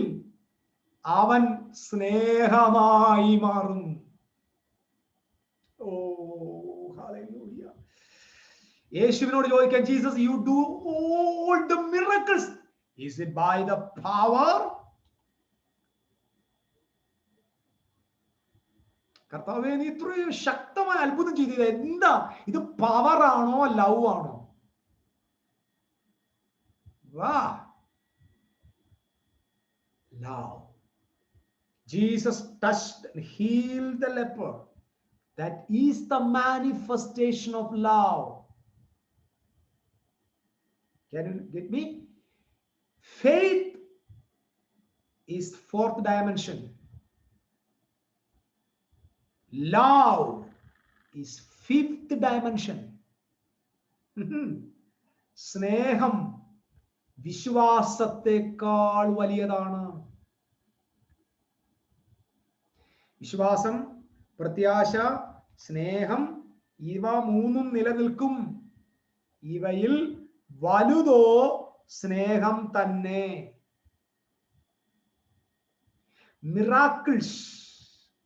അവൻ സ്നേഹമായി മാറും. Oh hallelujah. യേശുവിനോട് ചോദിക്കാൻ, Jesus, you do all the miracles, is it by the power? കർത്താവേ, നീ ഇത്രയും ശക്തമായ അത്ഭുതം ചെയ്തത് എന്താ? ഇത് പവർ ആണോ ലവ് ആണോ? വാ, love. Jesus touched and healed the leper. That is the manifestation of love. Can you get me? Faith is fourth dimension. Love is fifth dimension. സ്നേഹം വിശ്വാസത്തെക്കാൾ വലിയതാണ്. വിശ്വാസം പ്രത്യാശ, സ്നേഹം, ഇവ മൂന്നും നിലനിൽക്കും. ഇവയിൽ വലുതോ സ്നേഹം തന്നെ. Miracles,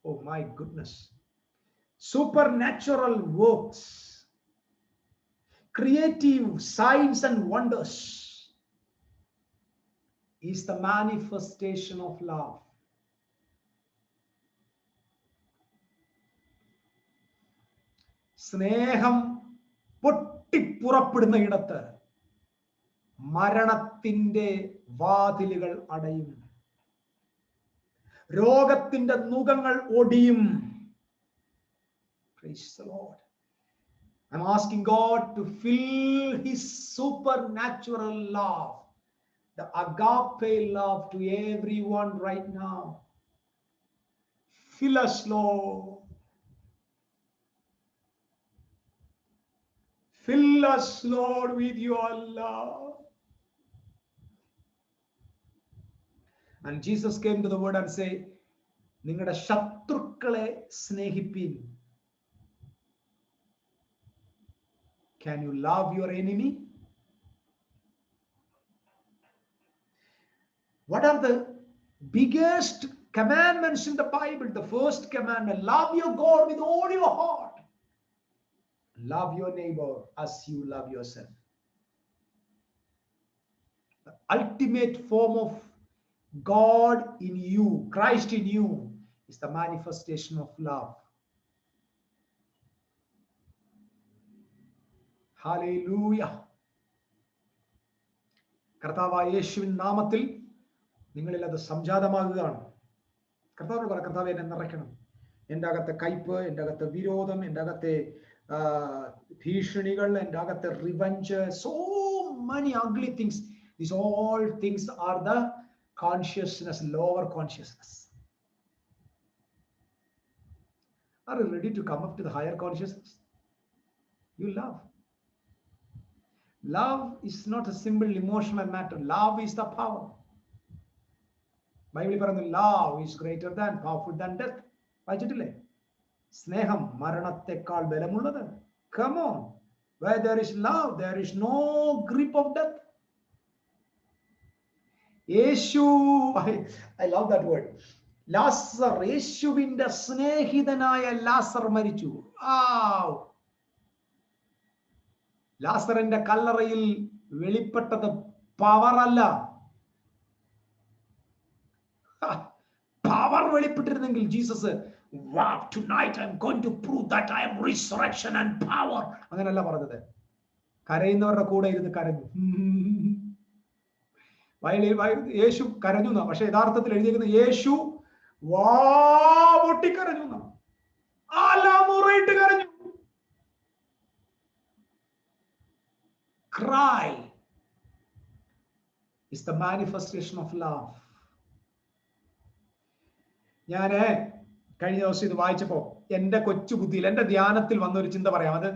oh my goodness, supernatural works, creative signs and wonders is the manifestation of love. സ്നേഹം പൊട്ടിപ്പുറപ്പെടുന്ന ഇടത്ത് മരണത്തിന്റെ വാതിലുകൾ അടയും, രോഗത്തിന്റെ നുകങ്ങൾ ഒടിയും. Praise the Lord. I'm asking God to fill his supernatural love, the agape love, to everyone right now. Fill us, Lord. Fill us, Lord, with your love. And Jesus came to the word and say, നിങ്ങളുടെ ശത്രുക്കളെ സ്നേഹിപ്പിൻ. Can you love your enemy? What are the biggest commandments in the Bible? The first commandment, love your God with all your heart. Love your neighbor as you love yourself. The ultimate form of God in you, Christ in you, is the manifestation of love. Hallelujah. കർത്താവായ യേശുവിൻ നാമത്തിൽ നിങ്ങളിൽ അത് സംജാതമാകുകയാണ്. കർത്താവ് പറ, കർത്താവ് എന്നെ നിറയ്ക്കണം. എൻ്റെ അകത്തെ കയ്പ്, എൻ്റെ അകത്തെ വിരോധം, എൻ്റെ അകത്തെ ഭീഷണികൾ, എൻ്റെ അകത്തെ revenge, so many ugly things. These all things are the consciousness, lower consciousness. Are you ready to come up to the higher consciousness? You love. Love is not a simple emotional matter. Love is the power. Bible പറയുന്നു, love is greater than, powerful than death. വായിച്ചിട്ടില്ലേ? സ്നേഹം മരണത്തെക്കാൾ ബലമുള്ളത്. Come on. Where there is love, there is no grip of death. Yeshu, I love that word. ലാസർ, യേശുവിന്റെ സ്നേഹിതനായ ലാസർ മരിച്ചു. ലാസറിന്റെ കല്ലറയിൽ വെളിപ്പെട്ടത് പവർ അല്ല. പവർ വെളിപ്പെട്ടിരുന്നെങ്കിൽ Jesus, wow, tonight I'm going to prove that I am resurrection and power, അങ്ങനല്ല പറഞ്ഞത്. കരയുന്നവരുടെ കൂടെ ഇരുന്ന് കരഞ്ഞു. യേശു കരഞ്ഞു എന്നാ, പക്ഷെ യഥാർത്ഥത്തിൽ എഴുതിയിരിക്കുന്ന യേശു വാ പൊട്ടിക്കരഞ്ഞു എന്നാ, ആലാമുറയിട്ട് കരഞ്ഞു. Cry is the manifestation of love. ഞാന് കഴിഞ്ഞ ദിവസം ഇത് വായിച്ചപ്പോ എന്റെ കൊച്ചു ബുദ്ധിയിൽ, എന്റെ ധ്യാനത്തിൽ വന്ന ഒരു ചിന്ത പറയാം. അത്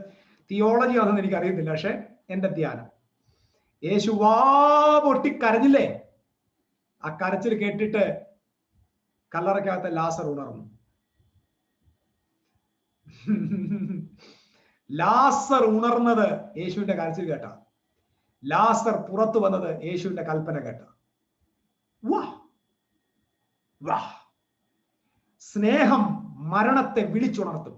തിയോളജി ആണെന്ന് എനിക്ക് അറിയത്തില്ല, പക്ഷെ എന്റെ ധ്യാനം, യേശു വാ പൊട്ടി കരഞ്ഞില്ലേ, ആ കരച്ചിൽ കേട്ടിട്ട് കല്ലറയ്ക്കകത്ത് ലാസർ ഉണർന്നു. ലാസർ ഉണർന്നത് യേശുവിന്റെ കരച്ചിൽ കേട്ട, ലാസർ പുറത്തു വന്നത് യേശുവിന്റെ കൽപ്പന കേട്ട. വാ വാ. സ്നേഹം മരണത്തെ വിളിച്ചുണർത്തും.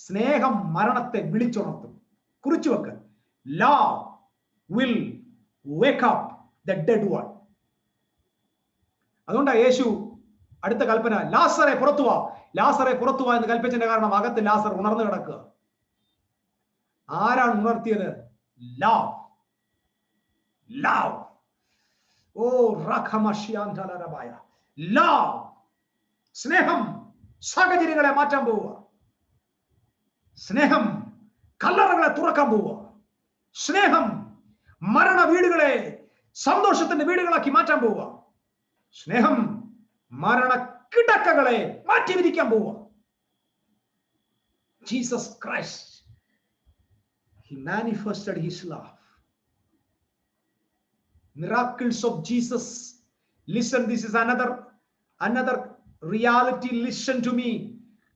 സ്നേഹം മരണത്തെ വിളിച്ചുണർത്തും. കുറിച്ചു വെക്ക്, love will wake up the dead one. അതുകൊണ്ടാണ് യേശു അടുത്ത കൽപ്പന, ലാസറെ പുറത്തു വാ, ലാസറെ പുറത്തു വാ എന്ന് കൽപ്പിച്ചതിന്റെ കാരണം അകത്ത് ലാസർ ഉണർന്നു കിടക്കുക. ആരാണ് ഉണർത്തിയത്? ലവ്. ലവ്. ഓ റഖമഷ്യാന്തലരബായ. ലവ്. സ്നേഹം സാഹചര്യങ്ങളെ മാറ്റാൻ പോവുക. സ്നേഹം കല്ലറകളെ തുറക്കാൻ പോവുക. സ്നേഹം മരണ വീടുകളെ സന്തോഷത്തിന്റെ വീടുകളാക്കി മാറ്റാൻ പോവുക. സ്നേഹം മരണ കിടക്കകളെ മാറ്റി വിരിക്കാൻ പോവുക. Jesus Christ, he manifested his love. Miracles of Jesus. Listen, this is another reality. Listen to me.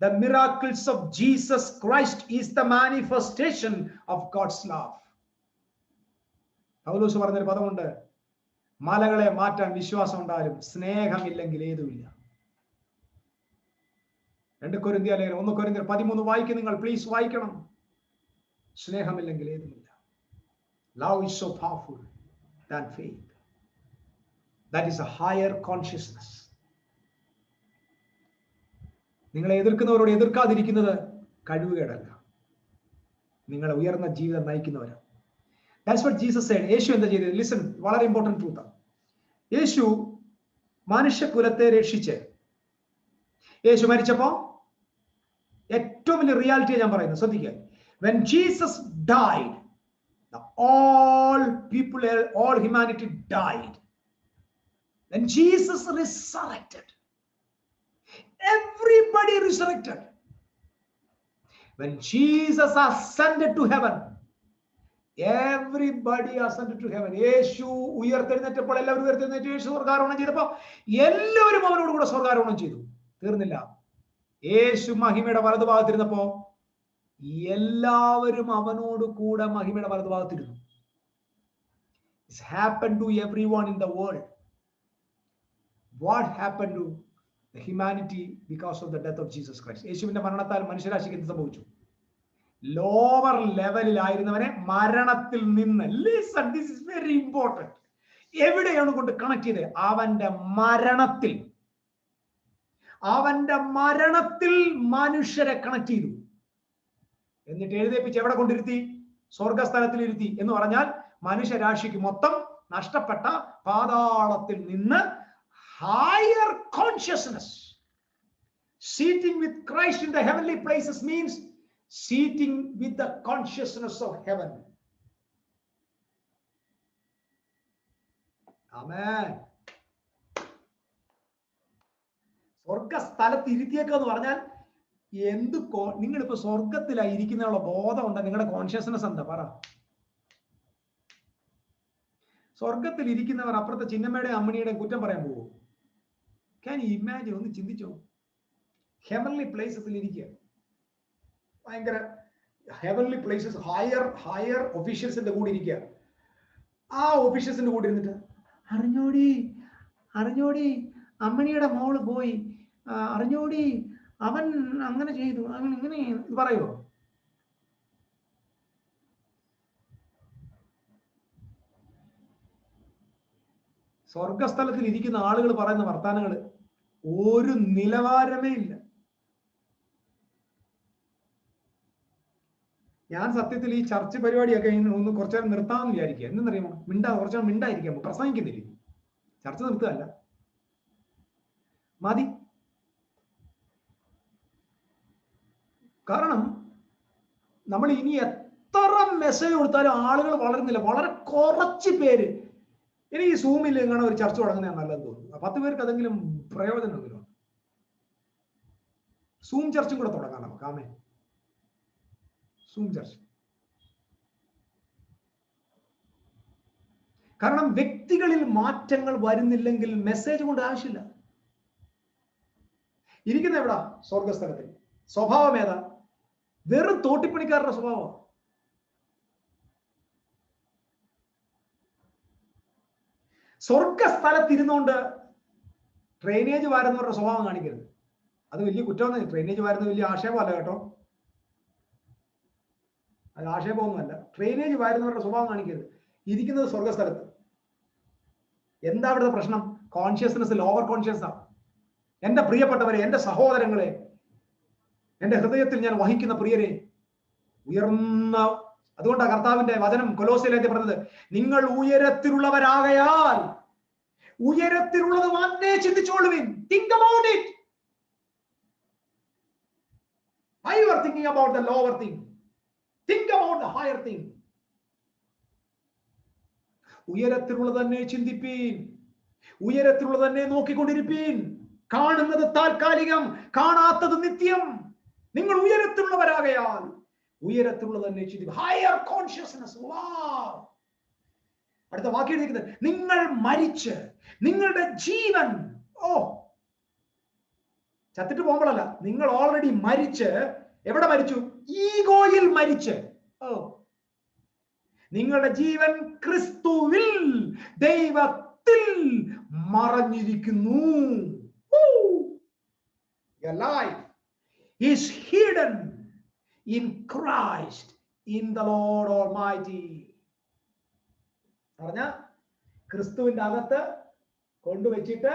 The miracles of Jesus Christ is the manifestation of God's love. പൗലോസ് പറഞ്ഞൊരു പദമുണ്ട്, മലകളെ മാറ്റാൻ വിശ്വാസം ഉണ്ടായാലും സ്നേഹമില്ലെങ്കിൽ ഏതുമില്ല. 2 കൊരിന്ത്യർ ലേഖനം 1 കൊരിന്ത്യർ 13 വായിക്കും നിങ്ങൾ, പ്ലീസ് വായിക്കണം. സ്നേഹമില്ലെങ്കിൽ ഏതുമില്ല. Love is so powerful than faith. That is a higher consciousness. നിങ്ങളെ എതിർക്കുന്നവരോട് എതിർക്കാതിരിക്കുന്നത് കഴിവുകേടല്ല, നിങ്ങളെ ഉയർന്ന ജീവിതം നയിക്കുന്നവരാണ്. That's what Jesus said. യേശു എന്താ ചെയ്തത്? ലിസൺ, വളരെ ഇമ്പോർട്ടന്റ് ട്രൂത്ത്. യേശു മനുഷ്യകുലത്തെ രക്ഷിച്ച് യേശു മരിച്ചപ്പോ ഏറ്റവും വലിയ റിയാലിറ്റിയെ ഞാൻ പറയുന്നത് ശ്രദ്ധിക്കുക. When Jesus died, all people, all humanity died. When Jesus resurrected, everybody resurrected. When Jesus ascended to heaven, everybody ascended to heaven. യേശു ഉയർത്തെഴുന്നേറ്റപ്പോൾ എല്ലാവരും ഉയർത്തെഴുന്നേറ്റ് യേശു സ്വർഗ്ഗാരോഹണം ചെയ്തപ്പോൾ എല്ലാവരും അവനോട് കൂടെ സ്വർഗ്ഗാരോഹണം ചെയ്തു. തീർന്നില്ല. യേശു മഹിമയുടെ വലതുഭാഗത്തിരുന്നപ്പോ എല്ലാവരും അവനോട് കൂടെ മഹിമയുടെ വലതുഭാഗത്തിരുന്നു. It's happened to everyone in the world. What happened to the humanity because of the death of Jesus Christ? യേശുവിന്റെ മരണത്താൽ മനുഷ്യരാശിക്ക് എന്ത് സംഭവിച്ചു? ലോവർ ലെവലിലായിരുന്നവനെ മരണത്തിൽ നിന്ന്, listen, this is very important, എവിടെയാണ് കൊണ്ട് കണക്ട് ചെയ്ത്? അവന്റെ മരണത്തിൽ മനുഷ്യരെ കണക്ട് ചെയ്തു. എന്നിട്ട് എഴുന്നേപ്പിച്ച് എവിടെ കൊണ്ടിരുത്തി? സ്വർഗസ്ഥലത്തിൽ ഇരുത്തി. എന്ന് പറഞ്ഞാൽ മനുഷ്യരാശിക്ക് മൊത്തം നഷ്ടപ്പെട്ട പാതാളത്തിൽ നിന്ന് higher consciousness, seating with Christ in the heavenly places means seating with the consciousness of heaven. Amen. സ്വർഗസ്ഥലത്ത് ഇരുത്തിയേക്കെന്ന് പറഞ്ഞാൽ എന്ത്? നിങ്ങളിപ്പോ സ്വർഗത്തിലായിരിക്കുന്ന ബോധം ഉണ്ട്. നിങ്ങളുടെ കോൺഷ്യസ്നസ് എന്താ പറ? സ്വർഗത്തിൽ ഇരിക്കുന്നവർ അപ്പുറത്തെ ചിന്നമ്മയുടെയും അമ്മണിയുടെയും കുറ്റം പറയാൻ പോകുമോ? Can you imagine? ഒന്ന് ചിന്തിച്ചോ. ഹെവൻലി പ്ലേസസിൽ ഇരിക്കുക, ഭയങ്കര ഹെവൻലി പ്ലേസസ്, ഹയർ ഒഫീഷ്യൽസിന്റെ കൂടെ ഇരിക്കുക. ആ ഒഫീഷ്യൽസിന്റെ കൂടെ ഇരുന്നിട്ട് അറിഞ്ഞോടി അമ്മണിയുടെ മോള് പോയി, അറിഞ്ഞോടി അവൻ അങ്ങനെ ചെയ്തു, അങ്ങനെ ഇങ്ങനെ പറയുമോ? സ്വർഗസ്ഥലത്തിൽ ഇരിക്കുന്ന ആളുകൾ പറയുന്ന വർത്താനങ്ങൾ ഒരു നിലവാരമേ ഇല്ല. ഞാൻ സത്യത്തിൽ ഈ ചർച്ച പരിപാടിയൊക്കെ ഒന്ന് കുറച്ചേരം നിർത്താമെന്ന് വിചാരിക്കുക. എന്തെന്നറിയുമോ? കുറച്ചാൽ മിണ്ടായിരിക്കാം, പ്രസംഗിക്കുന്നില്ല. ചർച്ച നിർത്തുകയല്ല, മതി. കാരണം നമ്മൾ ഇനി എത്ര മെസ്സേജ് കൊടുത്താലും ആളുകൾ വളരുന്നില്ല. വളരെ കുറച്ച് പേര്. എനിക്ക് ഈ സൂമിൽ ഇങ്ങനെ ഒരു ചർച്ച തുടങ്ങുന്ന നല്ലതെന്ന് തോന്നുന്നു. 10 പേർക്ക് അതെങ്കിലും പ്രയോജനമെങ്കിലും. സൂം ചർച്ചും കൂടെ തുടങ്ങാം നമുക്ക്. ആമേ, സൂം ചർച്ച. കാരണം വ്യക്തികളിൽ മാറ്റങ്ങൾ വരുന്നില്ലെങ്കിൽ മെസ്സേജ് കൊണ്ട് ആവശ്യമില്ല. ഇരിക്കുന്ന എവിടാ? സ്വർഗസ്ഥലത്തിൽ. സ്വഭാവം ഏതാ? വെറും തോട്ടിപ്പണിക്കാരുടെ സ്വഭാവം. സ്വർഗസ്ഥലത്തിരുന്നുകൊണ്ട് ഡ്രെയിനേജ് വാരുന്നവരുടെ സ്വഭാവം കാണിക്കരുത്. അത് വലിയ കുറ്റമൊന്നും. ഡ്രെയിനേജ് വാരുന്നത് വലിയ ആക്ഷേപമല്ല കേട്ടോ, അത് ആക്ഷേപമൊന്നുമല്ല. ഡ്രെയിനേജ് വാരുന്നവരുടെ സ്വഭാവം കാണിക്കരുത്. ഇരിക്കുന്നത് സ്വർഗസ്ഥലത്ത്. എന്താ അവിടുത്തെ പ്രശ്നം? കോൺഷ്യസ്നെസ് ലോവർ കോൺഷ്യസ് ആണ്. എന്റെ പ്രിയപ്പെട്ടവരെ, എന്റെ സഹോദരങ്ങളെ, എന്റെ ഹൃദയത്തിൽ ഞാൻ വഹിക്കുന്ന പ്രിയരെ, ഉയർന്ന, അതുകൊണ്ടാണ് കർത്താവിന്റെ വചനം കൊലോസ്യയിലേക്ക് പറഞ്ഞത്, നിങ്ങൾ ഉയരത്തിലുള്ളവരാകയാൽ ഉയരത്തിലുള്ളത് മാത്രമേ ചിന്തിച്ചോളുവിൻ. Think about it. Why you are thinking about the lower thing? Think about the higher thing. ഉയരത്തിലുള്ളത് തന്നെ ചിന്തിപ്പീൻ, ഉയരത്തിലുള്ളത് തന്നെ നോക്കിക്കൊണ്ടിരിപ്പീൻ. കാണുന്നത് താൽക്കാലികം, കാണാത്തത് നിത്യം. നിങ്ങൾ ഉയരത്തിലുള്ളവരാകയാൽ ഉയരത്തിലുള്ളത് തന്നെ ചിന്തിപ്പീൻ. Higher consciousness. വാവ്. അടുത്ത വാക്യം എഴുതിയിരിക്കുന്നത്, നിങ്ങൾ മരിച്ച് നിങ്ങളുടെ ജീവൻ, ചത്തിട്ട് പോകുമ്പോഴല്ല, നിങ്ങൾ ഓൾറെഡി മരിച്ച് എവിടെ മരിച്ചു? ഈഗോയിൽ മരിച്ച്. ഓ, നിങ്ങളുടെ ജീവൻ ക്രിസ്തുവിൽ ദൈവത്തിൽ മറഞ്ഞിരിക്കുന്നു. Your life is hidden in Christ, in the Lord Almighty. പറഞ്ഞ ക്രിസ്തുവിന്റെ അകത്ത് കൊണ്ടുവച്ചിട്ട്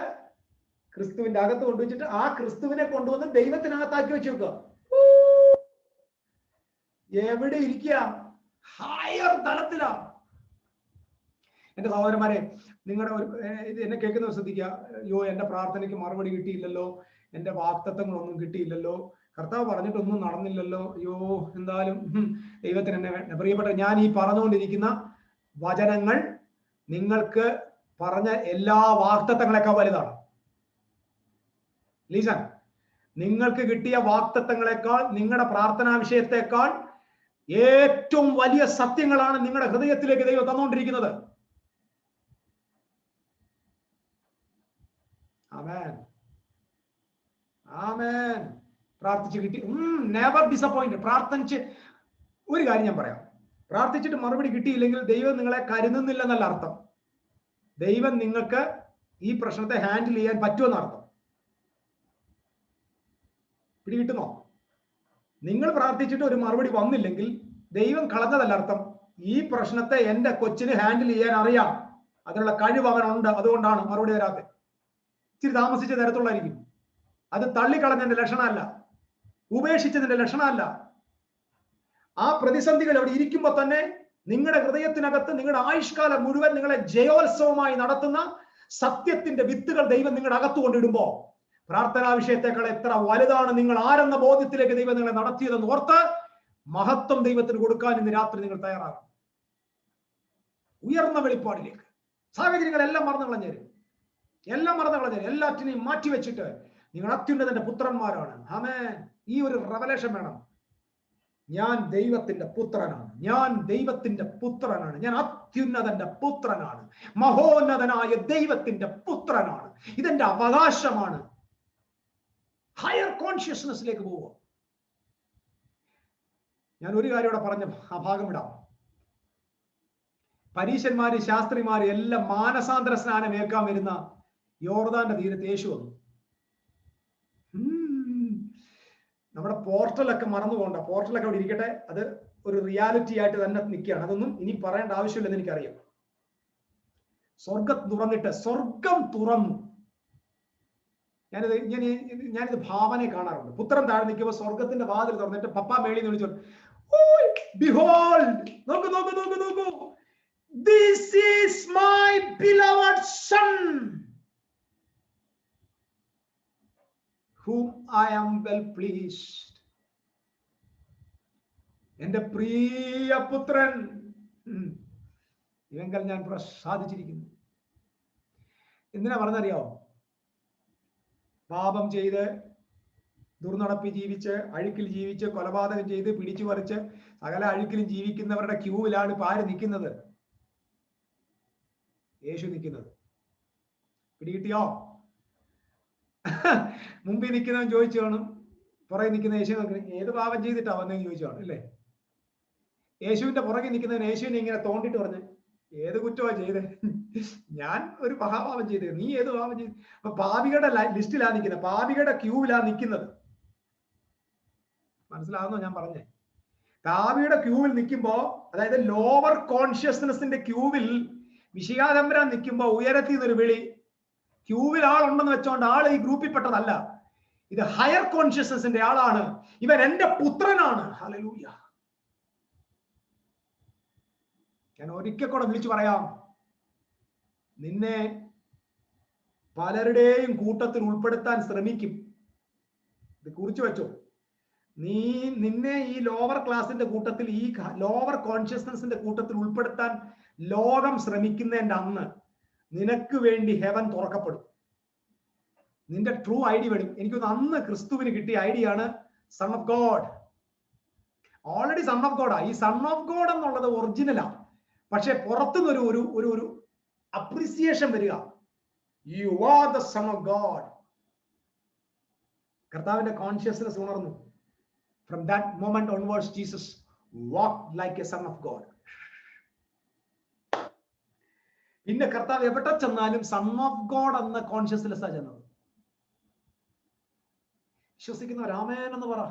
ആ ക്രിസ്തുവിനെ കൊണ്ടുവന്ന് ദൈവത്തിനകത്താക്കി വെച്ചേക്കുക. എവിടെ ഇരിക്കുക? ഹയർ തലത്തിലാണ്. എന്റെ സഹോദരന്മാരെ, നിങ്ങളുടെ എന്നെ കേൾക്കുന്നവർ ശ്രദ്ധിക്കുക. അയ്യോ, എന്റെ പ്രാർത്ഥനയ്ക്ക് മറുപടി കിട്ടിയില്ലല്ലോ, എന്റെ വാഗ്ദത്തങ്ങളൊന്നും കിട്ടിയില്ലല്ലോ, കർത്താവ് പറഞ്ഞിട്ടൊന്നും നടന്നില്ലല്ലോ, അയ്യോ എന്തായാലും ദൈവത്തിന് എന്നെ വേണ്ട. പ്രിയപ്പെട്ട, ഞാൻ ഈ പറഞ്ഞുകൊണ്ടിരിക്കുന്ന വചനങ്ങൾ നിങ്ങൾക്ക് പറഞ്ഞ എല്ലാ വാഗ്ദത്തങ്ങളെക്കാൾ വലുതാണ്. ലീസൺ, നിങ്ങൾക്ക് കിട്ടിയ വാഗ്ദത്തങ്ങളെക്കാൾ, നിങ്ങളുടെ പ്രാർത്ഥനാ വിഷയത്തെക്കാൾ ഏറ്റവും വലിയ സത്യങ്ങളാണ് നിങ്ങളുടെ ഹൃദയത്തിലേക്ക് ദൈവം തന്നുകൊണ്ടിരിക്കുന്നത്. ആമേൻ, ആമേൻ. പ്രാർത്ഥിച്ച് കിട്ടി, നെവർ ഡിസപ്പോയിന്റ്. പ്രാർത്ഥിച്ച് ഒരു കാര്യം ഞാൻ പറയാം, പ്രാർത്ഥിച്ചിട്ട് മറുപടി കിട്ടിയില്ലെങ്കിൽ ദൈവം നിങ്ങളെ കരുതുന്നില്ലെന്നല്ല അർത്ഥം. ദൈവം നിങ്ങൾക്ക് ഈ പ്രശ്നത്തെ ഹാൻഡിൽ ചെയ്യാൻ പറ്റുമെന്നർത്ഥം. പിടികിട്ടുന്നോ? നിങ്ങൾ പ്രാർത്ഥിച്ചിട്ട് ഒരു മറുപടി വന്നില്ലെങ്കിൽ ദൈവം കളഞ്ഞതല്ല അർത്ഥം. ഈ പ്രശ്നത്തെ എന്റെ കൊച്ചിന് ഹാൻഡിൽ ചെയ്യാൻ അറിയാം, അതിനുള്ള കഴിവ് അവനുണ്ട്, അതുകൊണ്ടാണ് മറുപടി തരാത്തത്. ഇച്ചിരി താമസിച്ച തരത്തുള്ളായിരിക്കും. അത് തള്ളിക്കളഞ്ഞതിന്റെ ലക്ഷണമല്ല, ഉപേക്ഷിച്ചതിന്റെ ലക്ഷണമല്ല. ആ പ്രതിസന്ധികൾ അവിടെ ഇരിക്കുമ്പോൾ തന്നെ നിങ്ങളുടെ ഹൃദയത്തിനകത്ത് നിങ്ങളുടെ ആയുഷ്കാലം മുഴുവൻ നിങ്ങളെ ജയോത്സവമായി നടത്തുന്ന സത്യത്തിന്റെ വിത്തുകൾ ദൈവം നിങ്ങളുടെ അകത്ത് കൊണ്ടിടുമ്പോ പ്രാർത്ഥനാ വിഷയത്തെക്കാൾ എത്ര വലുതാണ് നിങ്ങൾ ആരെന്ന ബോധ്യത്തിലേക്ക് ദൈവം നിങ്ങളെ നടത്തിയതെന്ന് ഓർത്ത് മഹത്വം ദൈവത്തിന് കൊടുക്കാൻ ഇന്ന് രാത്രി നിങ്ങൾ തയ്യാറാകും. ഉയർന്ന വെളിപ്പാടിലേക്ക്. സാഹചര്യങ്ങളെല്ലാം മറന്നു കളഞ്ഞേരും, എല്ലാറ്റിനെയും മാറ്റിവെച്ചിട്ട് നിങ്ങൾ അത്യുന്നതന്റെ പുത്രന്മാരാണ്. ആമേൻ. ഈ ഒരു റെവലേഷൻ വേണം. ഞാൻ ദൈവത്തിന്റെ പുത്രനാണ്, ഞാൻ അത്യുന്നതന്റെ പുത്രനാണ്, മഹോന്നതനായ ദൈവത്തിന്റെ പുത്രനാണ്, ഇതെന്റെ അവകാശമാണ്. ഹയർ കോൺഷ്യസ്നെസ്സിലേക്ക് പോവുക. ഞാൻ ഒരു കാര്യം ഇവിടെ പറഞ്ഞ ആ ഭാഗം വിടാം. പരീശന്മാര്, ശാസ്ത്രിമാര് എല്ലാം മാനസാന്തര സ്നാനം ഏൽക്കാൻ വരുന്ന യോർദാന്റെ തീരത്ത് യേശു വന്നു. നമ്മുടെ പോർട്ടലൊക്കെ മറന്നു പോകണ്ട, പോർട്ടലൊക്കെ അവിടെ ഇരിക്കട്ടെ, അത് ഒരു റിയാലിറ്റി ആയിട്ട് തന്നെ നിൽക്കുകയാണ്. അതൊന്നും ഇനി പറയേണ്ട ആവശ്യമില്ലെന്ന് എനിക്കറിയാം. സ്വർഗം തുറന്നു. ഞാനിത് ഭാവനയെ കാണാറുണ്ട്. പുത്രൻ താഴെ നിൽക്കുമ്പോൾ സ്വർഗത്തിന്റെ വാതിൽ തുറന്നിട്ട് പപ്പ മേളിൽ നിന്ന് വിളിച്ചോ, നോക്കൂ, this is my beloved son whom I am well pleased. എന്റെ പ്രിയ പുത്രൻ, ഇവങ്കൽ ഞാൻ പ്രസാദിച്ചിരിക്കുന്നു. എന്തിനാ പറഞ്ഞറിയാവോ? പാപം ചെയ്ത്, ദുർനടപ്പി ജീവിച്ച്, അഴുക്കിൽ ജീവിച്ച്, കൊലപാതകം ചെയ്ത്, പിടിച്ചു പറിച്ച് സകല അഴുക്കിലും ജീവിക്കുന്നവരുടെ ക്യൂവിലാണ് ഇപ്പൊ ആര് നിൽക്കുന്നത്? യേശു നിൽക്കുന്നത്. പിടികിട്ടിയോ? മുമ്പിൽ നിൽക്കുന്നവൻ ചോദിച്ചു കാണും, പുറകെ നിൽക്കുന്ന യേശു ഏത് പാപം ചെയ്തിട്ടാ വന്നതെന്ന് ചോദിച്ചു കാണും അല്ലേ? യേശുവിന്റെ പുറകെ നിൽക്കുന്നവൻ യേശുവിനെ ഇങ്ങനെ തോണ്ടിട്ട് പറഞ്ഞു, ഏത് കുറ്റമാ ചെയ്തേ? ഞാൻ ഒരു മഹാപാപം ചെയ്തേ, നീ ഏത് പാപം ചെയ്ത്? അപ്പൊ പാപികളുടെ ലിസ്റ്റിലാ നിൽക്കുന്നത്, പാപികളുടെ ക്യൂവിലാ നിൽക്കുന്നത്. മനസ്സിലാകുന്നോ ഞാൻ പറഞ്ഞേ? പാപിയുടെ ക്യൂവിൽ നിൽക്കുമ്പോ, അതായത് ലോവർ കോൺഷ്യസ്നെസിന്റെ ക്യൂവിൽ വിശികാതമ്പരാൻ നിൽക്കുമ്പോ ഉയരത്തിൽ നിന്നൊരു വിളി. ക്യൂവിൽ ആളുണ്ടെന്ന് വെച്ചോണ്ട് ആൾ ഈ ഗ്രൂപ്പിൽ പെട്ടതല്ല, ഇത് ഹയർ കോൺഷ്യസ്നെസിന്റെ ആളാണ്, ഇവൻ എന്റെ പുത്രനാണ്. ഹല്ലേലൂയ. ഞാൻ ഒരിക്കൽ കൂടെ വിളിച്ചു പറയാം, നിന്നെ പലരുടെയും കൂട്ടത്തിൽ ഉൾപ്പെടുത്താൻ ശ്രമിക്കും. ഇത് കുറിച്ചു വെച്ചോ. നിന്നെ ഈ ലോവർ ക്ലാസിന്റെ കൂട്ടത്തിൽ, ഈ ലോവർ കോൺഷ്യസ്നെസിന്റെ കൂട്ടത്തിൽ ഉൾപ്പെടുത്താൻ ലോകം ശ്രമിക്കുന്നതിന്റെ അന്ന് നിനക്ക് വേണ്ടി ഹെവൻ തുറക്കപ്പെടും. നിന്റെ ട്രൂ ഐഡി വരും. എനിക്കൊന്ന് അന്ന് ക്രിസ്തുവിന് കിട്ടിയ ഐഡിയ ആണ് son of God. Already son of ഗോഡാ. ഈ സൺ ഓഫ് ഗോഡ് എന്നുള്ളത് ഒറിജിനലാ. പക്ഷെ പുറത്തുനിന്ന് ഒരു അപ്രീസിയേഷൻ വരിക, you are the sun of God. കർത്താവിന്റെ കോൺഷ്യസ്നെസ് ഉണർന്നു. From that moment onwards Jesus walked like a son of God. പിന്നെ കർത്താവ് എവിടെ ചെന്നാലും സൺ ഓഫ് ഗോഡ് എന്ന കോൺഷ്യസ്നെസ്സാ ചെന്നത്. വിശ്വസിക്കുന്നവർ ആമേൻ എന്ന് പറ.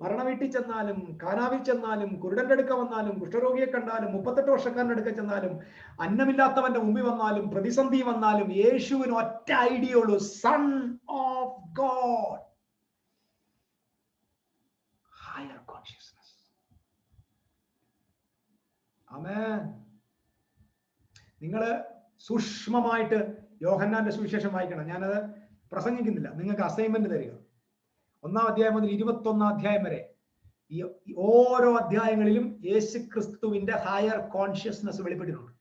മരണ വീട്ടിൽ ചെന്നാലും, കാനാവിൽ ചെന്നാലും, കുരുടന്റെ അടുക്ക വന്നാലും, കുഷ്ഠരോഗിയെ കണ്ടാലും, 38 വർഷക്കാരന്റെ അടുക്ക ചെന്നാലും, അന്നമില്ലാത്തവന്റെ മുമ്പിൽ വന്നാലും, പ്രതിസന്ധി വന്നാലും, യേശുവിന് ഒറ്റ ഐഡിയ ഉള്ളൂ, son of God. Higher consciousness. ആമേൻ. നിങ്ങള് സൂക്ഷ്മമായിട്ട് യോഹന്നാന്റെ സുവിശേഷം വായിക്കണം. ഞാനത് പ്രസംഗിക്കുന്നില്ല, നിങ്ങൾക്ക് അസൈൻമെന്റ് തരിക. 1-ാം അധ്യായം മുതൽ 21-ാം അധ്യായം വരെ ഈ ഓരോ അധ്യായങ്ങളിലും യേശു ക്രിസ്തുവിന്റെ ഹയർ കോൺഷ്യസ്നസ് വെളിപ്പെട്ടിട്ടുണ്ട്.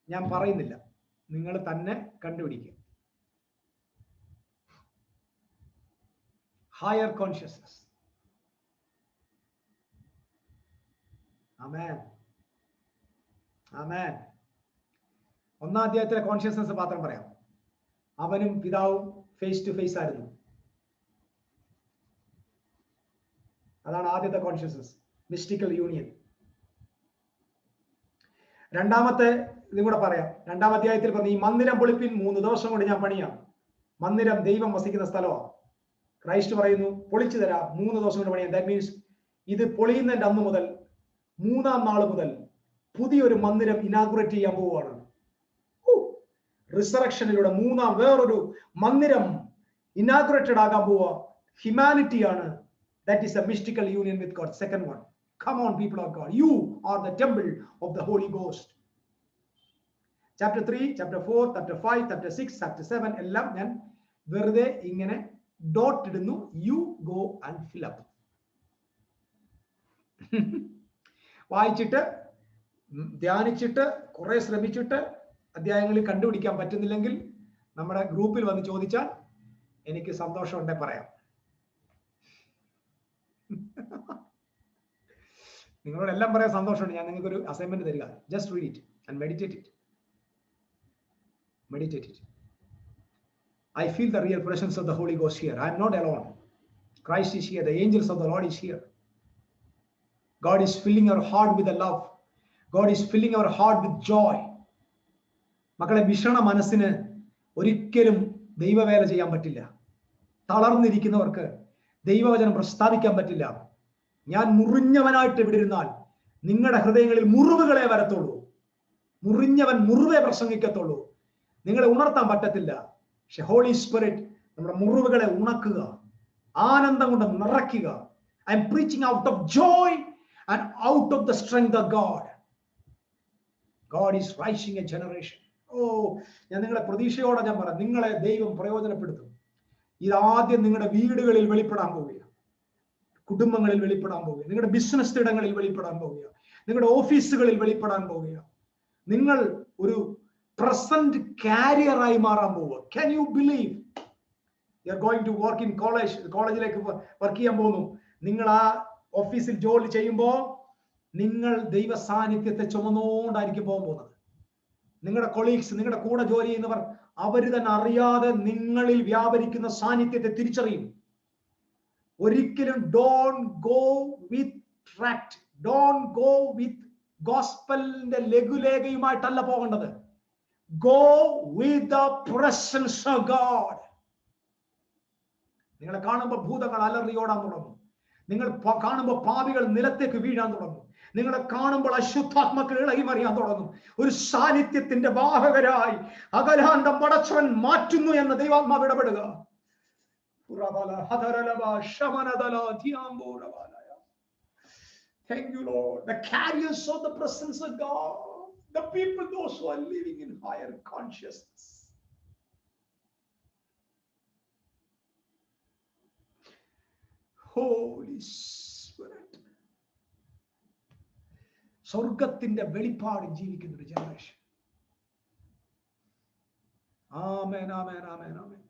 ഞാൻ പറയുന്നില്ല, നിങ്ങൾ തന്നെ കണ്ടുപിടിക്കുക. Higher consciousness. ആമേൻ, ആമേൻ. 1-ാം അധ്യായത്തിലെ കോൺഷ്യസ്നസ് മാത്രം പറയാം. അവനും പിതാവും ഫേസ് ടു ഫേസ് ആയിരുന്നു. അതാണ് ആദ്യത്തെ കോൺഷ്യസ്നസ്, മിസ്റ്റിക്കൽ യൂണിയൻ. രണ്ടാമത്തെ ഇതും കൂടെ പറയാം. 2-ാം അധ്യായത്തിൽ പറഞ്ഞു, ഈ മന്ദിരം പൊളിപ്പിൻ, 3 ദിവസം കൊണ്ട് ഞാൻ പണിയാം. മന്ദിരം ദൈവം വസിക്കുന്ന സ്ഥലമാണ്. ക്രൈസ്റ്റ് പറയുന്നു, പൊളിച്ചു തരാം, 3 ദിവസം കൊണ്ട് പണിയാം. ദാറ്റ് മീൻസ് ഇത് പൊളിയുന്നതിന്റെ അന്ന് മുതൽ 3-ാം നാൾ മുതൽ പുതിയൊരു മന്ദിരം ഇനാഗുറേറ്റ് ചെയ്യാൻ പോവുകയാണ്. റിസറക്ഷനിലൂടെ 3-ാം വേറൊരു മന്ദിരം ഇനാഗുറേറ്റഡ് ആകാൻ പോവുക. ഹ്യൂമാനിറ്റിയാണ്. That is a mystical union with God. Second one. Come on, people of God. You are the temple of the Holy Ghost. Chapter 3, chapter 4, chapter 5, chapter 6, chapter 7 എല്ലാം ഞാൻ വെറുതെ ഇങ്ങനെ ഡോട്ട് ഇടുന്നു. You go and fill up. വായിച്ചിട്ട് ധ്യാനിച്ചിട്ട് കുറെ ശ്രമിച്ചിട്ട് അധ്യായങ്ങളിൽ കണ്ടുപിടിക്കാൻ പറ്റുന്നില്ലെങ്കിൽ നമ്മുടെ ഗ്രൂപ്പിൽ വന്ന് ചോദിച്ചാൽ എനിക്ക് സന്തോഷമുണ്ടെ പറയാം. നിങ്ങളോട് എല്ലാം പറയാൻ സന്തോഷമുണ്ട്. ഞാൻ നിങ്ങൾക്ക് ഒരു അസൈൻമെന്റ് തരിക. Just read it and meditate it. Meditate it. I feel the real presence of the Holy Ghost here. I am not alone. Christ is here. The angels of the Lord is here. God is filling our heart with the love. God is filling our heart with joy. മക്കളെ, വിഷണ മനസ്സിന് ഒരിക്കലും ദൈവവേല ചെയ്യാൻ പറ്റില്ല. തളർന്നിരിക്കുന്നവർക്ക് ദൈവവചനം പ്രസ്താവിക്കാൻ പറ്റില്ല. ഞാൻ മുറിഞ്ഞവനായിട്ട് ഇവിടെ ഇരുന്നാൽ നിങ്ങളുടെ ഹൃദയങ്ങളിൽ മുറിവുകളെ വരത്തുള്ളൂ. മുറിഞ്ഞവൻ മുറിവെ പ്രസംഗിക്കത്തുള്ളൂ. നിങ്ങളെ ഉണർത്താൻ പറ്റത്തില്ല. പക്ഷെ ഹോളി സ്പിരിറ്റ് നമ്മുടെ മുറിവുകളെ ഉണക്കുക, ആനന്ദം കൊണ്ട് നിറയ്ക്കുക. I am preaching out of joy and out of the strength of God. God is raising a generation. ഞാൻ നിങ്ങളെ പ്രതീക്ഷയോടെ ഞാൻ പറയാം, നിങ്ങളെ ദൈവം പ്രയോജനപ്പെടുത്തും. ഇതാദ്യം നിങ്ങളുടെ വീടുകളിൽ വെളിപ്പെടാൻ പോവുക, കുടുംബങ്ങളിൽ വെളിപ്പെടാൻ പോവുക, നിങ്ങളുടെ ബിസിനസ് ഇടങ്ങളിൽ വെളിപ്പെടാൻ പോവുക, നിങ്ങളുടെ ഓഫീസുകളിൽ വെളിപ്പെടാൻ പോവുക. നിങ്ങൾ ഒരു പ്രസന്റ് കാരിയറായി മാറാൻ പോവുക. Can you believe? You are going to work in കോളേജിലേക്ക് വർക്ക് ചെയ്യാൻ പോകുന്നു. നിങ്ങൾ ആ ഓഫീസിൽ ജോലി ചെയ്യുമ്പോൾ നിങ്ങൾ ദൈവ സാന്നിധ്യത്തെ ചുമന്നുകൊണ്ടായിരിക്കും പോകാൻ പോകുന്നത്. നിങ്ങളുടെ കൊളീഗ്സ്, നിങ്ങളുടെ കൂടെ ജോലി ചെയ്യുന്നവർ, അവർ തന്നെ അറിയാതെ നിങ്ങളിൽ വ്യാപരിക്കുന്ന സാന്നിധ്യത്തെ തിരിച്ചറിയും. ഒരിക്കലും don't go with tract, don't go with ഗോസ്പലിന്റെ ലഘുലേഖയുമായിട്ടല്ല പോകേണ്ടത്. Go with the presence of God. നിങ്ങളെ കാണുമ്പോൾ ഭൂതങ്ങൾ അലറിയോടാൻ തുടങ്ങും. നിങ്ങൾ കാണുമ്പോൾ പാപികൾ നിലത്തേക്ക് വീഴാൻ തുടങ്ങും. നിങ്ങളെ കാണുമ്പോൾ അശുദ്ധാത്മാക്കൾ ഇളകി മറിയാൻ തുടങ്ങും. ഒരു സാന്നിധ്യത്തിന്റെ വാഹകരായി അകലാന്തം പടച്ചവൻ മാറ്റുന്നു എന്ന് ദൈവാത്മാവ് ഇടപെടുക. Thank you, Lord. The carriers of the presence of God, the people, those who are living in higher consciousness. Holy Spirit. സ്വർഗത്തിന്റെ വെളിപ്പാട് ജീവിക്കുന്ന ഒരു ജനറേഷൻ. ആമേൻ, ആമേൻ, ആമേൻ, ആമേൻ.